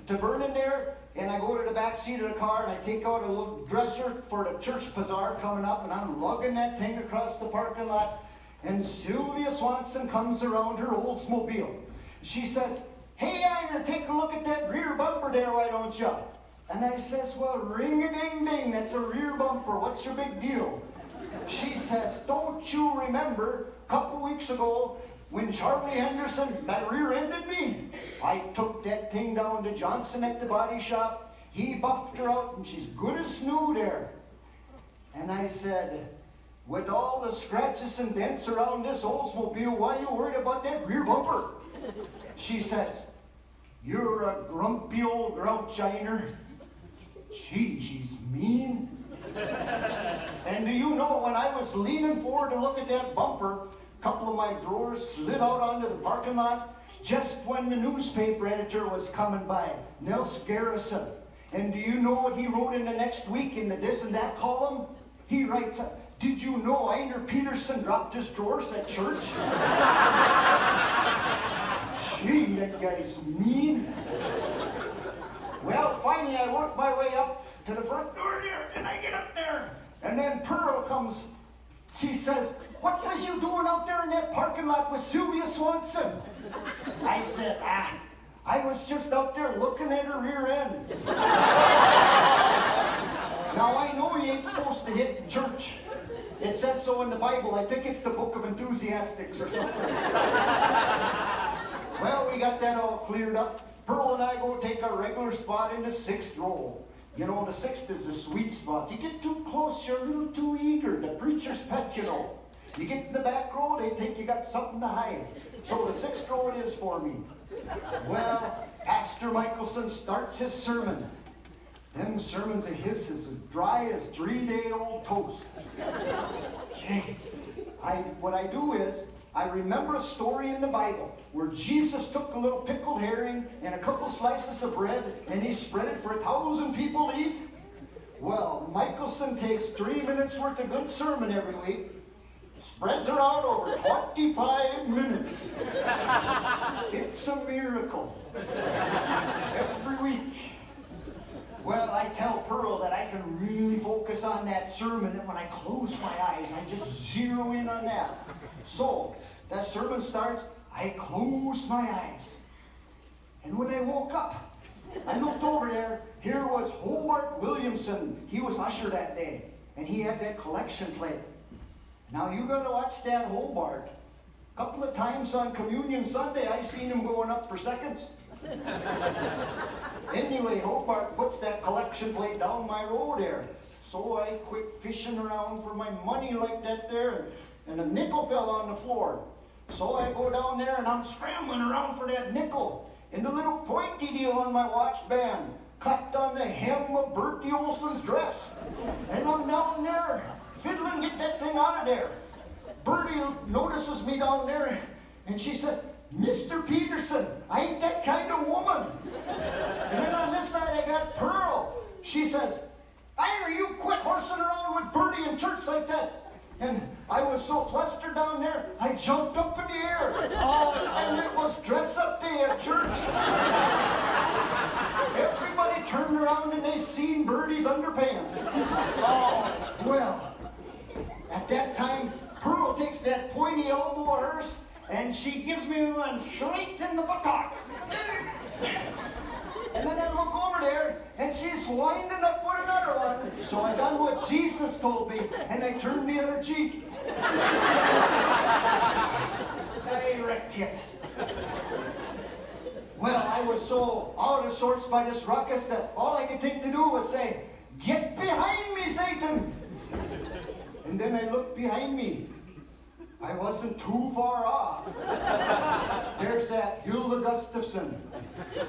to Vernon there, and I go to the back seat of the car and I take out a little dresser for the church bazaar coming up, and I'm lugging that thing across the parking lot. And Sylvia Swanson comes around her Oldsmobile. She says, "Hey, Einar, take a look at that rear bumper there, why don't you?" And I says, "Well, ring-a-ding-ding, that's a rear bumper. What's your big deal?" She says, "Don't you remember a couple weeks ago when Charlie Henderson rear-ended me? I took that thing down to Johnson at the body shop. He buffed her out, and she's good as new there." And I said, with all the scratches and dents around this Oldsmobile, why you worried about that rear bumper? She says, you're a grumpy old grouchiner. Gee, she's mean. And do you know, when I was leaning forward to look at that bumper, a couple of my drawers slid out onto the parking lot just when the newspaper editor was coming by, Nels Garrison. And do you know what he wrote in the next week in the this and that column? He writes, did you know Einer Peterson dropped his drawers at church? Gee, that guy's mean. Well, finally I work my way up to the front door there, and I get up there. And then Pearl comes. She says, what was you doing out there in that parking lot with Sylvia Swanson? I says, I was just out there looking at her rear end. Now I know you ain't supposed to hit church. It says so in the Bible. I think it's the Book of Enthusiastics or something. Well, we got that all cleared up. Pearl and I go take our regular spot in the 6th row. You know, the 6th is the sweet spot. You get too close, you're a little too eager. The preacher's pet, you know. You get in the back row, they think you got something to hide. So the 6th row it is for me. Well, Pastor Michelson starts his sermon. Them sermons of his is as dry as 3-day-old toast. Gee, what I do is, I remember a story in the Bible where Jesus took a little pickled herring and a couple slices of bread and he spread it for 1,000 people to eat. Well, Michelson takes 3 minutes worth of good sermon every week, spreads it out over 25 minutes. It's a miracle. Every week. Well, I tell Pearl that I can really focus on that sermon, and when I close my eyes, I just zero in on that. So, that sermon starts, I close my eyes. And when I woke up, I looked over there, here was Hobart Williamson. He was usher that day, and he had that collection plate. Now, you gotta watch that Hobart. A couple of times on Communion Sunday, I seen him going up for seconds. Anyway, Hobart puts that collection plate down my road there. So I quit fishing around for my money like that there, and a nickel fell on the floor. So I go down there and I'm scrambling around for that nickel. And the little pointy deal on my watch band caught on the hem of Bertie Olson's dress. And I'm down there fiddling, get that thing out of there. Bertie notices me down there and she says, Mr. Peterson, I ain't that kind of woman. And then on this side I got Pearl. She says, Ira, you quit horsing around with Bertie in church like that. And I was so flustered down there, I jumped up in the air. And it was dress-up day at church. Everybody turned around and they seen Bertie's underpants. Well, at that time, Pearl takes that pointy elbow of hers and she gives me one straight in the buttocks. And then I look over there, and she's winding up with another one. So I done what Jesus told me, and I turned the other cheek. Direct hit. Well, I was so out of sorts by this ruckus that all I could think to do was say, get behind me, Satan! And then I looked behind me. I wasn't too far off. There's that Hilda Gustafson,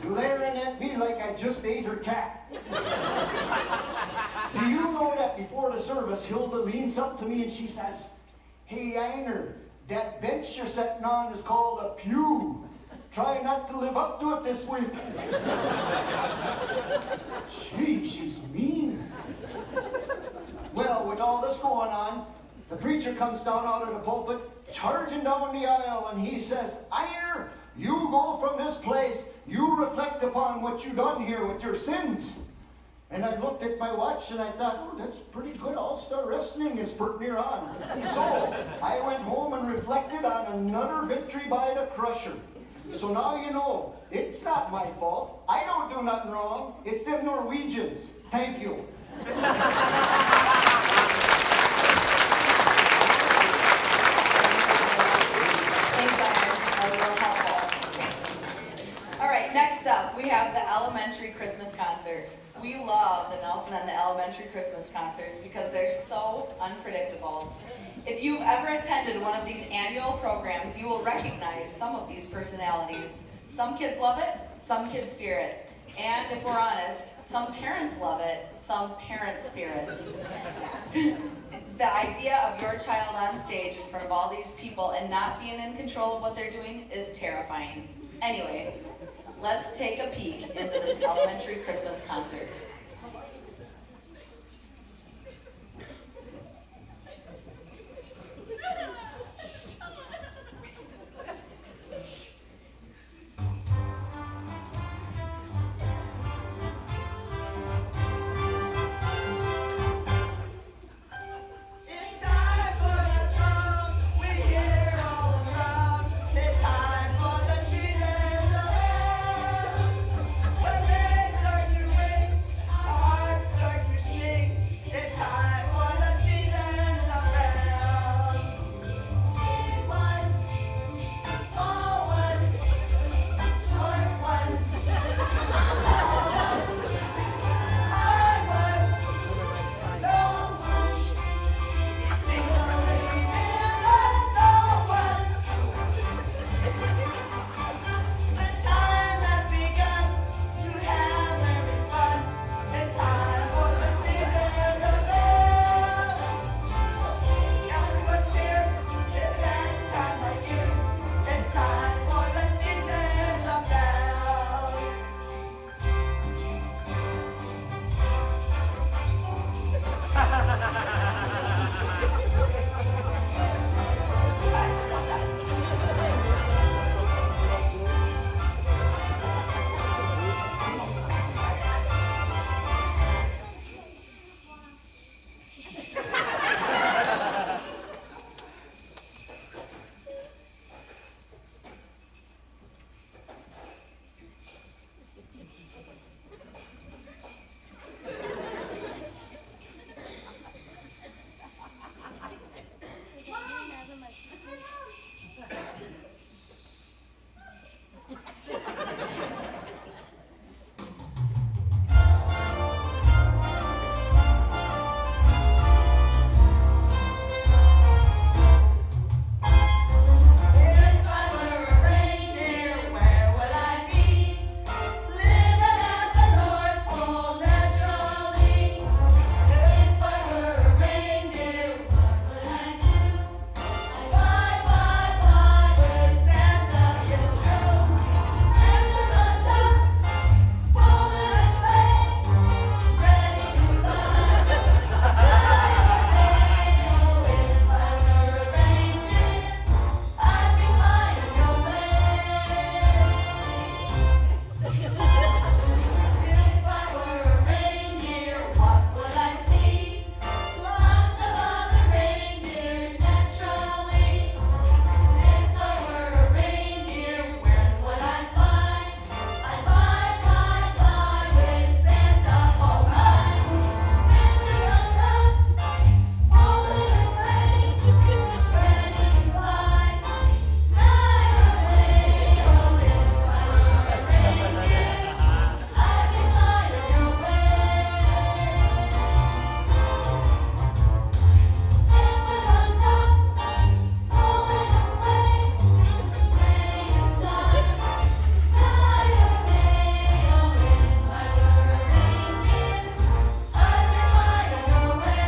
glaring at me like I just ate her cat. Do you know that before the service, Hilda leans up to me and she says, hey, Einer, that bench you're sitting on is called a pew. Try not to live up to it this week. Gee, she's mean. Well, with all this going on, the preacher comes down out of the pulpit, charging down the aisle, and he says, Einer, you go from this place, you reflect upon what you done here with your sins. And I looked at my watch and I thought, oh, that's pretty good. All-Star Wrestling is pretty near on. So I went home and reflected on another victory by the Crusher. So now you know, it's not my fault. I don't do nothing wrong. It's them Norwegians. Thank you. All right, next up, we have the elementary Christmas concert. We love the Nelson and the Elementary Christmas concerts because they're so unpredictable. If you've ever attended one of these annual programs, you will recognize some of these personalities. Some kids love it, some kids fear it. And if we're honest, some parents love it, some parents fear it. The idea of your child on stage in front of all these people and not being in control of what they're doing is terrifying. Anyway, let's take a peek into this elementary Christmas concert. It's time for the song we hear all around. It's time for the season of bells. When they start to ring, our hearts start to sing. It's time for the season of bells. Big ones, small ones, short ones, tall ones, high ones, long ones. Tingling in the soul ones. The time has begun to have every fun. It's time for the season of bells. Young ones here, it's that time of year. It's time for the season of bells. If I were a reindeer, where would I be? Living at the North Pole naturally. If I were a reindeer, what would I do? I'd fly, fly, fly with Santa, it's true. Lifters on top, pulling a sleigh, ready to fly. Fly away, oh, if I were a reindeer, I'd be flying away. If I were a reindeer, what would I see? Lots of other reindeer, naturally. If I were a reindeer, when would I fly? I'd fly, fly, fly with Santa, oh my. Reindeer on top, holding a sleigh, ready to fly. Night or day, oh, if I were a reindeer, I'd be flying away. Lifters on top, holding a sleigh, ready to fly. Night or day, oh, if I were a reindeer, I'd be flying away.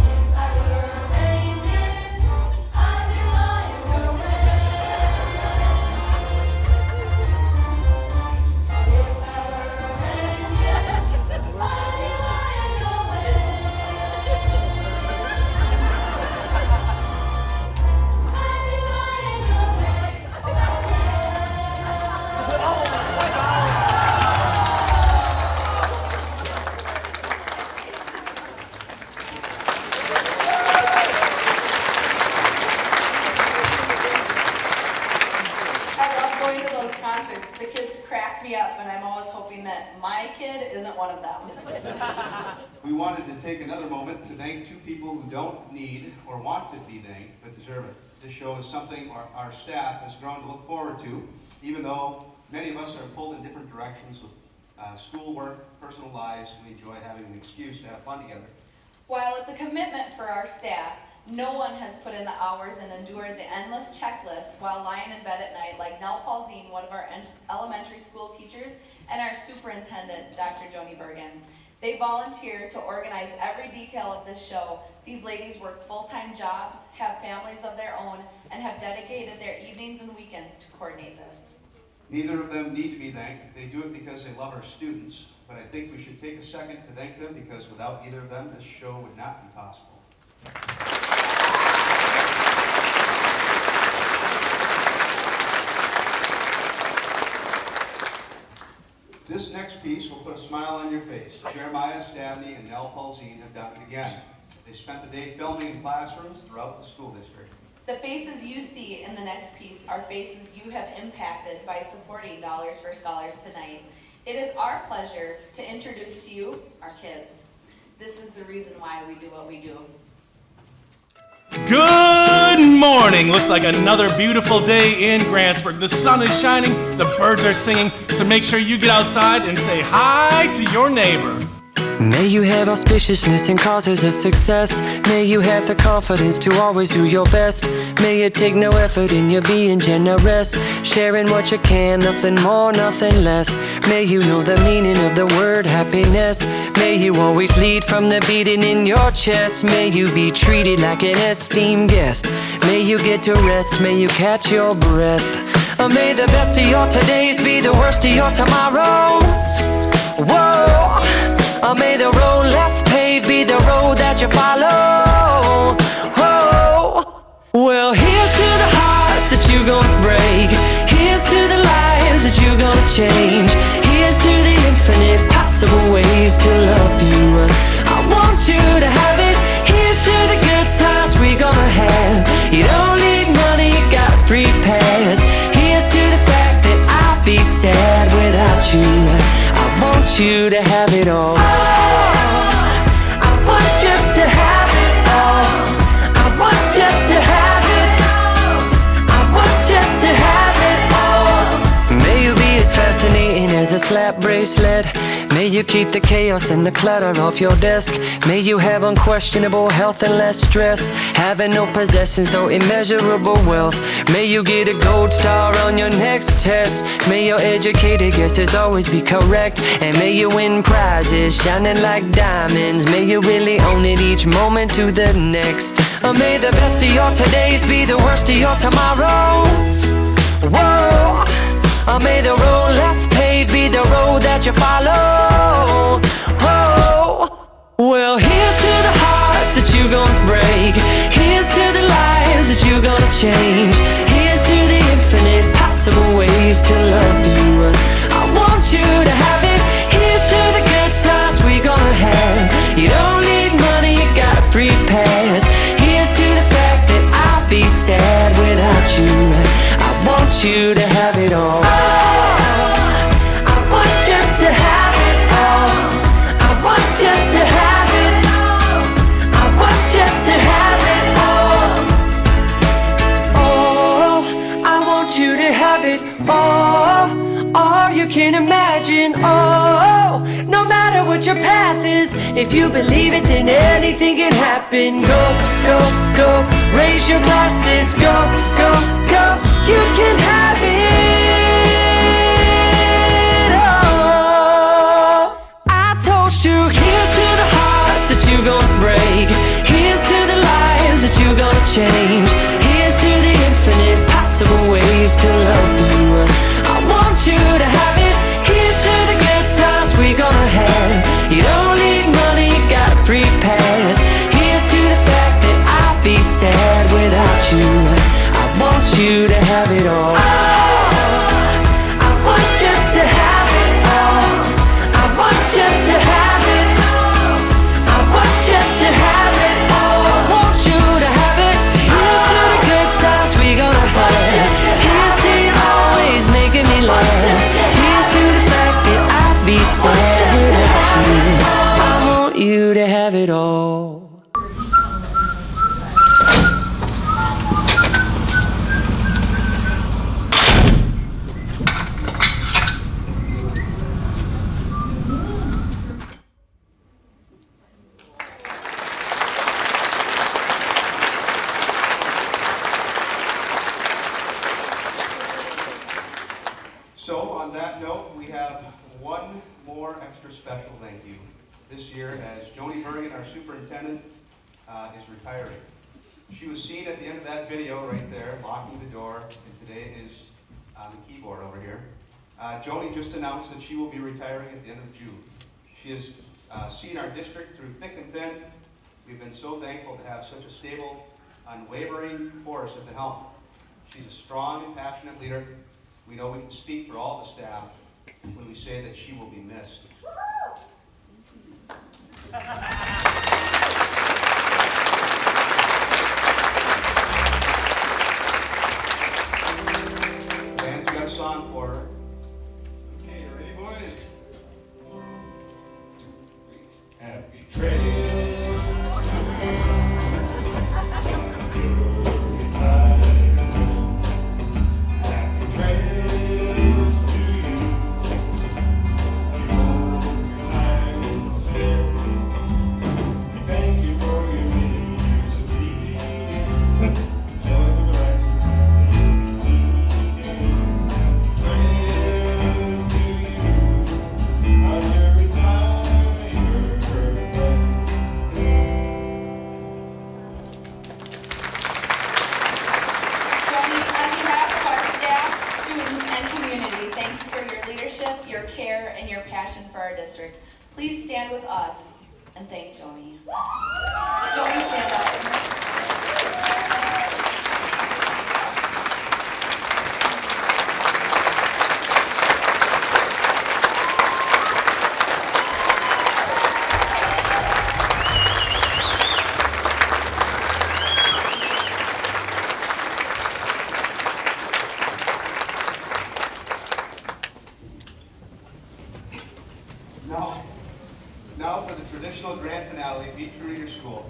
If I were a reindeer, I'd be flying away. If I were a reindeer, I'd be flying away. I love going to those concerts. The kids crack me up, and I'm always hoping that my kid isn't one of them. We wanted to take another moment to thank two people who don't need or want to be thanked, but deserve it. This show is something our staff has grown to look forward to, even though Many of us are pulled in different directions with schoolwork, personal lives, and we enjoy having an excuse to have fun together. While it's a commitment for our staff, no one has put in the hours and endured the endless checklists while lying in bed at night like Nell Paulzine, one of our elementary school teachers, and our superintendent, Dr. Joni Bergen. They volunteer to organize every detail of this show. These ladies work full-time jobs, have families of their own, and have dedicated their evenings and weekends to coordinate this. Neither of them need to be thanked. They do it because they love our students. But I think we should take a second to thank them because without either of them, this show would not be possible. This next piece will put a smile on your face. Jeremiah Stabney and Nell Paulzine have done it again. They spent the day filming in classrooms throughout the school district. The faces you see in the next piece are faces you have impacted by supporting Dollars for Scholars tonight. It is our pleasure to introduce to you our kids. This is the reason why we do what we do. Good morning! Looks like another beautiful day in Grantsburg. The sun is shining, the birds are singing, so make sure you get outside and say hi to your neighbor. May you have auspiciousness and causes of success. May you have the confidence to always do your best. May you take no effort in your being generous, sharing what you can, nothing more, nothing less. May you know the meaning of the word happiness. May you always lead from the beating in your chest. May you be treated like an esteemed guest. May you get to rest, may you catch your breath. May the best of your todays be the worst of your tomorrows. Whoa! May the road less paved be the road that you follow. Oh. Well, here's to the hearts that you're gonna break. Here's to the lives that you're gonna change. Here's to the infinite possible ways to love you. I want you to have it. Here's to the good times we're gonna have. You don't need money, you got a free pass. Here's to the fact that I'd be sad without you. I want you to have it all. I want you to have it all. I want you to have it all. I want you to have it all. May you be as fascinating as a slap bracelet. May you keep the chaos and the clutter off your desk. May you have unquestionable health and less stress. Having no possessions though immeasurable wealth. May you get a gold star on your next test. May your educated guesses always be correct. And may you win prizes shining like diamonds. May you really own it each moment to the next. May the best of your todays be the worst of your tomorrows. Whoa! May the road less paved be the road that you follow. Oh. Well, here's to the hearts that you're gonna break. Here's to the lives that you're gonna change. Here's to the infinite possible ways to love you. I want you to have it. Here's to the good times we're gonna have. You don't need money, you got a free pass. Here's to the fact that I'll be sad without you. I want you to have it all. I want you to have it all. I want you to have it all. I want you to have it all. Oh, I want you to have it all. All you can imagine. Oh, no matter what your path is, if you believe it, then anything can happen. Go, go, go. Raise your glasses. Go, go, go. You can have it all. I toast you. Here's to the hearts that you're gonna break. Here's to the lives that you're gonna change. Here's to the infinite possible ways to love you. I want you to have it. Here's to the good times we're gonna have. You don't need money, you got a free pass. Here's to the fact that I'll be sad without you. I want you to have it all. I want you to have it all. I want you to have it all. I want you to have it all. I want you to have it. Here's So on that note, we have one more extra special thank you. This year, as Joni Bergen, our superintendent, is retiring. She was seen at the end of that video right there, locking the door, and today is on the keyboard over here. Joni just announced that she will be retiring at the end of June. She has seen our district through thick and thin. We've been so thankful to have such a stable, unwavering force at the helm. She's a strong and passionate leader. We know we can speak for all the staff when we say that she will be missed. Dan's got a song for her. Okay, you ready, boys? Happy trails to you. Happy trails to you. We thank you for your years of leading. Enjoy the rest of the evening. Trails to you on your retired bed. Joni, on behalf of our staff, students, and community, thank you for your leadership, your care, and your passion for our district. Please stand with us and thank Joni. Joni, stand up. Now for the traditional grand finale, Beat True to Your School.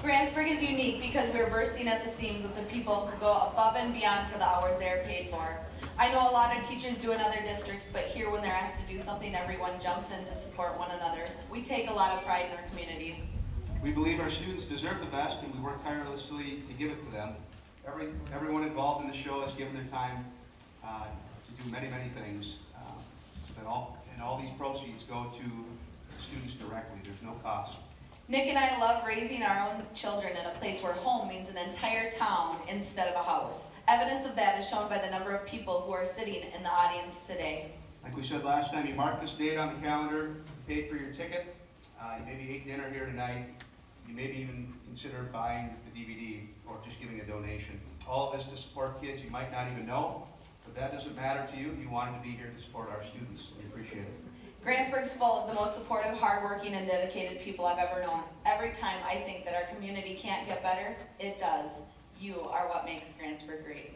Grantsburg is unique because we're bursting at the seams with the people who go above and beyond for the hours they are paid for. I know a lot of teachers do in other districts, but here when they're asked to do something, everyone jumps in to support one another. We take a lot of pride in our community. We believe our students deserve the best, and we work tirelessly to give it to them. Everyone involved in the show has given their time to do many, many things. And all these proceeds go to students directly. There's no cost. Nick and I love raising our own children in a place where home means an entire town instead of a house. Evidence of that is shown by the number of people who are sitting in the audience today. Like we said last time, you marked this date on the calendar, you paid for your ticket, you maybe ate dinner here tonight, you maybe even considered buying the DVD or just giving a donation. All of this to support kids you might not even know, but that doesn't matter to you. You wanted to be here to support our students. We appreciate it. Grantsburg's full of the most supportive, hardworking, and dedicated people I've ever known. Every time I think that our community can't get better, it does. You are what makes Grantsburg great.